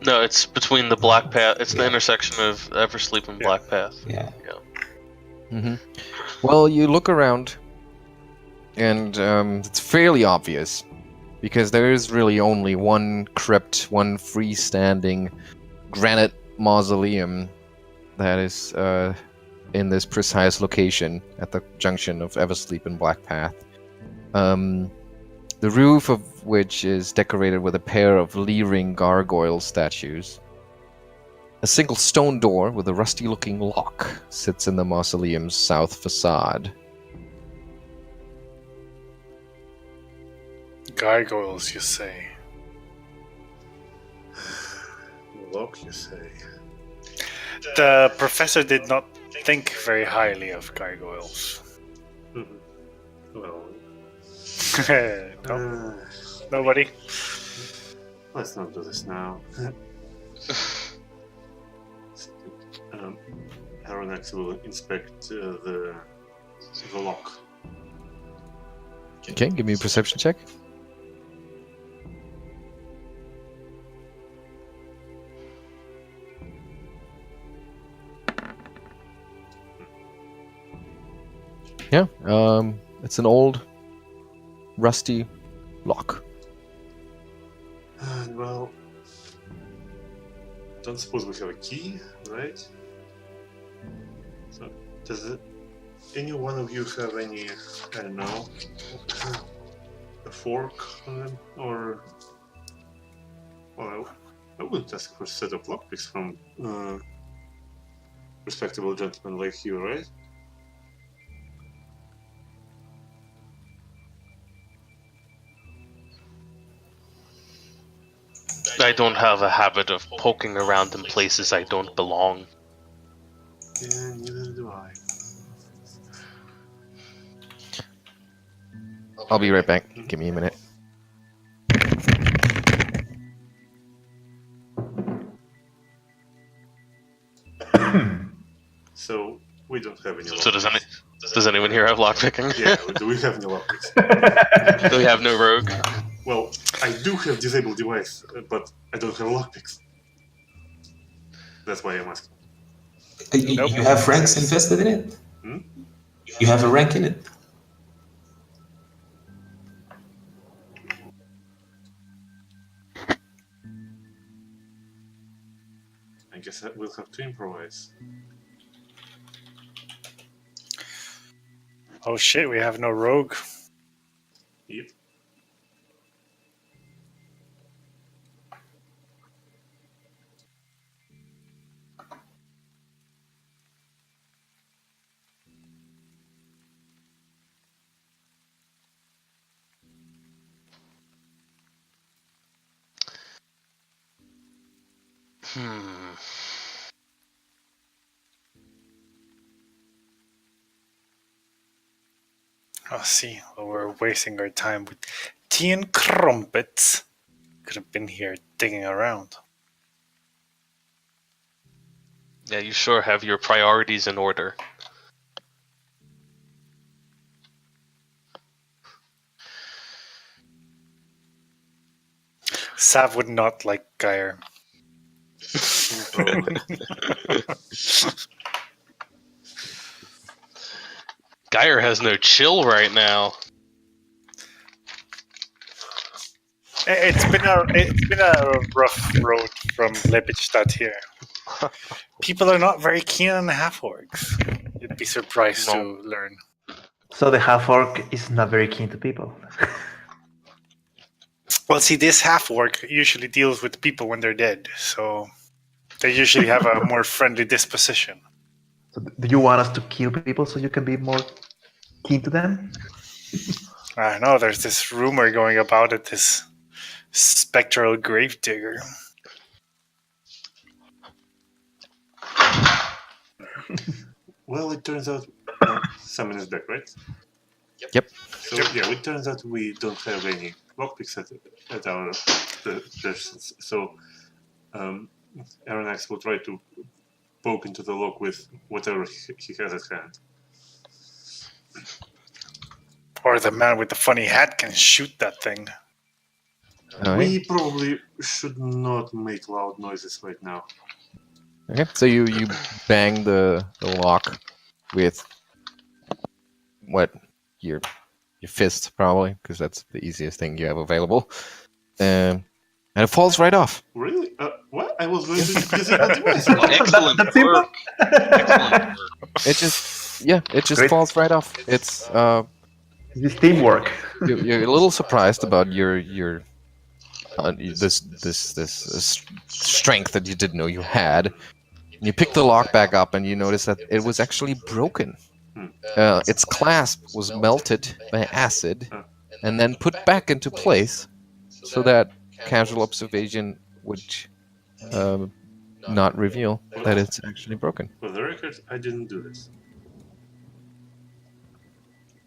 No, it's between the Black Path. It's the intersection of Eversleep and Black Path. Yeah. Mm-hmm. Well, you look around, and it's fairly obvious, because there is really only one crypt, one freestanding granite mausoleum that is in this precise location at the junction of Eversleep and Black Path. The roof of which is decorated with a pair of leering gargoyle statues. A single stone door with a rusty-looking lock sits in the mausoleum's south facade. Gargoyles, you say? Lock, you say? The professor did not think very highly of gargoyles. Well, No, nobody. let's not do this now. Arronax will inspect the lock. Okay, give me a perception check. Yeah, it's an old, rusty lock. Well, don't suppose we have a key, right? So, does any one of you have any, I don't know, a fork on them? Or, well, I wouldn't ask for a set of lockpicks from respectable gentlemen like you, right? I don't have a habit of poking around in places I don't belong. Yeah, neither do I. I'll be right back. Give me a minute. So, we don't have any So lockpicks. does anyone here have lockpicking? Yeah, do we have any lockpicks? Do we have no rogue? Well, I do have disabled device, but I don't have lockpicks. That's why I'm asking. Nope. You have ranks invested in it? Hmm? You have a rank in it? I guess we'll have to improvise. Oh shit, we have no rogue. Yep. Oh, see, well, we're wasting our time with tea and crumpets. Could have been here digging around. Yeah, you sure have your priorities in order. Sav would not like Geier. Geier has no chill right now. It's been a rough road from Lepidstadt here. People are not very keen on the half-orcs. You'd be surprised to learn. So the half-orc is not very keen to people. Well, see, this half-orc usually deals with people when they're dead, so they usually have a more friendly disposition. So do you want us to kill people so you can be more keen to them? I know, there's this rumor going about it, this spectral gravedigger. Well, it turns out Summon is back, right? Yep. So yeah, it turns out we don't have any lockpicks at our stations. So Arronax will try to poke into the lock with whatever he has at hand. Or the man with the funny hat can shoot that thing. All right. We probably should not make loud noises right now. Okay, so you bang the lock with what your fist probably, because that's the easiest thing you have available. And it falls right off. Really? What? I was going to disable device. Excellent That's it? work. Excellent work. It just Great. falls right off. It's This teamwork. you're a little surprised about your this strength that you didn't know you had. You pick the lock back up and you notice that it was actually broken. Its clasp was melted by acid and then put back into place so that casual observation would not reveal that it's actually broken. For the record, I didn't do this.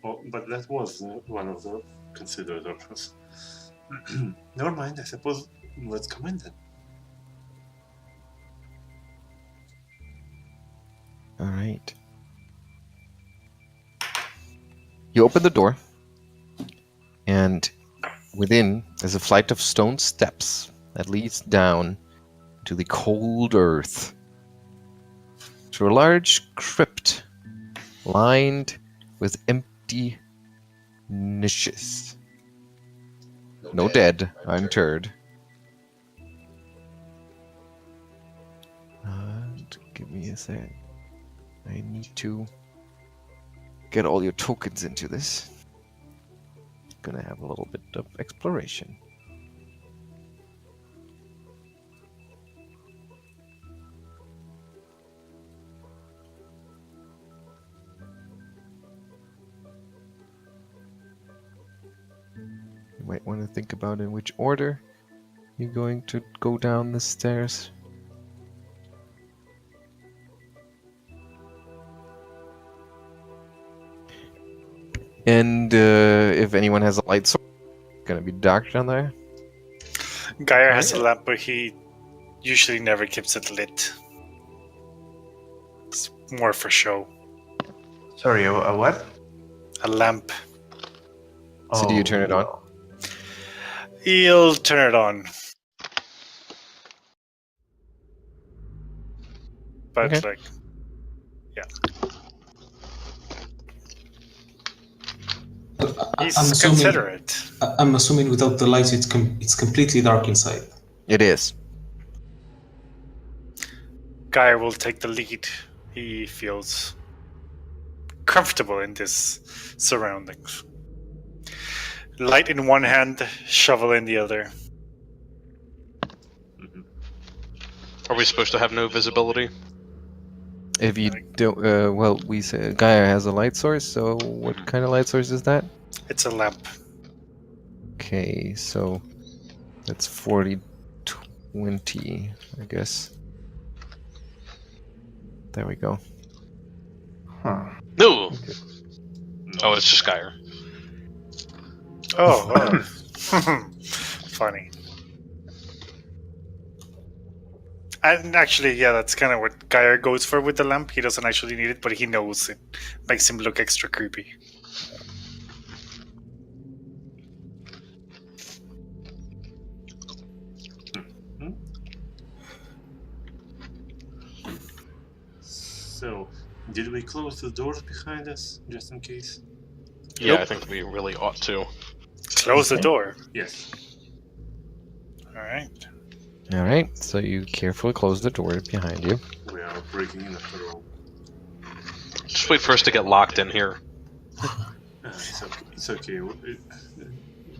Oh, but that was one of the considered options. Never mind, I suppose let's come in then. Alright. You open the door, and within is a flight of stone steps that leads down to the cold earth, to a large crypt lined with empty niches. No dead are interred. Give me a sec. I need to get all your tokens into this. Gonna have a little bit of exploration. You might want to think about in which order you're going to go down the stairs. And if anyone has a light source, it's gonna be dark down there. Geier has a lamp, but he usually never keeps it lit. It's more for show. Sorry, a what? A lamp. So do you turn it on? He'll turn it on. But Okay. like, yeah. He's I'm assuming, considerate. I'm assuming without the lights, it's completely dark inside. It is. Geier will take the lead. He feels comfortable in this surroundings. Light in one hand, shovel in the other. Are we supposed to have no visibility? If you don't, well, we say Geier has a light source. So what kind of light source is that? It's a lamp. Okay, so that's 40-20, I guess. There we go. Huh. No. Oh, it's just Geier. Oh, wow. Funny. And actually, yeah, that's kind of what Geier goes for with the lamp. He doesn't actually need it, but he knows it makes him look extra creepy. So, did we close the doors behind us, just in case? Yeah, Nope. I think we really ought to. Close the door. Yes. Alright. Alright, so you carefully close the door behind you. We are breaking in after all. Just wait for us to get locked in here. It's okay. It's okay.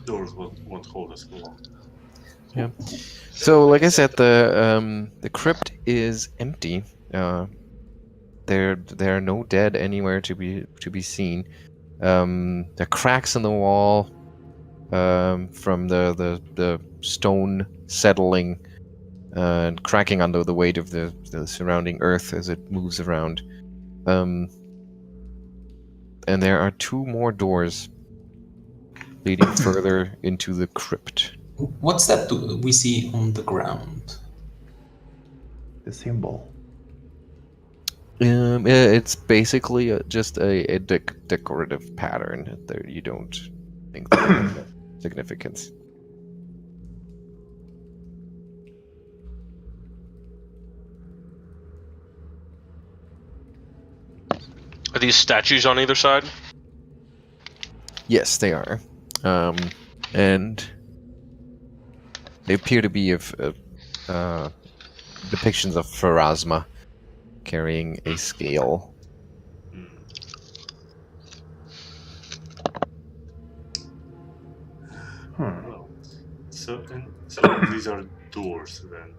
Doors won't hold us for long. Yeah. So, like I said, the crypt is empty. There are no dead anywhere to be seen. There are cracks in the wall from the stone settling and cracking under the weight of the surrounding earth as it moves around. And there are two more doors leading further into the crypt. What's that we see on the ground? The symbol. It's basically just a decorative pattern. There, you don't think that has significance. Are these statues on either side? Yes, they are. And They appear to be of depictions of Pharasma carrying a scale. Hmm. Well, so these are doors then.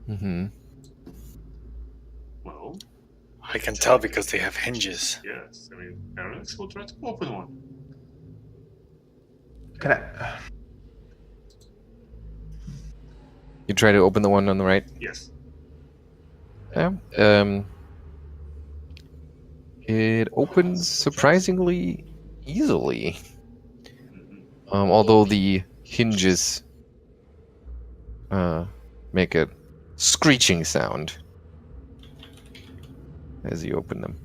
Mm-hmm. Well, I can tell because they have hinges. yes. I mean, Arronax will try to open one. Can I? You try to open the one on the right. Yes. Yeah. It opens surprisingly easily. Although the hinges make a screeching sound as you open them.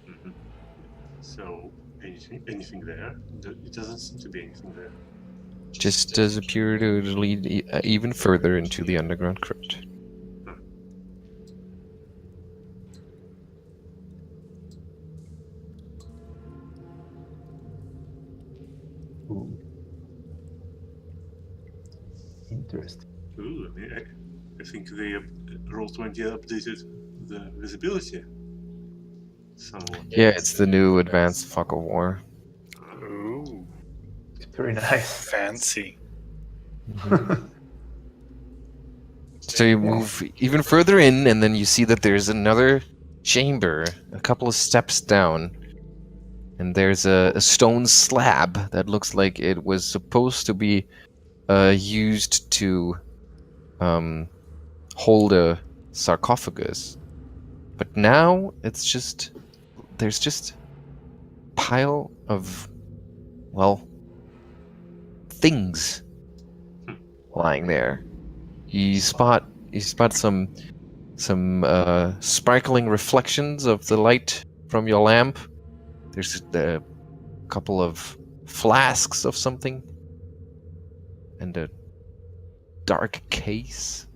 Mm-hmm. So, anything there? It doesn't seem to be anything there. Just does appear to lead even further into the underground crypt. Ooh. Interesting. Ooh, I mean, I think they Roll20 updated the visibility somewhat. Yeah, it's the new advanced fog of war. Ooh, It's very nice. fancy. So you move even further in, and then you see that there's another chamber, a couple of steps down. And there's a stone slab that looks like it was supposed to be used to hold a sarcophagus. But now it's just... there's just a pile of, well, things lying there. You spot some sparkling reflections of the light from your lamp. There's a couple of flasks of something and a dark case.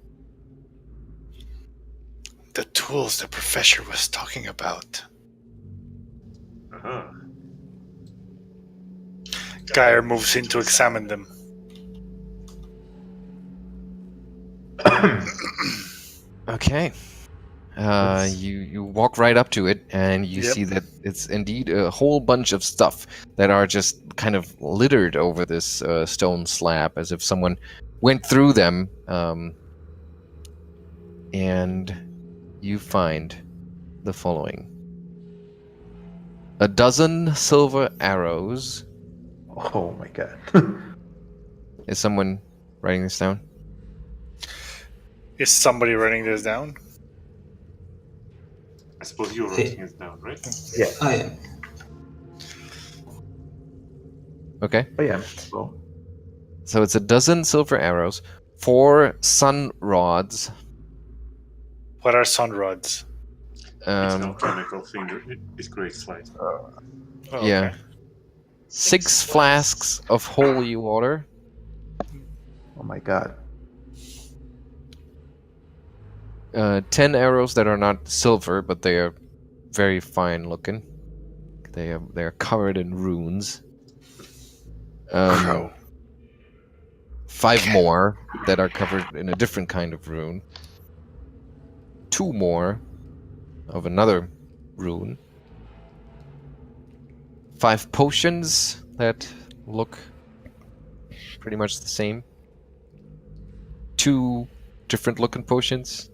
The tools the professor was talking about. Uh-huh. Geier moves in to examine them. Okay. You walk right up to it, and you Yep. see that it's indeed a whole bunch of stuff that are just kind of littered over this stone slab, as if someone went through them. And you find the following: a dozen silver arrows. Oh my god. Is someone writing this down? Is somebody writing this down? I suppose you're writing it down, right? Yeah. I am. Okay. Oh yeah. Well, So it's a dozen silver arrows, 4 sun rods. What are sun rods? It's an alchemical thing. It creates light. Oh, Yeah. okay. 6 flasks of holy water. oh my god. 10 arrows that are not silver, but they are very fine looking. They are covered in runes. 5 more that are covered in a different kind of rune. 2 more of another rune. 5 potions that look pretty much the same. 2 different looking potions.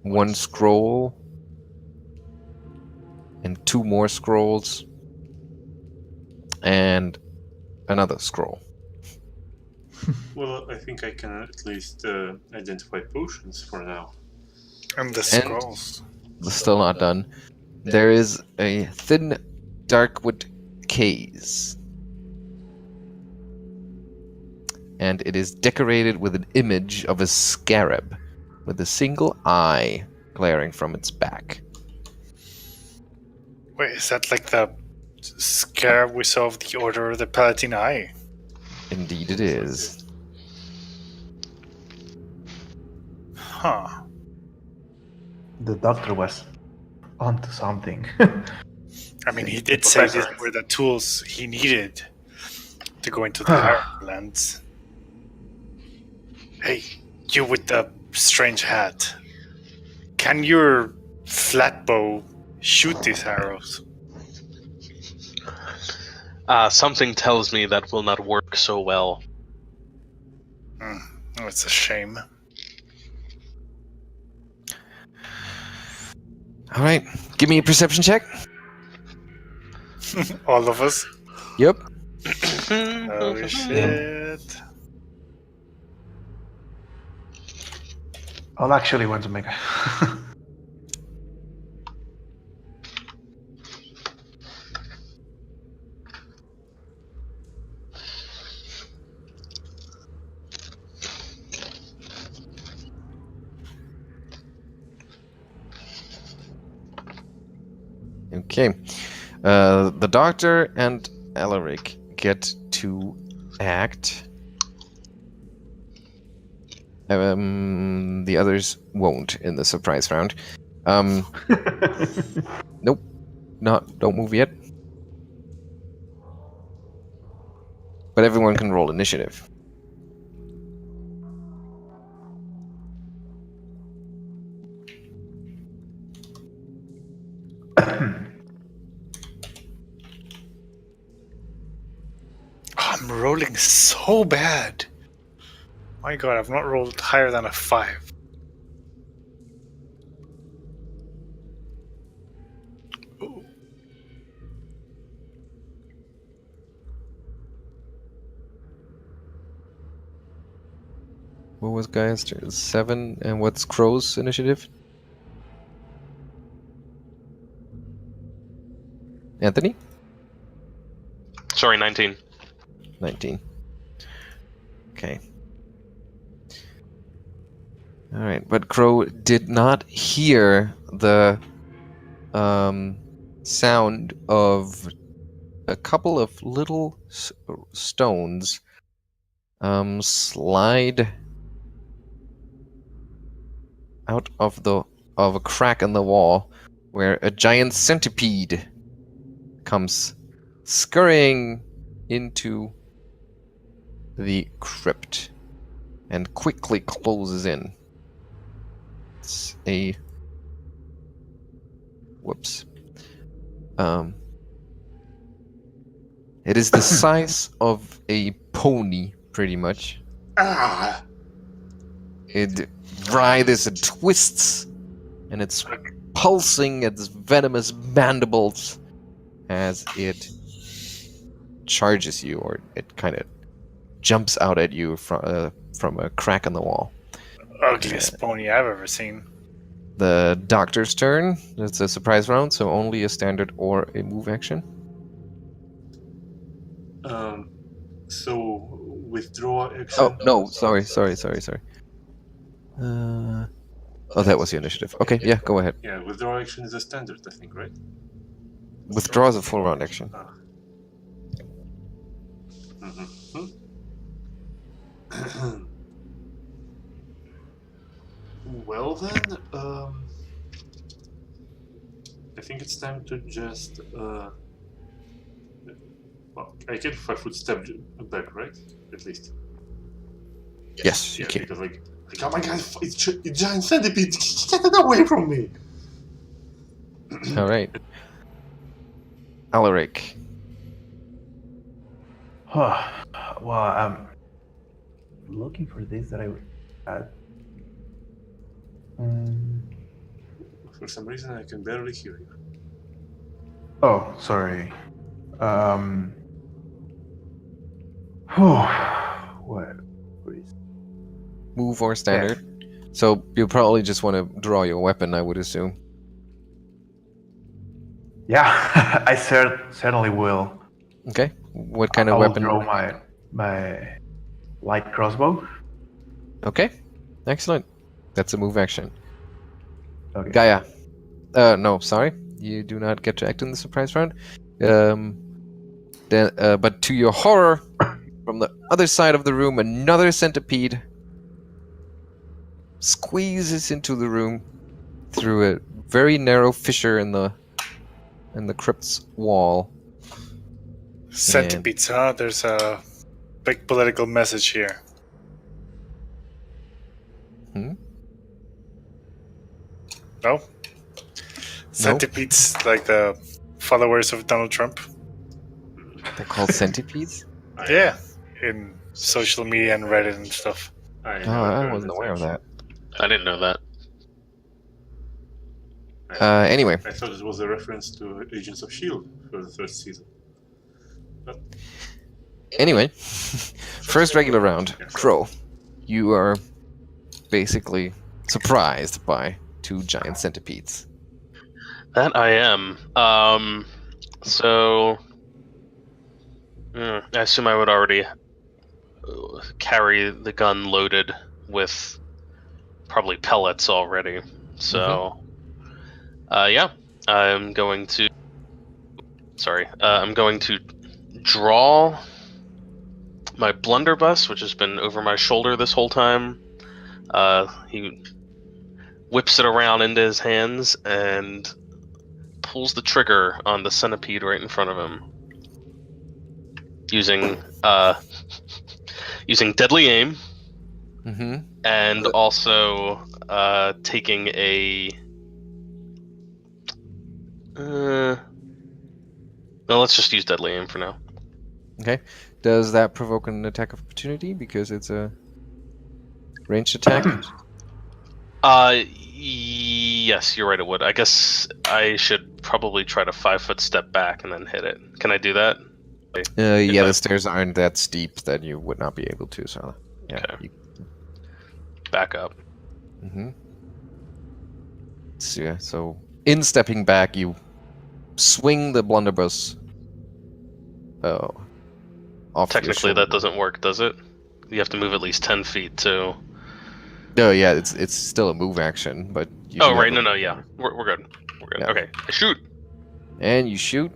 1 scroll. And 2 more scrolls. And another scroll. Well, I think I can at least identify potions for now. And the scrolls. Still not done. There is a thin darkwood case. And it is decorated with an image of a scarab with a single eye glaring from its back. Wait, is that like the scarab we saw of the Order of the Palatine Eye? Indeed it is. Huh. The doctor was onto something. I mean, he did say these were the tools he needed. to go into the Harrowlands. Hey, you with the strange hat. Can your flat bow shoot these arrows? Something tells me that will not work so well. Oh, it's a shame. All right, give me a perception check. All of us? Yep. Oh shit. I'll actually want to make a... Okay. The doctor and Alaric get to act. The others won't in the surprise round. Nope. Don't move yet. But everyone can roll initiative. I'm rolling so bad. My god, I've not rolled higher than a 5. Ooh. What was Geier? 7, and what's Crow's initiative? Anthony? Sorry, 19. 19. Okay. Alright, but Crow did not hear the sound of a couple of little stones slide out of a crack in the wall where a giant centipede comes scurrying into the crypt and quickly closes in. It's a whoops. It is the size of a pony, pretty much. Ah! It writhes and twists, and it's pulsing its venomous mandibles as it charges you, or it kind of jumps out at you from a crack in the wall. Ugliest pony I've ever seen. The doctor's turn. It's a surprise round, so only a standard or a move action. So withdraw action. Oh no! Sorry. Oh, that was the initiative. Okay, yeah, go ahead. Yeah, withdraw action is a standard, I think, right? Withdraw is a full round action. Well then, I think it's time to just. Well, I can 5-foot step back, right? At least. Yes, you Yeah, can. because like, oh my god, it's a giant centipede! Get it away from me! All right. Alaric. Well, I'm looking for this that I had. For some reason, I can barely hear you. Oh, sorry. What is... Move or standard. So you'll probably just want to draw your weapon, I would assume. Yeah, I certainly will. Okay. What kind of I'll weapon? draw my light crossbow. Okay. Excellent. That's a move action. Okay. Geier. No, sorry. You do not get to act in the surprise round. But to your horror, from the other side of the room, another centipede squeezes into the room through a very narrow fissure in the crypt's wall. Centipedes, huh? There's a big political message here. No? Centipedes, like the followers of Donald Trump? They're called centipedes? Yeah, in social media and Reddit and stuff. I Oh, I wasn't aware of that. I didn't know that. Anyway. I thought it was a reference to Agents of S.H.I.E.L.D. for the first season. But Anyway, first regular round. Crow. You are basically surprised by 2 giant centipedes. That I am. So... I assume I would already carry the gun loaded with probably pellets already. So... yeah. I'm going to draw my blunderbuss, which has been over my shoulder this whole time. He whips it around into his hands and pulls the trigger on the centipede right in front of him. Using deadly aim, and also taking a... no, let's just use deadly aim for now. Okay. Does that provoke an attack of opportunity because it's a ranged attack? Yes, you're right, it would. I guess I should probably try to 5-foot step back and then hit it. Can I do that? Yeah, the stairs aren't that steep that you would not be able to, so yeah. Okay. Back up. So, yeah, so in stepping back, you swing the blunderbuss off Technically, your that doesn't work, does it? You have to move at least 10 feet to... No, yeah, it's still a move action, but... You Oh, do right, have no, yeah. We're good. We're good. Yeah. Okay, I shoot! And you shoot.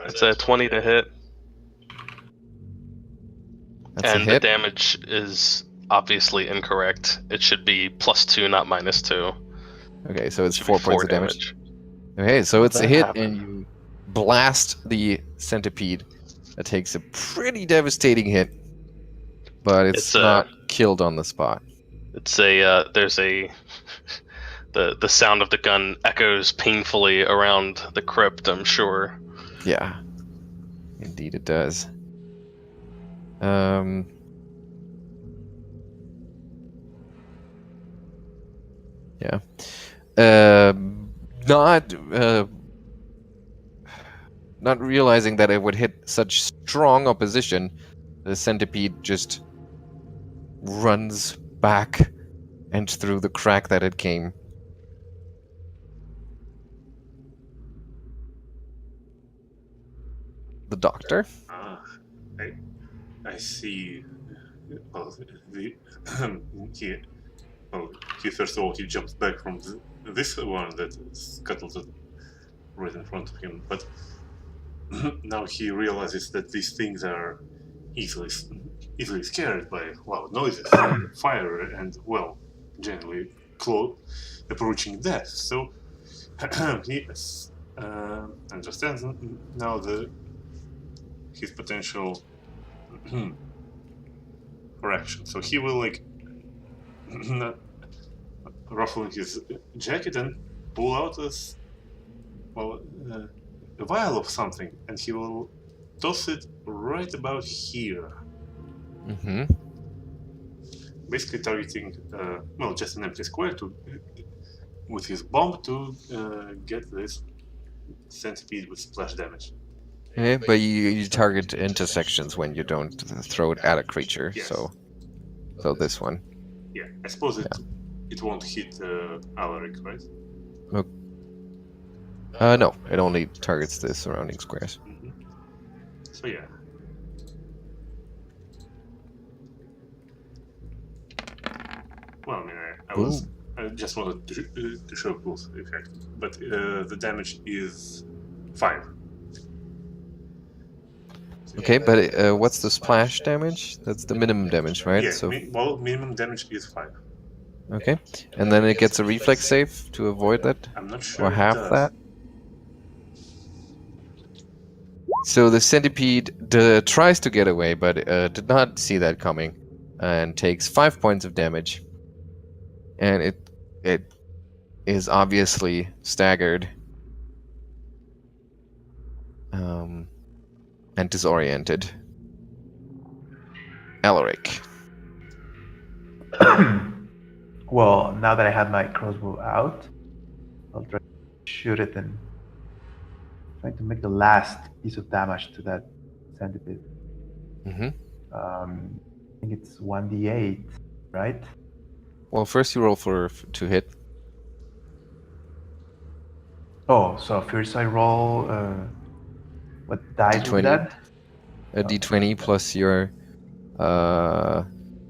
It's a 20 to hit. That's a And the hit. damage is obviously incorrect. It should be +2, not -2. Okay, so it's Should 4 be points 4 of damage. Okay, so it's a that hit, happen? and you blast the centipede. That takes a pretty devastating hit, but it's not killed on the spot. It's a there's a the sound of the gun echoes painfully around the crypt, I'm sure. Yeah, indeed it does. Yeah. Not realizing that it would hit such strong opposition, the centipede just runs back and through the crack that it came. The doctor? I see. Well, he first of all he jumps back from this one that scuttled right in front of him, but now he realizes that these things are easily scared by noises, fire, and generally approaching death. So he understands now his potential for action. So he will ruffle his jacket and pull out a vial of something, and he will toss it right about here. Basically targeting just an empty square with his bomb to get this centipede with splash damage. Okay, but you target intersections when you don't throw it at a creature, Yes. so this one. Yeah, I suppose it won't hit Alaric, right? No, it only targets the surrounding squares. So yeah. Well, I mean, I just wanted to show both effect, but the damage is 5. Okay, but what's the splash damage? That's the minimum damage, right? Yeah, So minimum damage is 5. Okay. And then it gets a reflex save to avoid that, I'm not sure. or it half does. that. So the centipede tries to get away, but did not see that coming, and takes 5 points of damage. And it is obviously staggered, and disoriented. Alaric. Well, now that I have my crossbow out, I'll try to shoot it and try to make the last piece of damage to that centipede. Mm-hmm. I think it's 1d8, right? Well, first you roll to hit. Oh, so first I roll. What dice D20. would that? A d20 plus your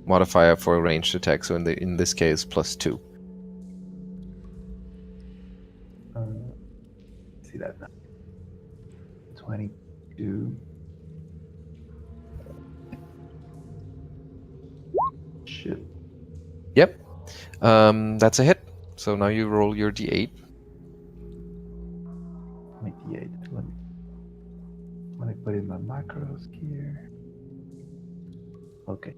modifier for a ranged attack. So in this case, +2. See that now. 22. Shit. Yep. That's a hit. So now you roll your d8. 28. Let me put in my macros here. Okay.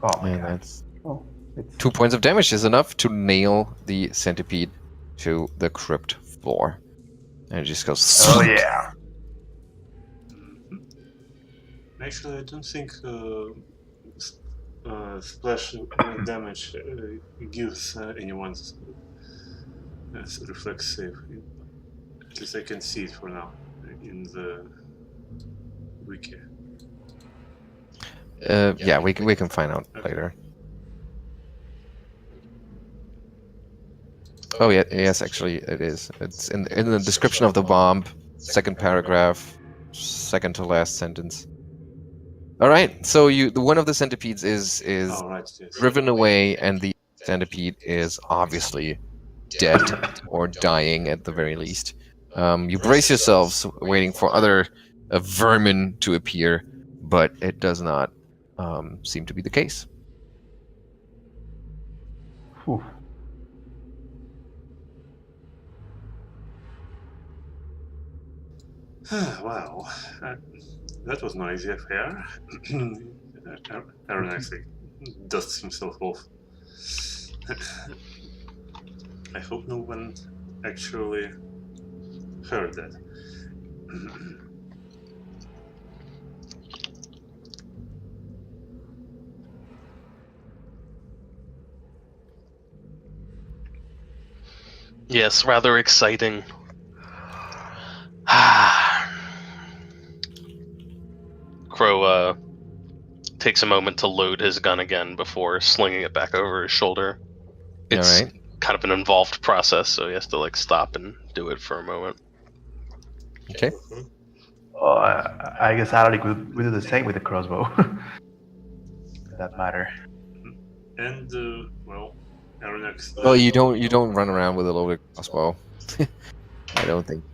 Oh my And god. that's Oh, it's 2 points of damage is enough to nail the centipede to the crypt floor. And it just goes. Oh yeah. Actually, I don't think splash damage gives anyone's reflex save. At least I can see it for now in the wiki. Yeah, we can find out later. Oh yeah, yes, actually it is. It's in the description of the bomb, second paragraph, second to last sentence. All right, so one of the centipedes is Oh, right, yes. driven away, and the centipede is obviously dead or dying at the very least. You brace yourselves, waiting for other vermin to appear, but it does not seem to be the case. Whew. Wow, that was no easy affair. Aronax dusts himself off. I hope no one actually heard that. Yes, rather exciting. Crow takes a moment to load his gun again before slinging it back over his shoulder. It's All right. kind of an involved process, so he has to stop and do it for a moment. Okay. Oh, I guess Alaric would do the same with the crossbow. For that matter. And well, Aronax. Well, you don't run around with a loaded crossbow. I don't think.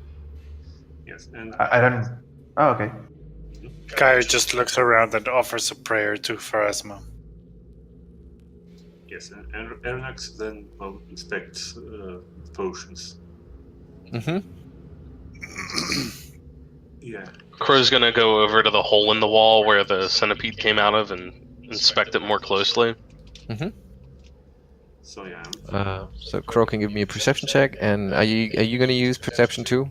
Yes, and I don't. Oh, okay. Geier just looks around and offers a prayer to Pharasma. yes, and Aronax then inspects potions. Mm-hmm. Yeah. Crow's gonna go over to the hole in the wall where the centipede came out of and inspect it more closely. Mm-hmm. So yeah. So Crow can give me a perception check, and are you going to use perception too,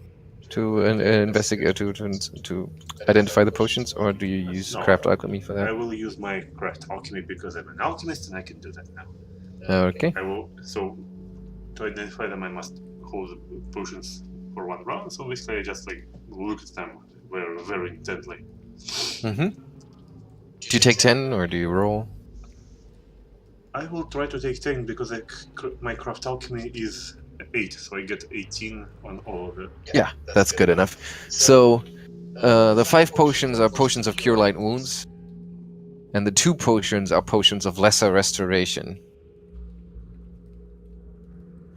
to investigate to identify the potions, or do you use No. craft alchemy for I that? will use my craft alchemy because I'm an alchemist and I can do that now. Okay. I will. So to identify them, I must hold the potions for one round. So basically, I just look at them very, very intently. Mm-hmm. Do you take 10 or do you roll? I will try to take 10 because my craft alchemy is 8, so I get 18 on all of it. Yeah, that's good enough. So the 5 potions are potions of cure light wounds, and the 2 potions are potions of lesser restoration.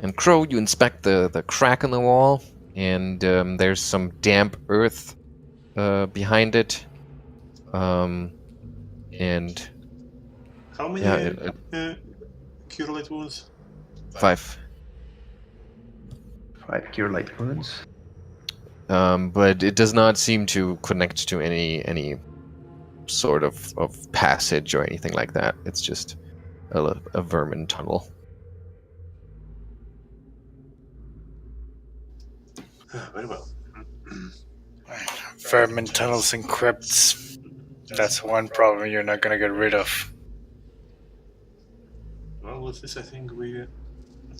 And Crow, you inspect the crack in the wall, and there's some damp earth behind it, and How many cure light wounds? 5. 5 cure light wounds. But it does not seem to connect to any sort of passage or anything like that. It's just a vermin tunnel. Very well. Vermin tunnels and crypts. That's one problem you're not gonna get rid of. Well, with this, I think we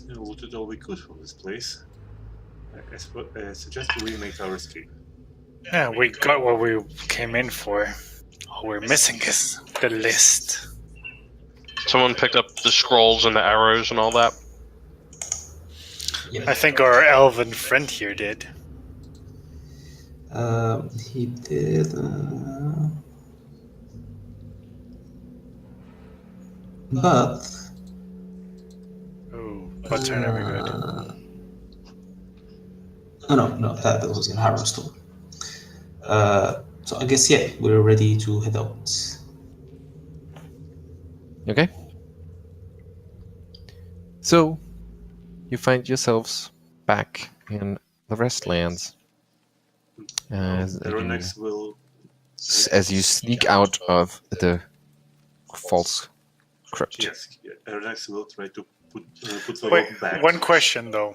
looted all we could from this place. I suggest we make our escape. Yeah, we got what we came in for. All we're missing is the list. Someone picked up the scrolls and the arrows and all that. Yeah. I think our elven friend here did. He did. But. Ooh, what's her name good? No, that was in Harrowstone. So I guess, yeah, we're ready to head out. Okay. So, you find yourselves back in the Restlands. Arronax will... As you sneak out of the false crypt. Yes, Arronax will try to put the Wait, rope back. one question though.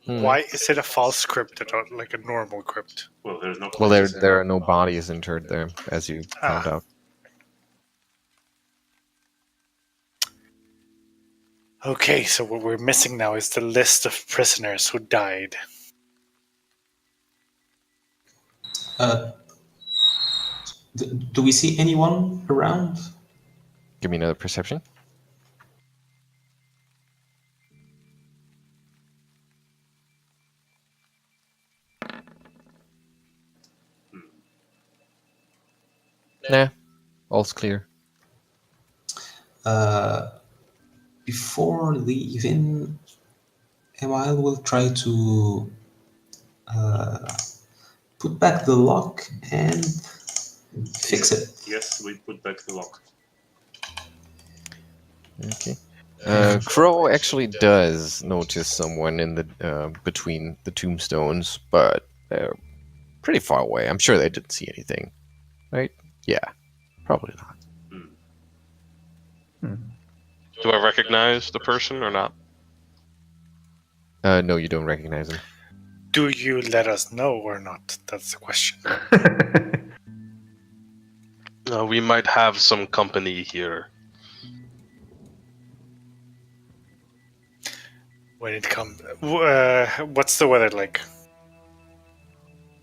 Hmm. Why is it a false crypt and not like a normal crypt? Well, there's no... Well, there are no bodies interred there, as you found out. Okay, so what we're missing now is the list of prisoners who died. Do we see anyone around? Give me another perception. Nah, all's clear. Before leaving, Emaírel will try to put back the lock and fix it. Yes, we put back the lock. Okay. Crow actually does notice someone in the between the tombstones, but they're pretty far away. I'm sure they didn't see anything, right? Yeah, probably not. Do I recognize the person or not? No, you don't recognize him. Do you let us know or not? That's the question. We might have some company here. When it comes, what's the weather like?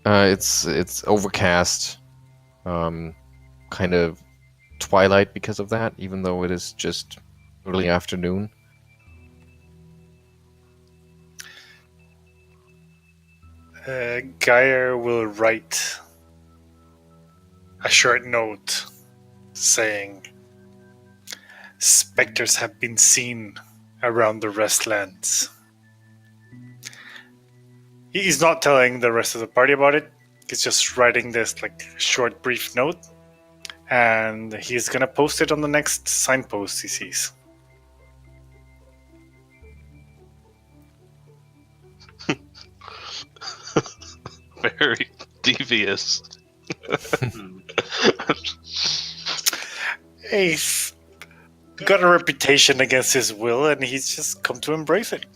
It's overcast, kind of twilight because of that, even though it is just early afternoon. Geier will write a short note saying specters have been seen around the Restlands. He's not telling the rest of the party about it. He's just writing this like short brief note, and he's gonna post it on the next signpost he sees. Very devious. He's got a reputation against his will, and he's just come to embrace it.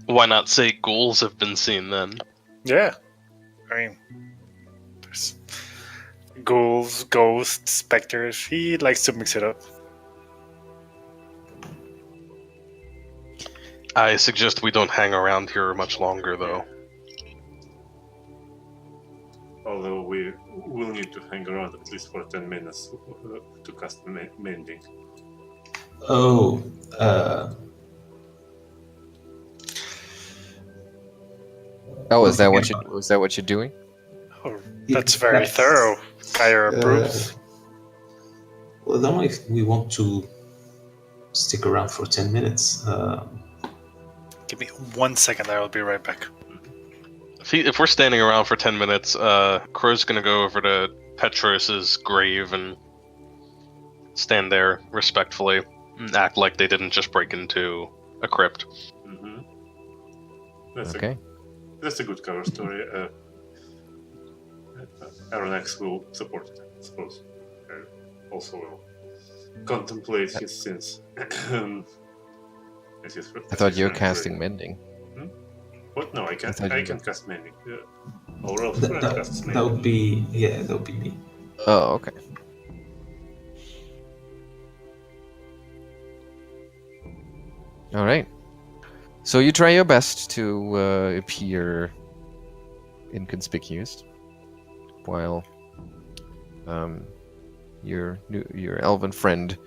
Why not say ghouls have been seen then? Yeah. I mean, there's ghouls, ghosts, specters. He likes to mix it up. I suggest we don't hang around here much longer, though. Although we will need to hang around at least for 10 minutes to cast mending. Oh, Oh, is that what you're doing? Oh, that's very thorough. Geier approves. Well, I don't know if we want to stick around for 10 minutes. Give me 1 second, I'll be right back. If we're standing around for 10 minutes, Crow's gonna go over to Petros's grave and stand there respectfully, and act like they didn't just break into a crypt. Mm-hmm. That's Okay. That's a good cover story. Arronax will support it, I suppose. Also will contemplate his sins. As his- I thought as you were his casting friend. mending. What? No, I can't. thought I you can were- cast mending. Or else That, friend that, casts that mending. would be, yeah, that would be me. Oh, okay. All right. So you try your best to appear inconspicuous, while your elven friend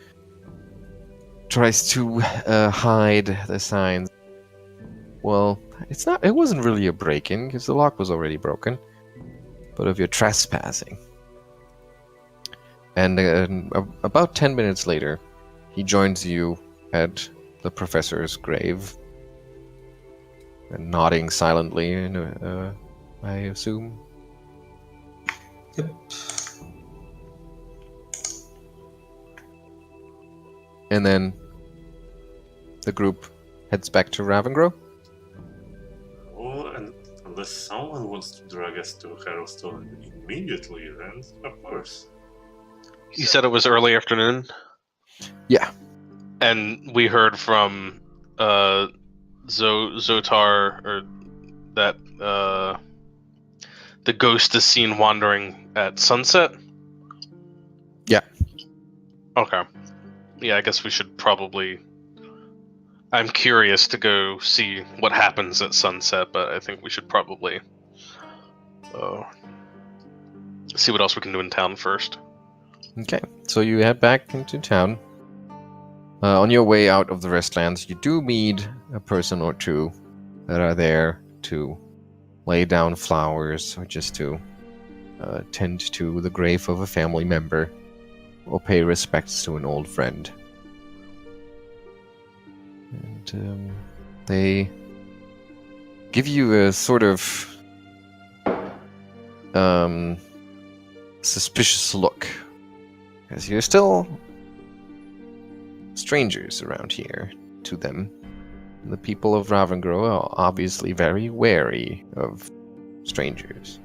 tries to hide the signs. Well, it wasn't really a break-in because the lock was already broken, but of your trespassing. And about 10 minutes later, he joins you at the professor's grave, and nodding silently, I assume. Yep. And then the group heads back to Ravengro. Oh, and unless someone wants to drag us to Harrowstone immediately, then of course. You said it was early afternoon? Yeah. And we heard from Zotar, or that the ghost is seen wandering at sunset? Yeah. Okay. Yeah, I guess we should probably... I'm curious to go see what happens at sunset, but I think we should probably see what else we can do in town first. Okay, so you head back into town. On your way out of the Restlands, you do meet a person or two that are there to lay down flowers or just to tend to the grave of a family member or pay respects to an old friend. And they give you a sort of suspicious look, because you're still strangers around here to them. And the people of Ravengro are obviously very wary of strangers.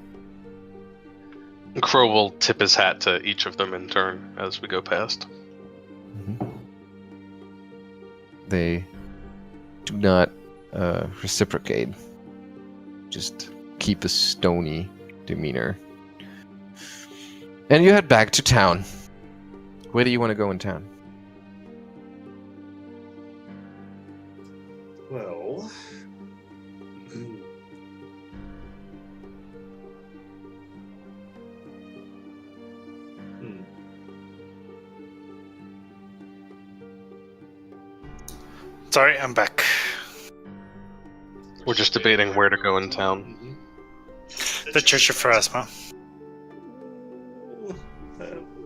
Crow will tip his hat to each of them in turn as we go past. They do not reciprocate, just keep a stony demeanor. And you head back to town. Where do you want to go in town? Well, Sorry, I'm back. We're just debating where to go in town. The Church of Pharasma.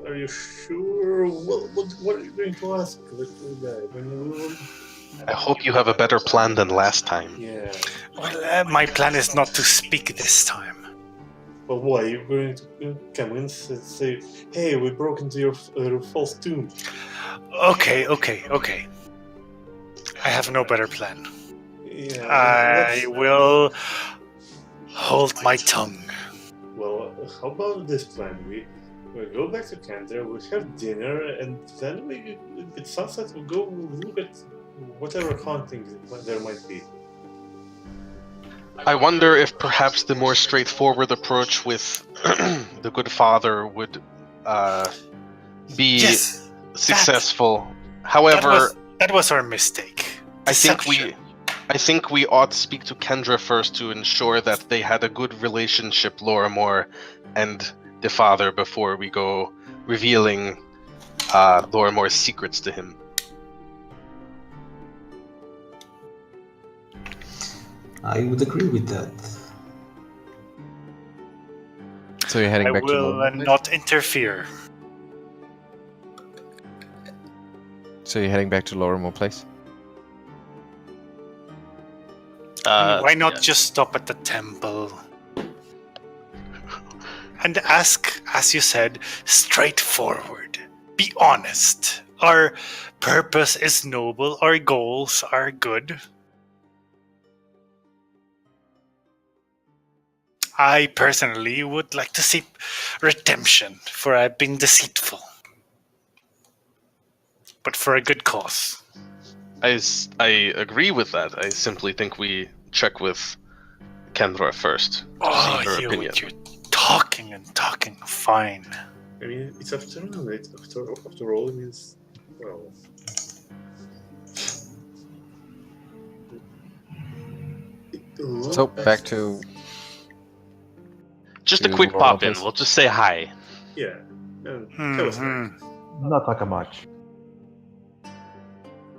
Are you sure? What are you going to ask the guy? When you... I hope you have a better plan than last time. Yeah. Well, my plan is not to speak this time. But why? You're going to come in and say, hey, we broke into your false tomb. Okay. I have no better plan. Yeah. I will hold my tongue. Well, how about this plan? We go back to Cantor, we have dinner, and then we, at sunset, we'll go look at whatever haunting there might be. I wonder if perhaps the more straightforward approach with the good father would be Yes, successful. However, that was our mistake. I think Deception. we ought to speak to Kendra first to ensure that they had a good relationship, Lorimor and the father, before we go revealing Lorimor's secrets to him. I would agree with that. So you're heading I back to will London? not interfere. So you're heading back to Lorimore Place? Why not just stop at the temple? And ask, as you said, straightforward. be honest. Our purpose is noble. Our goals are good. I personally would like to see redemption, for I've been deceitful. But for a good cause. I agree with that. I simply think we check with Kendra first to Oh, see her you opinion. with your talking and talking. Fine. I mean, it's afternoon. After all, it means, well... So back to Just a to quick Laura, pop in. please. We'll just say hi. Yeah. Tell us Mhm. Not talking much.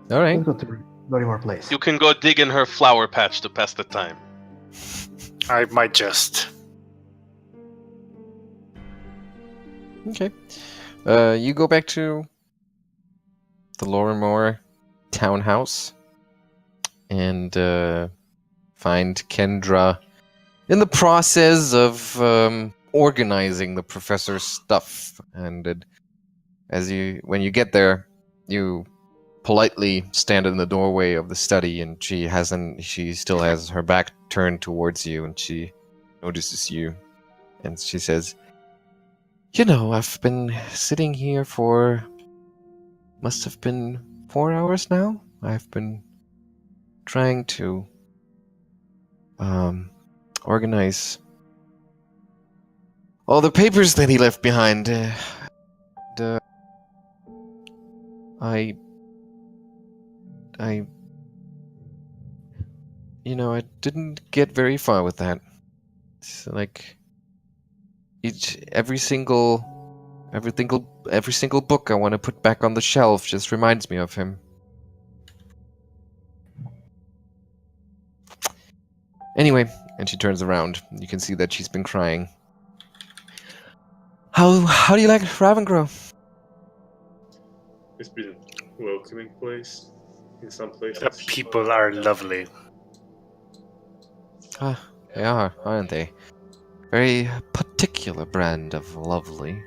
All right. Let's go to Lorimar Place. You can go dig in her flower patch to pass the time. I might just. Okay. You go back to the Lorimar townhouse and find Kendra in the process of organizing the professor's stuff. And when you get there, you politely stand in the doorway of the study, and she still has her back turned towards you, and she notices you, and she says, "You know, I've been sitting here for must have been 4 hours now. I've been trying to organize all the papers that he left behind. I didn't get very far with that. It's like every single book I want to put back on the shelf just reminds me of him. Anyway, and she turns around. You can see that she's been crying. How do you like Ravengrow? It's been a welcoming place in some places. The people are lovely. Ah, they are, aren't they? Very particular brand of lovely.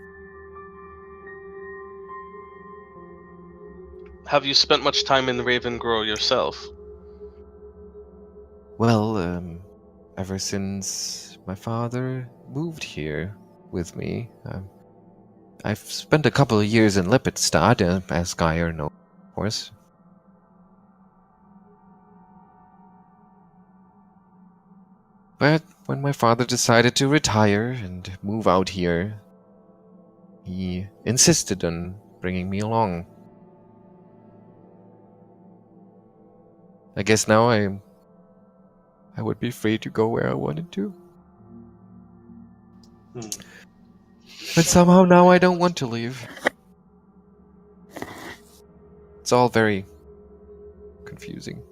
Have you spent much time in Ravengrow yourself? Well, ever since my father moved here with me, I've spent a couple of years in Lippittstad, as Geier knows, of course. But when my father decided to retire and move out here, he insisted on bringing me along. I guess now I would be free to go where I wanted to. But somehow now I don't want to leave. It's all very confusing.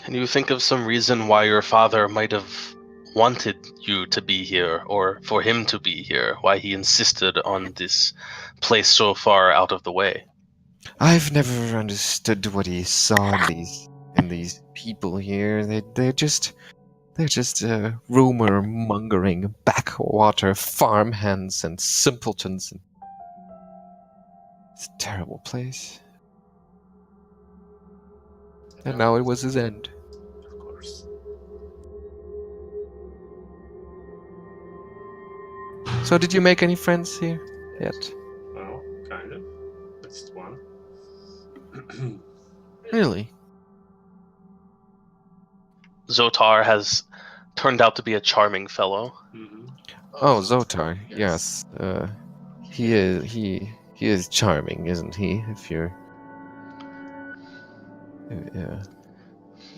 Can you think of some reason why your father might have wanted you to be here, or for him to be here? Why he insisted on this place so far out of the way? I've never understood what he saw in these people here. They're just rumor mongering backwater farmhands and simpletons. It's a terrible place. And now it was his end. Of course. So did you make any friends here yet? Well, kind of. That's one. Really? Zotar has turned out to be a charming fellow. Mm-hmm. Oh, Zotar. Yes. He is charming, isn't he? If you're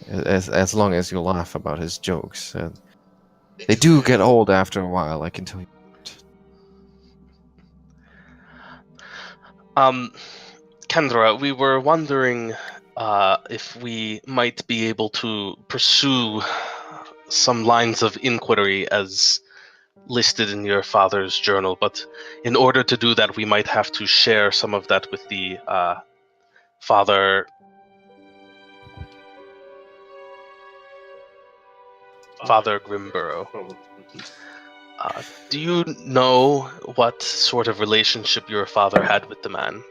as long as you laugh about his jokes. They do get old after a while, I can tell you. Kendra, we were wondering if we might be able to pursue some lines of inquiry as listed in your father's journal, but in order to do that, we might have to share some of that with the Father Grimburrow. Do you know what sort of relationship your father had with the man?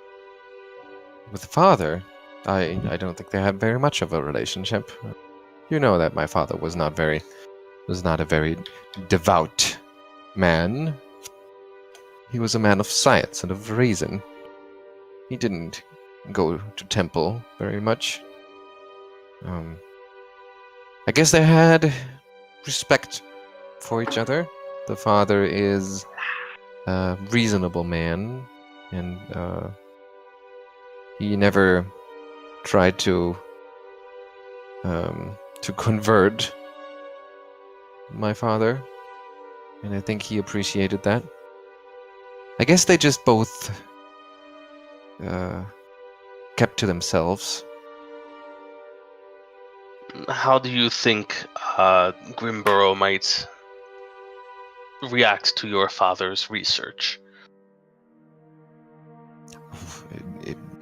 With the father, I don't think they had very much of a relationship. You know that my father was not a very devout man. He was a man of science and of reason. He didn't go to temple very much. I guess they had respect for each other. The father is a reasonable man, and he never tried to convert my father, and I think he appreciated that. I guess they just both kept to themselves. How do you think Grimborough might react to your father's research?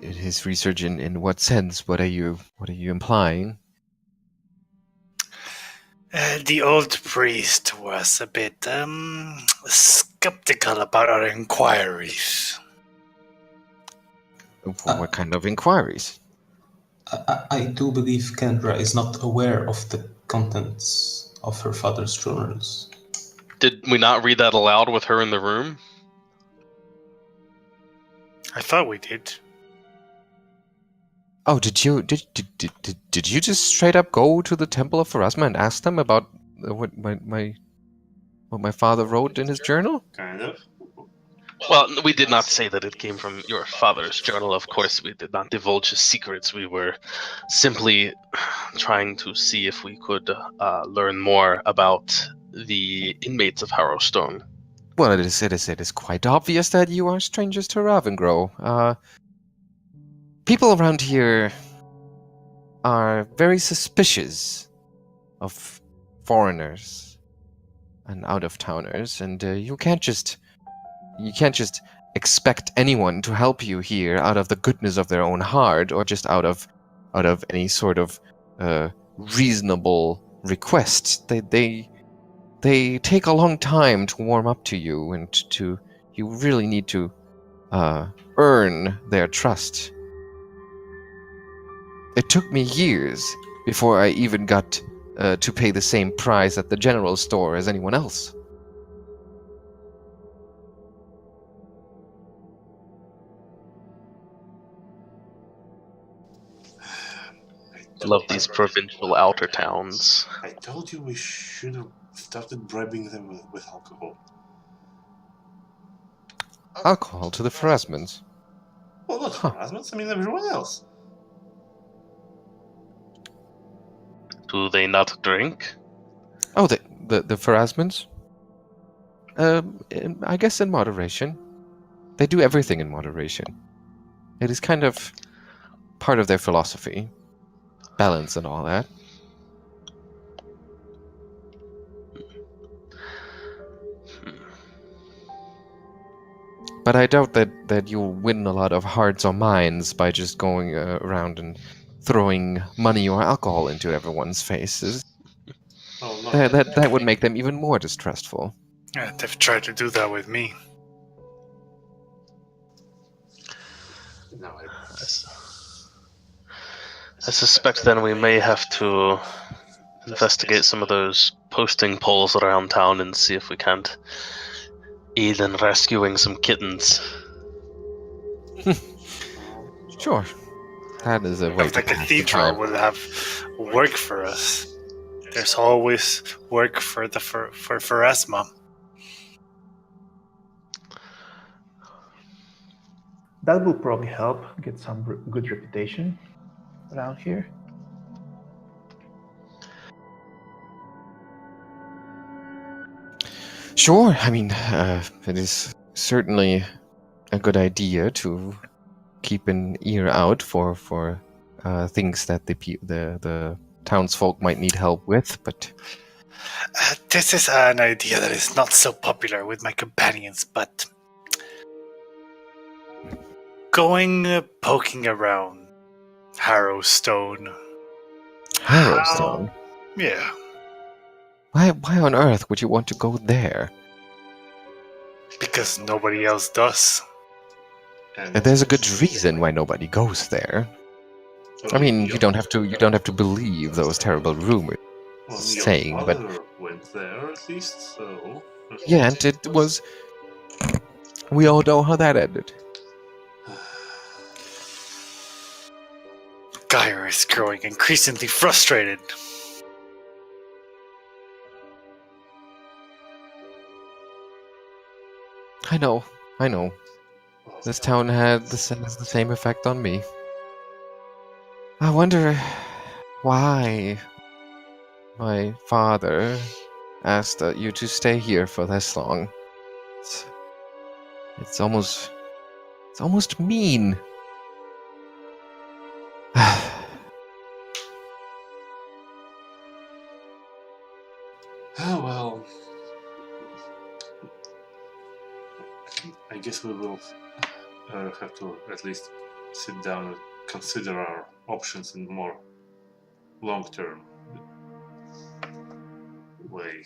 His research in what sense? What are you implying? The old priest was a bit skeptical about our inquiries. What kind of inquiries? I do believe Kendra is not aware of the contents of her father's journals. Did we not read that aloud with her in the room? I thought we did. Oh, did you just straight up go to the Temple of Pharasma and ask them about what my father wrote in his journal? Kind of. Well, we did not say that it came from your father's journal. Of course, we did not divulge his secrets. We were simply trying to see if we could learn more about the inmates of Harrowstone. Well, it is quite obvious that you are strangers to Ravengro. People around here are very suspicious of foreigners and out-of-towners, and you can't just expect anyone to help you here out of the goodness of their own heart, or just out of any sort of reasonable request. They take a long time to warm up to you, and you really need to earn their trust. It took me years before I even got to pay the same price at the general store as anyone else. Love these provincial outer towns. I told you we should have started bribing them with alcohol. Alcohol to the Pharasmans. Well, not Pharasmans, I mean everyone else. Do they not drink? Oh, the Pharasmans? I guess in moderation. They do everything in moderation. It is kind of part of their philosophy. Balance and all that. But I doubt that you'll win a lot of hearts or minds by just going around and throwing money or alcohol into everyone's faces. Oh, no. That would make them even more distrustful. Yeah, they've tried to do that with me. No, I suspect then we may have to investigate some of those posting poles around town and see if we can't aid in rescuing some kittens. Sure. That is a way If the to pass the cathedral time. will have work for us. There's always work for Pharasma. That will probably help get some good reputation around here. Sure, I mean, it is certainly a good idea to keep an ear out for things that the townsfolk might need help with, but This is an idea that is not so popular with my companions, but going poking around Harrowstone. Harrowstone? Yeah. Why on earth would you want to go there? Because nobody else does. And there's a good reason why nobody goes there. I mean, you don't have to believe those terrible rumors saying, but went there at least, so yeah, and it was. We all know how that ended. Geier is growing increasingly frustrated. I know. This town has the same effect on me. I wonder why my father asked you to stay here for this long. It's almost mean. Oh well. I guess we will have to at least sit down and consider our options in more long-term way.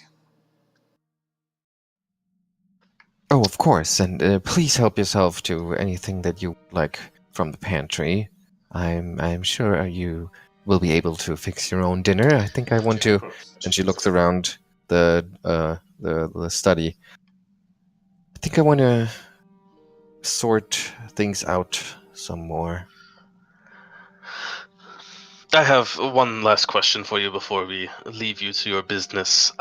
Oh, of course, and please help yourself to anything that you like from the pantry. I'm sure you will be able to fix your own dinner. I think I want to. And she looks around the study. I think I want to sort things out some more. I have one last question for you before we leave you to your business.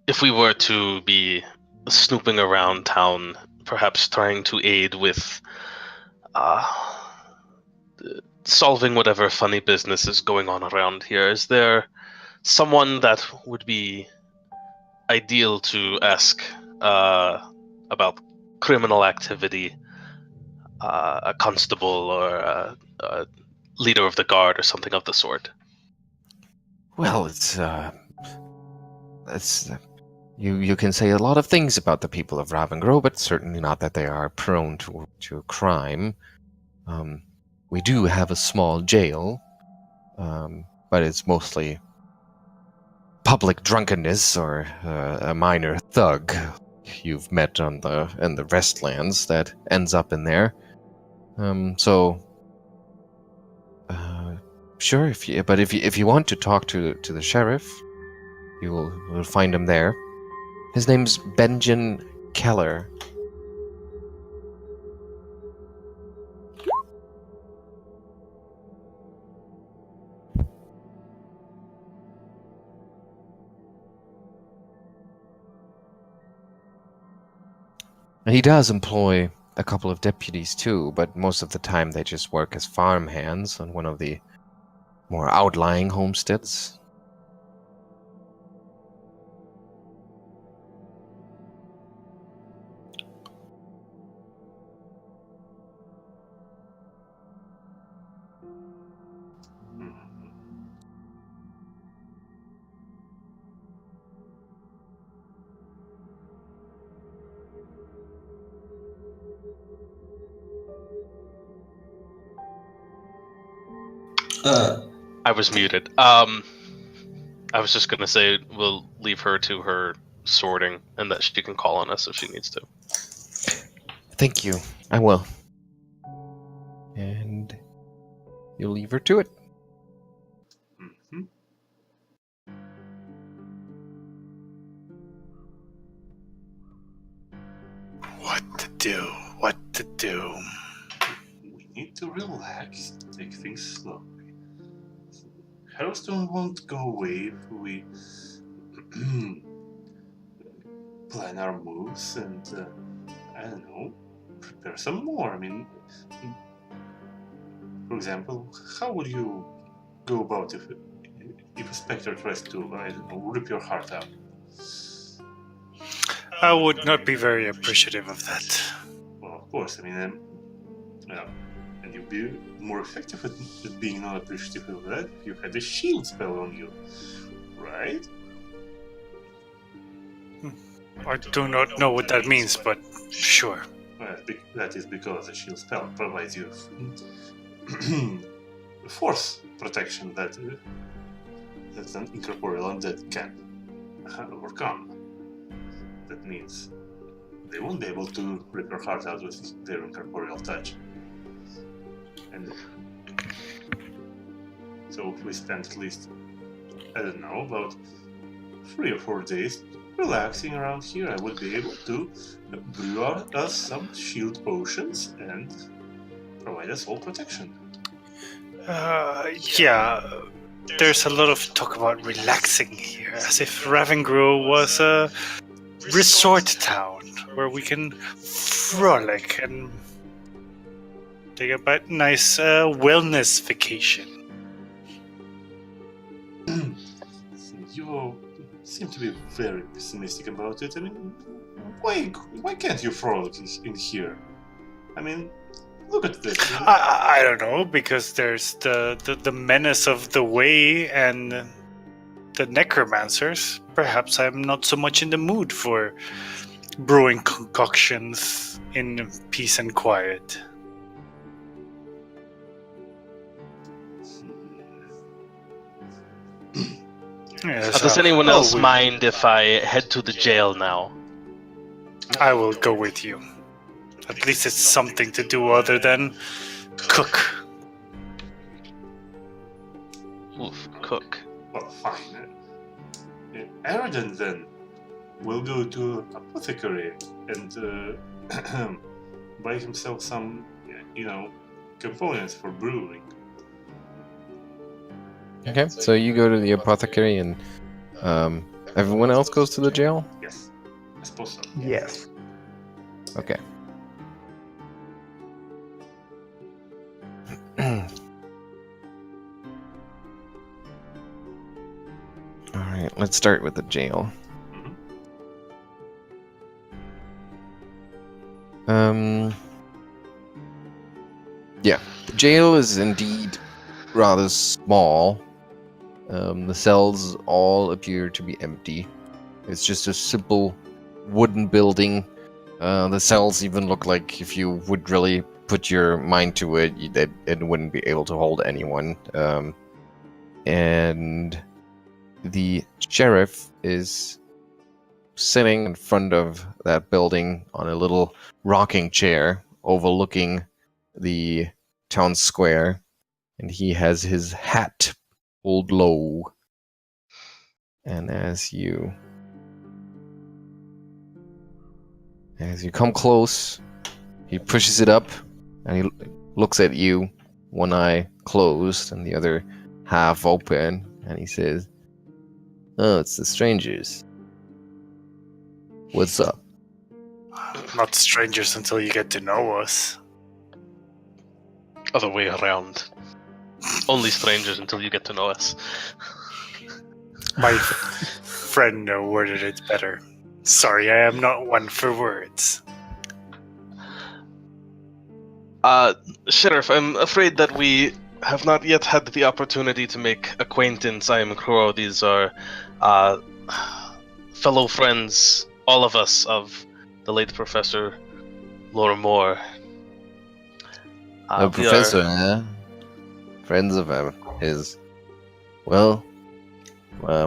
If we were to be snooping around town, perhaps trying to aid with solving whatever funny business is going on around here, is there someone that would be ideal to ask about criminal activity? A constable or a leader of the guard or something of the sort? Well, it's you can say a lot of things about the people of Ravengro, but certainly not that they are prone to crime. We do have a small jail, but it's mostly public drunkenness or a minor thug you've met in the Restlands that ends up in there. Sure, if you want to talk to the sheriff, you will find him there. His name's Benjamin Keller. And he does employ a couple of deputies too, but most of the time they just work as farm hands on one of the more outlying homesteads. I was muted. I was just gonna say we'll leave her to her sorting, and that she can call on us if she needs to. Thank you. I will. And you'll leave her to it. Mm-hmm. What to do? We need to relax, take things slowly. Harrowstone won't go away if we plan our moves and, I don't know, prepare some more. I mean, for example, how would you go about if a specter tries to, I don't know, rip your heart out? I would not be very appreciative of that. Well, of course, I mean, and you'd be more effective at being non-appreciative of that if you had a shield spell on you, right? I do not know what that means, but sure. Well, that is because a shield spell provides you force protection that an incorporeal undead can overcome. that means they won't be able to rip your heart out with their incorporeal touch. And so if we spend at least, I don't know, about 3 or 4 days relaxing around here, I would be able to brew out us some shield potions and provide us all protection. Yeah. There's a lot of talk about relaxing here, as if Ravengro was a resort town where we can frolic and take a nice wellness vacation. You seem to be very pessimistic about it. I mean, why can't you frolic in here? I mean, look at this. I don't know, because there's the menace of the Way and the necromancers. Perhaps I'm not so much in the mood for brewing concoctions in peace and quiet. Yes, Does anyone else we- mind if I head to the jail now? I will go with you. At least it's something to do other than cook. Oof, cook. Well, fine. Aroden then will go to apothecary and buy himself some, components for brewing. Okay, so you go to the apothecary, and everyone else goes to the jail? Yes, I suppose so. Yes. Okay. Alright, let's start with the jail. Yeah, the jail is indeed rather small. The cells all appear to be empty. It's just a simple wooden building. The cells even look like if you would really put your mind to it, it wouldn't be able to hold anyone. And the sheriff is sitting in front of that building on a little rocking chair overlooking the town square, and he has his hat pulled low. And as you come close, he pushes it up and he looks at you, one eye closed and the other half open, and he says, "Oh, it's the strangers. What's up?" Not strangers until you get to know us. Other way around. Only strangers until you get to know us. My friend worded it better. Sorry, I am not one for words. Sheriff, I'm afraid that we have not yet had the opportunity to make acquaintance. I am Crow. These are fellow friends, all of us, of the late Professor Lorrimore. The professor, eh? Friends of his. Well,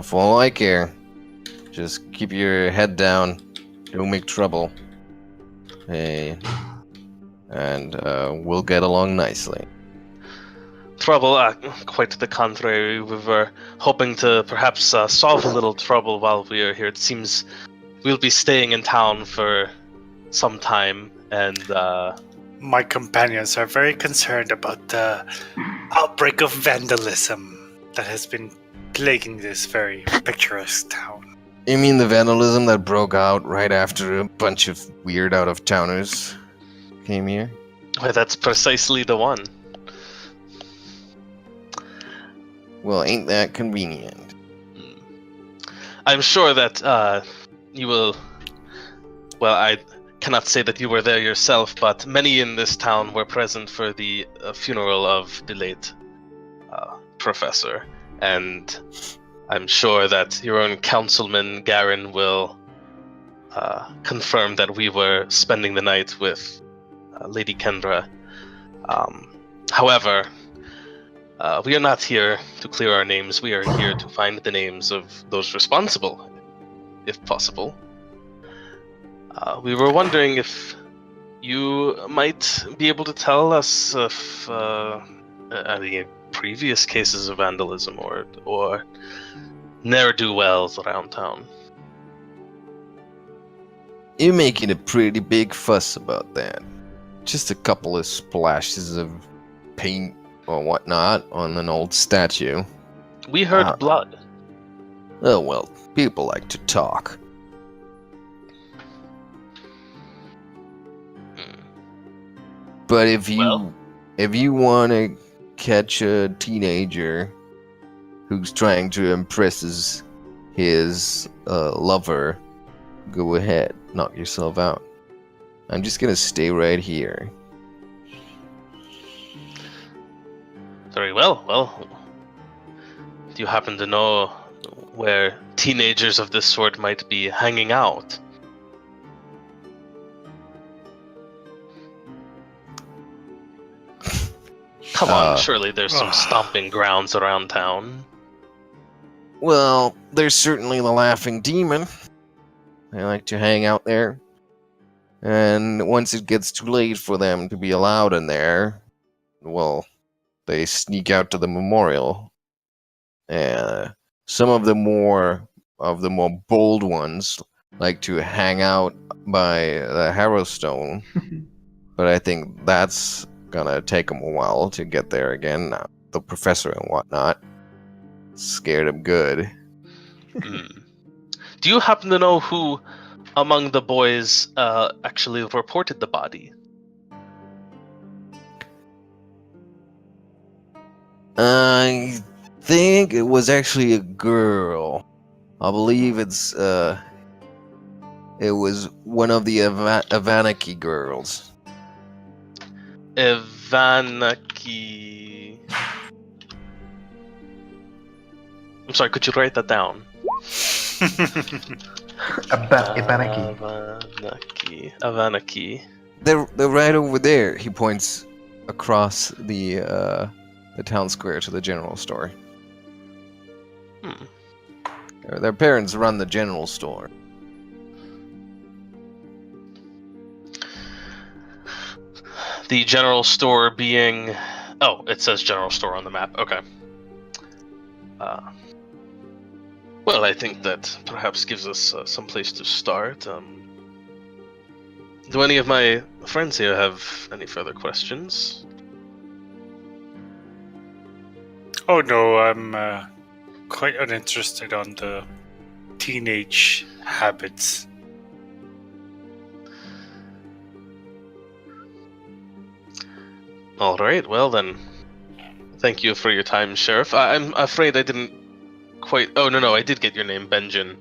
for all I care, just keep your head down. Don't make trouble. Hey, and we'll get along nicely. Trouble? Quite the contrary. We were hoping to perhaps solve a little trouble while we are here. It seems we'll be staying in town for some time, and My companions are very concerned about the outbreak of vandalism that has been plaguing this very picturesque town. You mean the vandalism that broke out right after a bunch of weird out-of-towners came here? well, that's precisely the one. Well, ain't that convenient? I'm sure that you will... Well, I cannot say that you were there yourself, but many in this town were present for the funeral of the late professor, and I'm sure that your own councilman, Garen, will confirm that we were spending the night with Lady Kendra. However, we are not here to clear our names. We are here to find the names of those responsible, if possible. We were wondering if you might be able to tell us if any previous cases of vandalism or ne'er-do-wells around town. You're making a pretty big fuss about that. Just a couple of splashes of paint or whatnot on an old statue. We heard blood. Oh well, people like to talk. But if you want to catch a teenager who's trying to impress his lover, go ahead, knock yourself out. I'm just gonna stay right here. Very well. Well, do you happen to know where teenagers of this sort might be hanging out? Come on, surely there's some stomping grounds around town. Well, there's certainly the Laughing Demon. They like to hang out there. And once it gets too late for them to be allowed in there, well, they sneak out to the memorial. Some of the more bold ones like to hang out by the Harrowstone, but I think that's gonna take them a while to get there again. Now, the professor and whatnot scared him good. Do you happen to know who among the boys actually reported the body? I think it was actually a girl. I believe it was one of the Avanaki girls. Evanaki. I'm sorry, could you write that down? Avanaki. They're right over there. He points across the town square to the general store. Their parents run the general store. The general store being... Oh, it says general store on the map. Okay. Well, I think that perhaps gives us some place to start. Do any of my friends here have any further questions? Oh no, I'm quite uninterested on the teenage habits. All right, well then, thank you for your time, Sheriff. I'm afraid I didn't quite... Oh, no, I did get your name, Benjamin.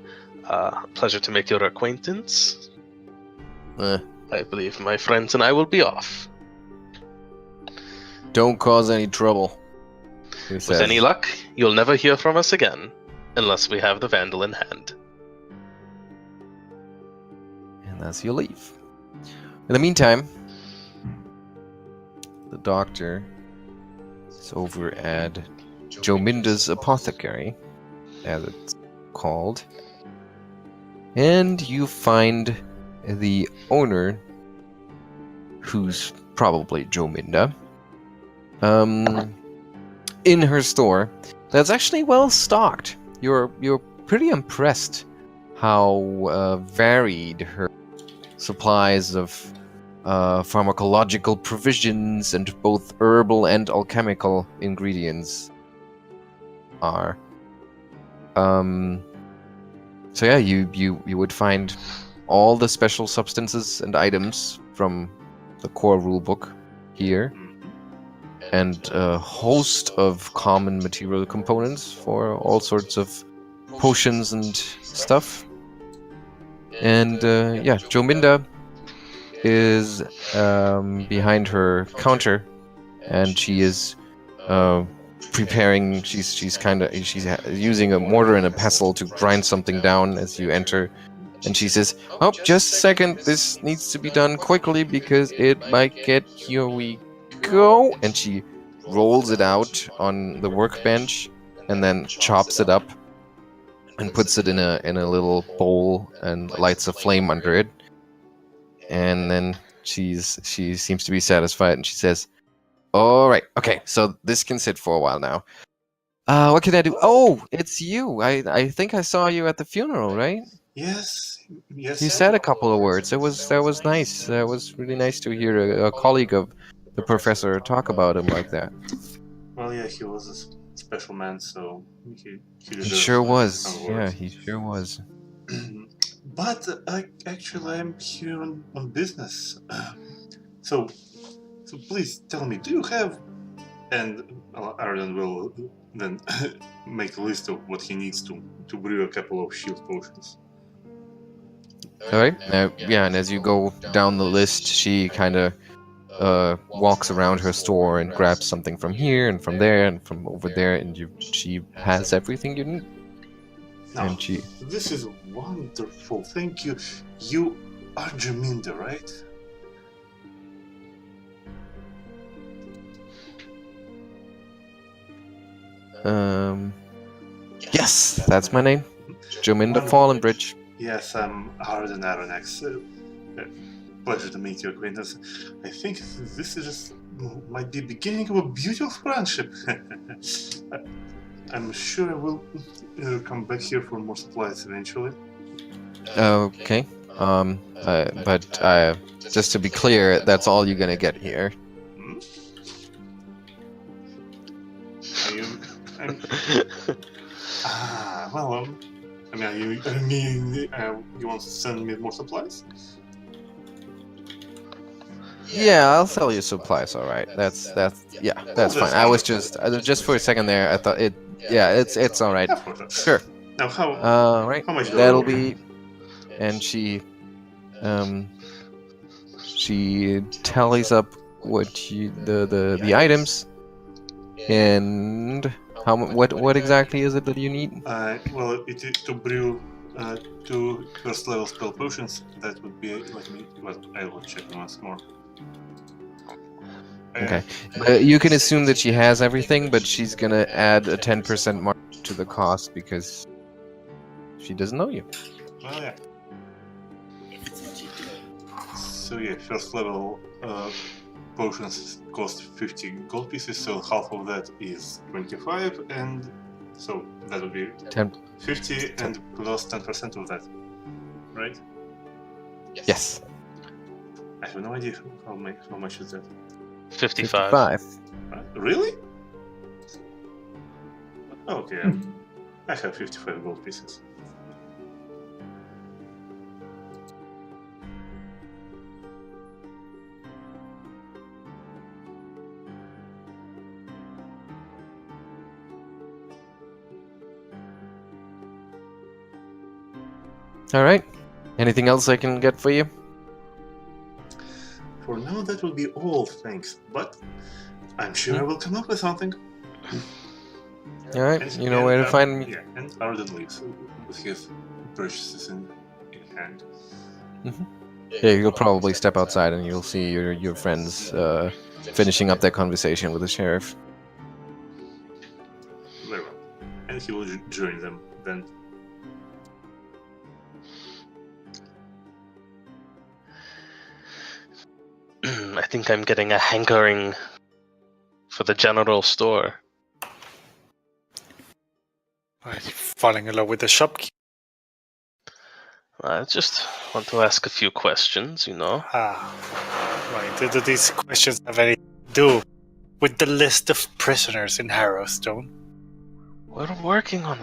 Pleasure to make your acquaintance. I believe my friends and I will be off. Don't cause any trouble. With any luck, you'll never hear from us again, unless we have the Vandal in hand. And that's your leave. In the meantime, the doctor is over at Jominda's Apothecary, as it's called, and you find the owner, who's probably Jominda, in her store that's actually well stocked. You're pretty impressed how varied her supplies of pharmacological provisions and both herbal and alchemical ingredients are. So yeah, you would find all the special substances and items from the core rulebook here, and a host of common material components for all sorts of potions and stuff. And yeah, Jominda is behind her counter, and she is preparing. She's using a mortar and a pestle to grind something down as you enter. And she says, "Oh, just a second. This needs to be done quickly because it might get. Here we go." And she rolls it out on the workbench, and then chops it up, and puts it in a little bowl and lights a flame under it. and then she seems to be satisfied, and she says, "All right, okay, so this can sit for a while now. What can I do? Oh, it's you. I think I saw you at the funeral, right? Yes, yes. You said a couple of words. That was nice. That was really nice to hear a colleague of the professor talk about him like that. Well, yeah, he was a special man, so he He deserves sure was. some Yeah, words. he sure was. But actually, I'm here on business. So please tell me, do you have? And Aroden will then make a list of what he needs to brew a couple of shield potions. All right. Yeah, and as you go down the list, she kind of walks around her store and grabs something from here and from there and from over there, and she has everything you need. Now, And she this is wonderful. Thank you. You are Jaminda, right? yes, that's my name, Jaminda Fallenbridge. Yes, I'm Aroden Arronax. Pleasure to meet your acquaintance. I think this might be beginning of a beautiful friendship. I'm sure I will come back here for more supplies eventually. Okay. But just to be clear, that's all you're gonna get here. Hmm? Are you? Well, I mean, you want to send me more supplies? Yeah, I'll sell you supplies. All right. That's fine. I was just for a second there. I thought it. Yeah, it's all right. Of course. Sure. Now, Right. how much do I That'll owe you? be. And she tallies up what you the items, and what exactly is it that you need? Well, it is to brew 2 first level spell potions. That would be. I will check once more. Okay. You can assume that she has everything, but she's gonna add a 10% mark to the cost because she doesn't know you. Well, yeah. So yeah, first level potions cost 50 gold pieces, so half of that is 25, and so that would be 50 and plus 10% of that, right? Yes. I have no idea how much is that. 55. Really? Okay, I have 55 gold pieces. All right. Anything else I can get for you? For now, that will be all, thanks. But I'm sure I will come up with something. All right. You know where to find me. Yeah, and Aroden leaves with his purchases in hand. Yeah, you'll probably step outside and you'll see your friends finishing up their conversation with the sheriff. Very well. And he will join them then. I think I'm getting a hankering for the general store. Falling in love with the shopkeeper. I just want to ask a few questions, you know. Right. Do these questions have anything to do with the list of prisoners in Harrowstone? We're working on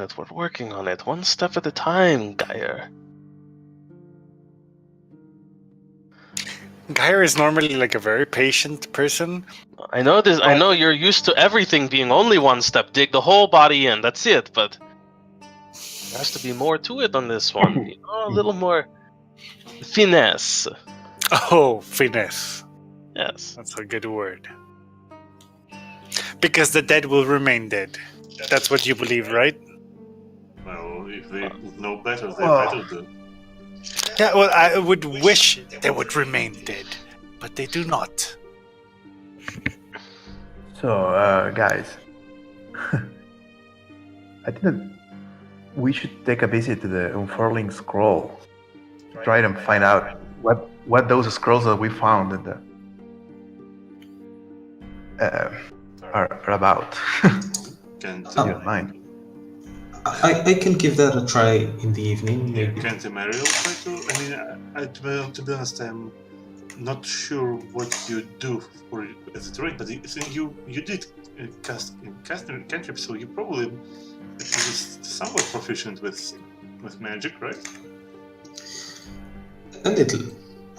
it. One step at a time, Geier. Geier is normally like a very patient person. I know this. I know you're used to everything being only one step. Dig the whole body in. That's it. But there has to be more to it on this one. You know, a little more finesse. Oh, finesse. Yes. That's a good word. Because the dead will remain dead. That's what you believe, right? Well, if they know better, they Well. better do. Yeah, well, I would wish they would remain dead, but they do not. So, guys, I think that we should take a visit to the Unfurling Scroll. Try and find out what those scrolls that we found in the, are about. Can't, You don't mind? I can give that a try in the evening, yeah, maybe. can't Emaríel try to? I mean, to be honest, I'm not sure what you do for as a terrain, but I think you did cast cantrip, so you probably at least somewhat proficient with magic, right? A little.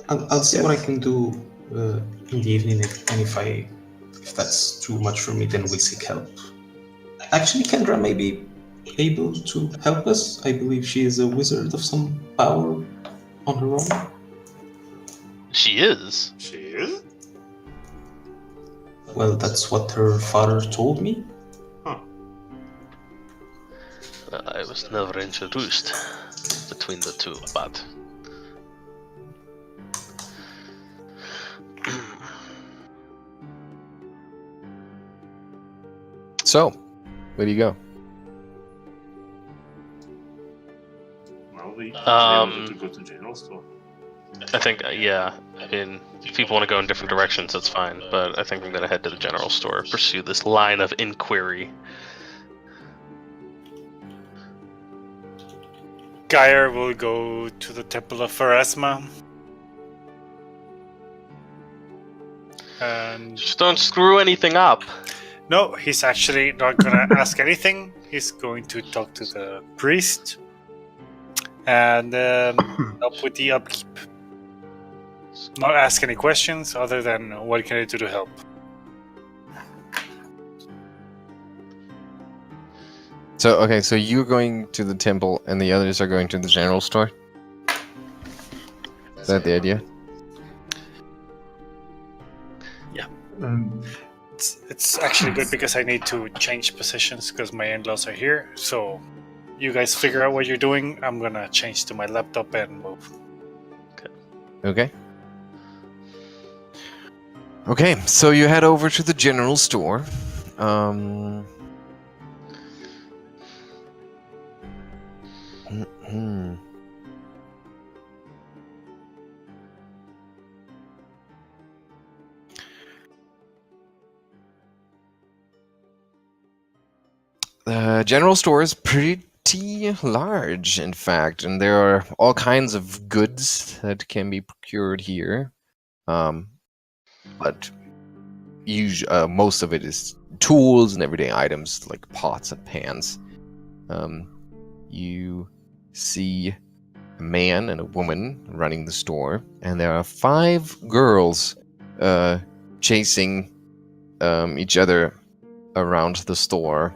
I'll see what I can do in the evening, and if that's too much for me, then we'll seek help. Actually, Kendra may be able to help us. I believe she is a wizard of some power on her own. She is. She is? Well, that's what her father told me. Huh. I was never introduced between the two, but... So, where do you go? Well, we Um, to go to general store. I think, yeah, I mean, if people want to go in different directions, that's fine, but I think I'm going to head to the general store, pursue this line of inquiry. Geier will go to the Temple of Pharasma. And Just don't screw anything up. no, he's actually not gonna ask anything. He's going to talk to the priest and help with the upkeep. Not ask any questions other than what can I do to help. So, okay, so you're going to the temple and the others are going to the general store? Is that the idea? It's actually good because I need to change positions because my in-laws are here. So you guys figure out what you're doing. I'm gonna change to my laptop and move. Okay. Okay, so you head over to the general store. The general store is pretty large, in fact, and there are all kinds of goods that can be procured here. But most of it is tools and everyday items like pots and pans. You see a man and a woman running the store, and there are 5 girls chasing each other around the store,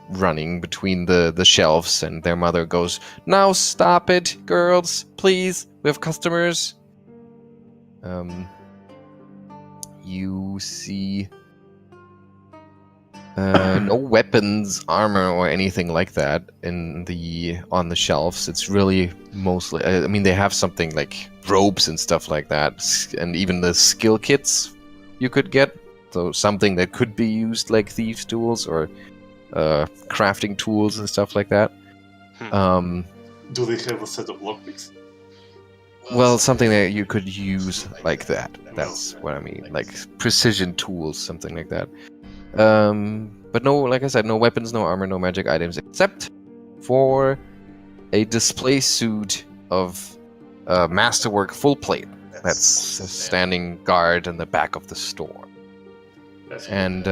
running between the shelves, and their mother goes, "Now stop it, girls, please, we have customers." You see no weapons, armor, or anything like that on the shelves. It's really mostly, I mean, they have something like ropes and stuff like that, and even the skill kits you could get. So something that could be used like thieves' tools or crafting tools and stuff like that. Do they have a set of lockpicks? Well, something that you could use like that. That's what I mean. Like precision tools, something like that. But no, like I said, no weapons, no armor, no magic items, except for a display suit of masterwork full plate. That's standing guard in the back of the store. And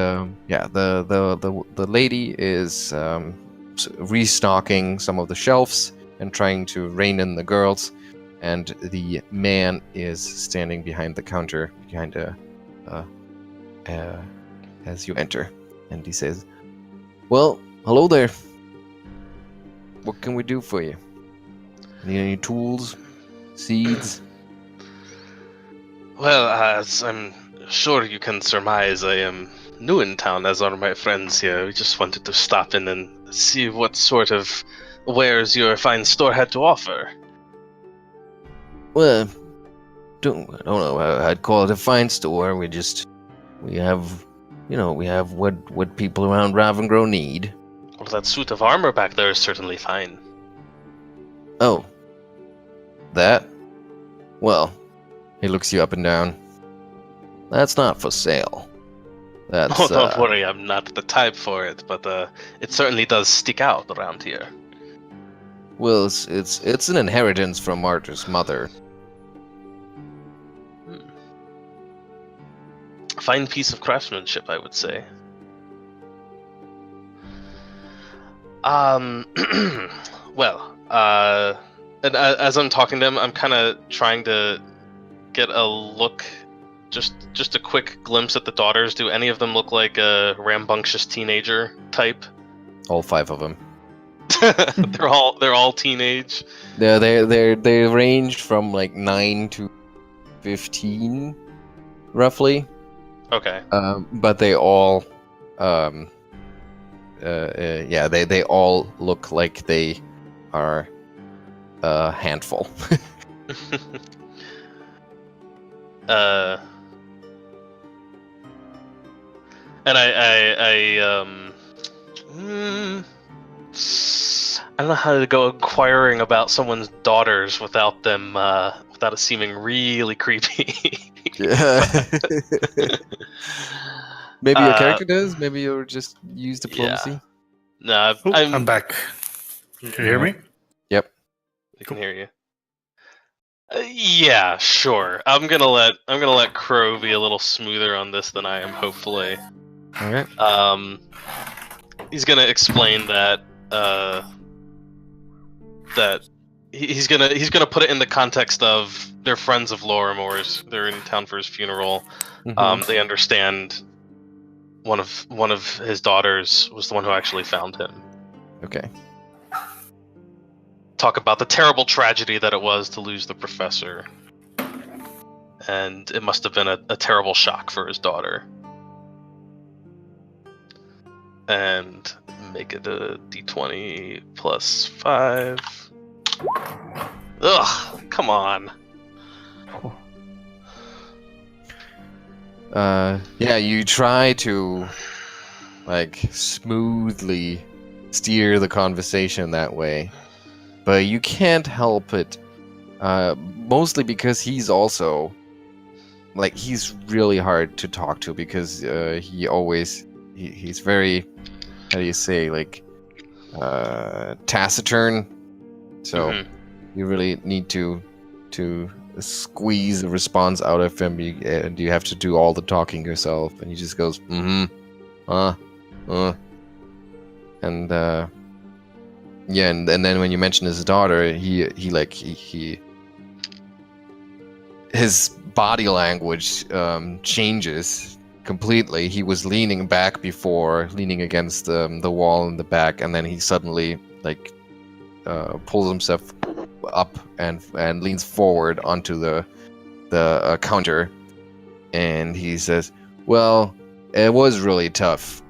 yeah, the lady is restocking some of the shelves and trying to rein in the girls, and the man is standing behind the counter, as you enter, and he says, "Well, hello there. What can we do for you? Need any tools, seeds?" Well, as I'm sure you can surmise, I am new in town, as are my friends here. We just wanted to stop in and see what sort of wares your fine store had to offer. Well, I don't know. I'd call it a fine store. We have what people around Ravengro need. Well, that suit of armor back there is certainly fine. Oh, that? Well, He looks you up and down. That's not for sale. That's Oh, don't worry, I'm not the type for it, but it certainly does stick out around here. well, it's an inheritance from Arthur's mother. Fine piece of craftsmanship, I would say. Well, and as I'm talking to him, I'm kind of trying to get a look, just a quick glimpse at the daughters. Do any of them look like a rambunctious teenager type? All 5 of them. They're all teenage. Yeah, they range from like 9 to 15, roughly. Okay. But they all, yeah, they all look like they are a handful. And I don't know how to go inquiring about someone's daughters without them, without it seeming really creepy. Yeah. Maybe your character does. Maybe you'll just use diplomacy. No, I'm back. Can you hear me? Yep. I can hear you. Yeah, sure. I'm gonna let Crow be a little smoother on this than I am, hopefully. All right. He's gonna explain that that he's gonna put it in the context of they're friends of Lorimore's. They're in town for his funeral. Mhm. They understand one of his daughters was the one who actually found him. Okay. Talk about the terrible tragedy that it was to lose the professor, and it must have been a terrible shock for his daughter. And make it a d20 plus 5. Ugh, come on. Yeah, you try to like smoothly steer the conversation that way, but you can't help it. Mostly because he's also like he's really hard to talk to because he's very, how do you say, like taciturn. So you really need to squeeze a response out of him, and you have to do all the talking yourself, and he just goes and yeah, and then when you mention his daughter, his body language changes completely. He was leaning back before, leaning against the wall in the back, and then he suddenly pulls himself up and leans forward onto the counter, and he says, "Well, it was really tough,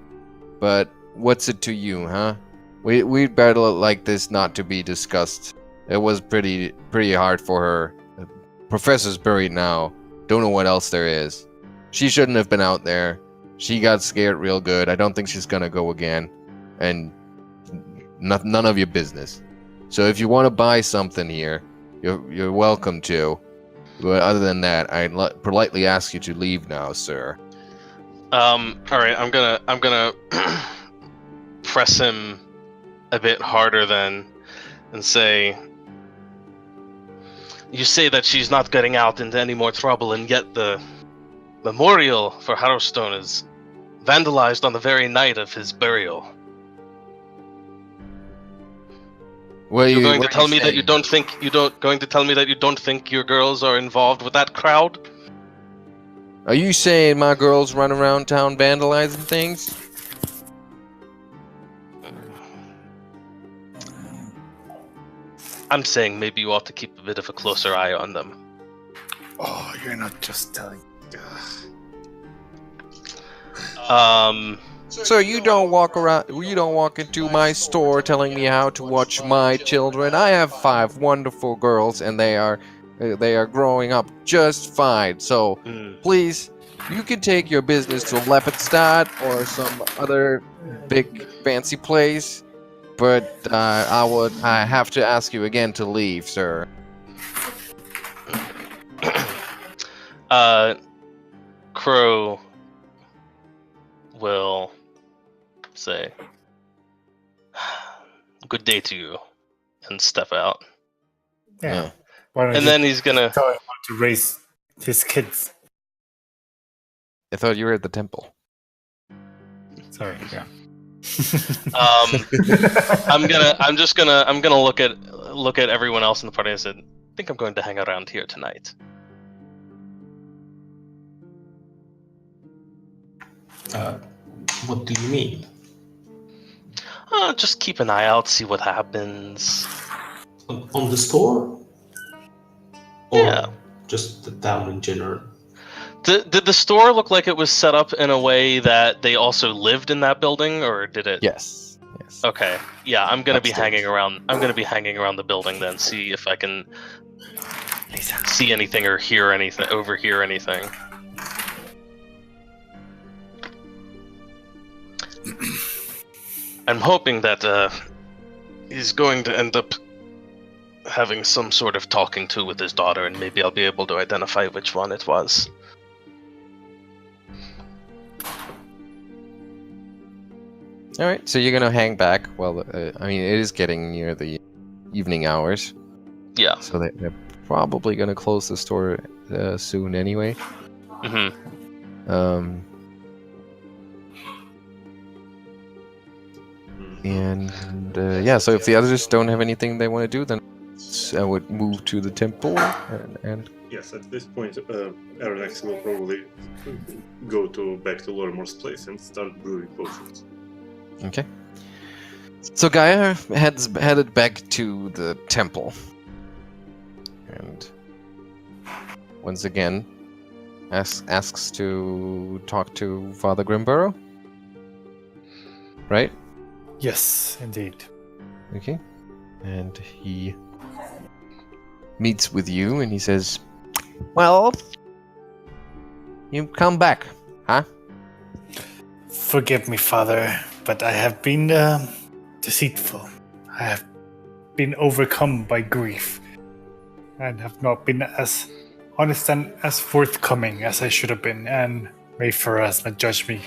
but what's it to you, huh? We'd better like this not to be discussed. It was pretty hard for her. Professor's buried now. Don't know what else there is. She shouldn't have been out there. She got scared real good. I don't think she's gonna go again, and none of your business. So if you want to buy something here, you're welcome to. But other than that, I politely ask you to leave now, sir." All right, I'm gonna press him a bit harder then, and say, "You say that she's not getting out into any more trouble, and yet the memorial for Harrowstone is vandalized on the very night of his burial. You're going to tell me that you don't think your girls are involved with that crowd? Are you saying my girls run around town vandalizing things? I'm saying maybe you ought to keep a bit of a closer eye on them." Oh, you're not just telling. So you don't walk into my store telling me how to watch my children. I have 5 wonderful girls, and they are growing up just fine. So please, you can take your business to Lepidstadt or some other big fancy place, but I have to ask you again to leave, sir. Crow will say, "Good day to you," and step out. Yeah. Why don't And you then he's gonna. tell him how to raise his kids? I thought you were at the temple. Sorry, yeah. I'm gonna look at everyone else in the party and said, "I think I'm going to hang around here tonight." What do you mean? Just keep an eye out, see what happens. On the store? Or Yeah. just the town in general? Did the store look like it was set up in a way that they also lived in that building, or did it? Yes. Okay. Yeah, I'm gonna be Upstairs. hanging around. I'm gonna be hanging around the building then, see if I can see anything or hear anything, overhear anything. I'm hoping that he's going to end up having some sort of talking to with his daughter, and maybe I'll be able to identify which one it was. All right, so you're gonna hang back. Well, I mean, it is getting near the evening hours, Yeah. so they're probably gonna close the store soon anyway. Mm-hmm. And yeah, so if the others don't have anything they want to do, then I would move to the temple and Yes, at this point, Arronax will probably go back to Lorimore's place and start brewing potions. okay. So Geier headed back to the temple, and once again asks to talk to Father Grimborough. Right? Yes, indeed. Okay. And he meets with you and he says, "Well, you come back, huh?" Forgive me, Father, but I have been deceitful. I have been overcome by grief and have not been as honest and as forthcoming as I should have been, and may Pharasma judge me,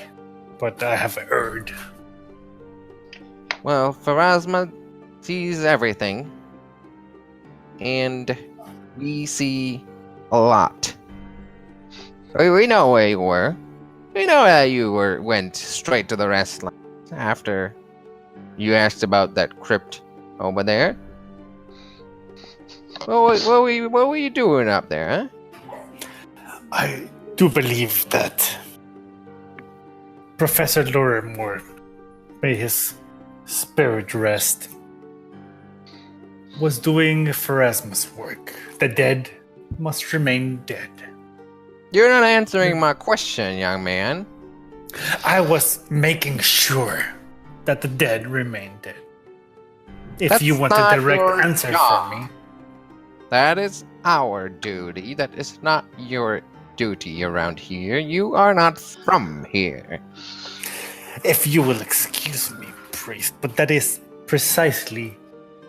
but I have erred. Well, Pharasma sees everything, and we see a lot. We know where you were. We know that you went straight to the restaurant after you asked about that crypt over there. What were you doing up there, huh? I do believe that Professor Lorimer, may his spirit rest, was doing Pharasma's work. The dead must remain dead. You're not answering my question, young man. I was making sure that the dead remain dead. If That's you want a not direct your answer job. from me, That is our duty. That is not your duty around here. You are not from here. if you will excuse me, priest, but that is precisely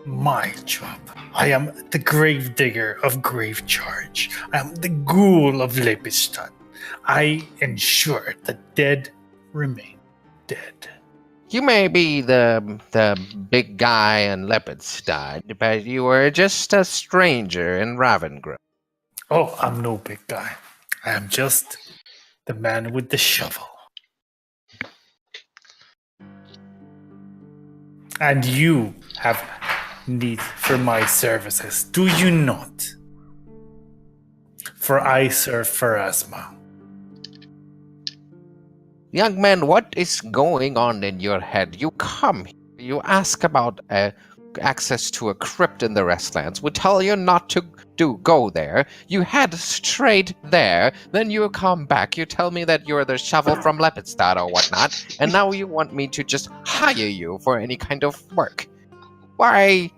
my job. I am the grave digger of Grave Charge. I am the ghoul of Lepidstadt. I ensure the dead remain dead. You may be the big guy in Lepidstadt, but you are just a stranger in Ravengro. Oh, I'm no big guy. I am just the man with the shovel. And you have need for my services, do you not? For I serve Pharasma. Young man, what is going on in your head? You come here, you ask about access to a crypt in the Restlands. We tell you not to go there. You head straight there. Then you come back. You tell me that you're the shovel from Lepidstadt or whatnot. And now you want me to just hire you for any kind of work. Why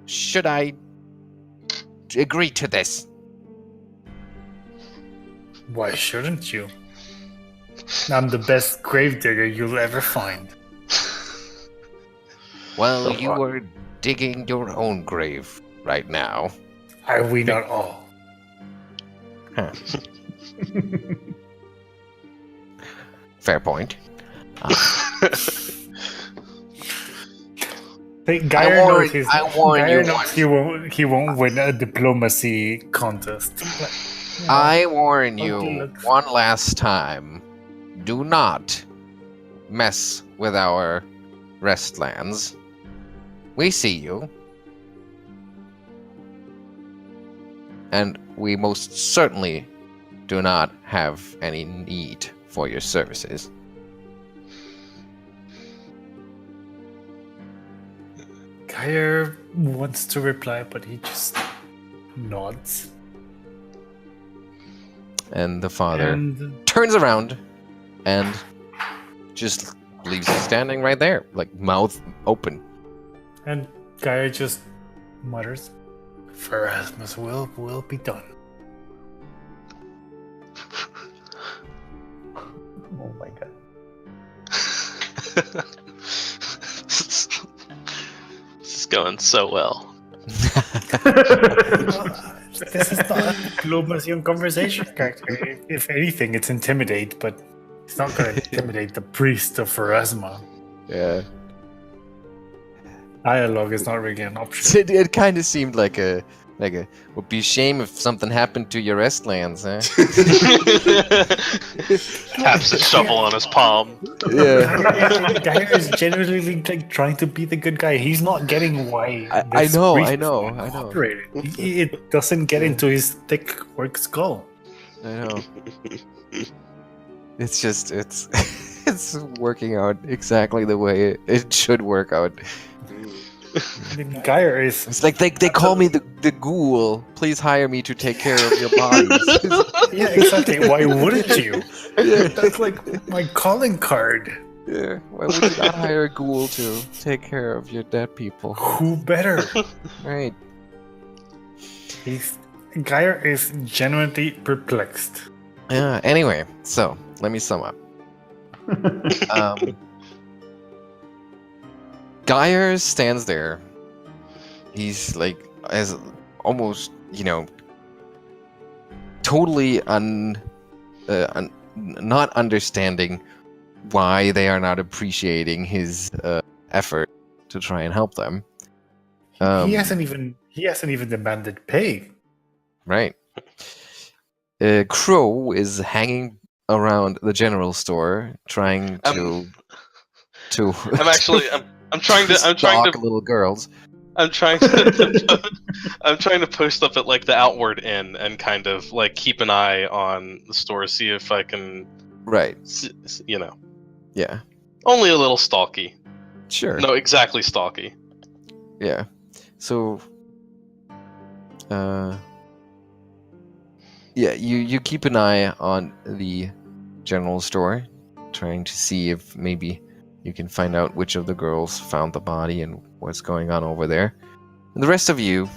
should I agree to this? Why shouldn't you? I'm the best gravedigger you'll ever find. Well, you are digging your own grave right now. Are we not all? Huh. Fair point. Geier knows his. I warn Geier you knows once. he won't win a diplomacy contest. I warn you ugly looks. one last time. Do not mess with our restlands. We see you. And we most certainly do not have any need for your services. Geier wants to reply, but he just nods. And the father And turns around and just leaves you standing right there, like mouth open. And Geier just mutters, "Pharasma's will be done." Oh my god. This is going so well. This is not a diplomacy and conversation character. If anything, it's intimidate, but it's not going to intimidate the priest of Pharasma. Yeah. Dialogue is not really an option. It kind of seemed like a would be a shame if something happened to your restlands, huh? Taps a shovel on his palm. Yeah. Geier is genuinely like trying to be the good guy. He's not getting why. I this know, priest I is know, not I know. cooperating. It doesn't get into his thick work skull. I know. It's just it's it's working out exactly the way it should work out. I mean, Geier is It's like they call me the ghoul. Please hire me to take care of your bodies. yeah, exactly. Why wouldn't you? Yeah. That's like my calling card. Yeah. Why would you not hire a ghoul to take care of your dead people? Who better? Right. Geier is genuinely perplexed. Yeah. Anyway, so let me sum up. Geier stands there. He's like as almost, totally not understanding why they are not appreciating his effort to try and help them. He hasn't even demanded pay. Right. Crow is hanging around the general store trying to I'm trying to stalk little girls. I'm trying to post up at like the outward inn and kind of like keep an eye on the store, see if I can, Right. Yeah. only a little stalky. Sure. No, exactly stalky. Yeah. So yeah, you keep an eye on the general store, trying to see if maybe you can find out which of the girls found the body and what's going on over there. And the rest of you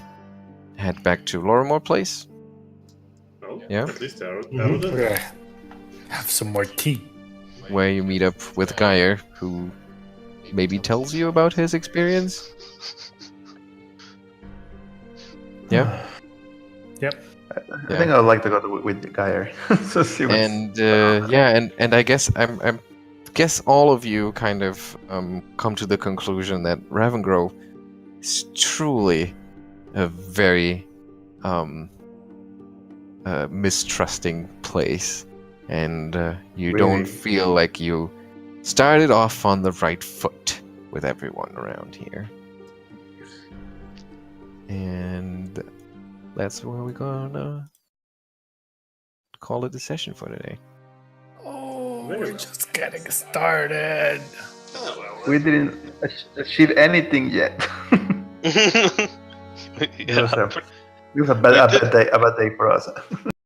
head back to Lorimore Place. Well, Yeah. At least Mm-hmm. Aroden. Yeah. Have some more tea. Where you meet up with Geier, who maybe tells you about his experience. Yeah. I think I would like to go with Geier. So see what's And and I guess I'm guess all of you kind of come to the conclusion that Ravengrove is truly a very mistrusting place, and you don't Really? feel like you started off on the right foot with everyone around here. And that's where we're gonna call it a session for today. Oh, we're just getting started. We didn't achieve anything yet. Yeah, It was a bad day for us.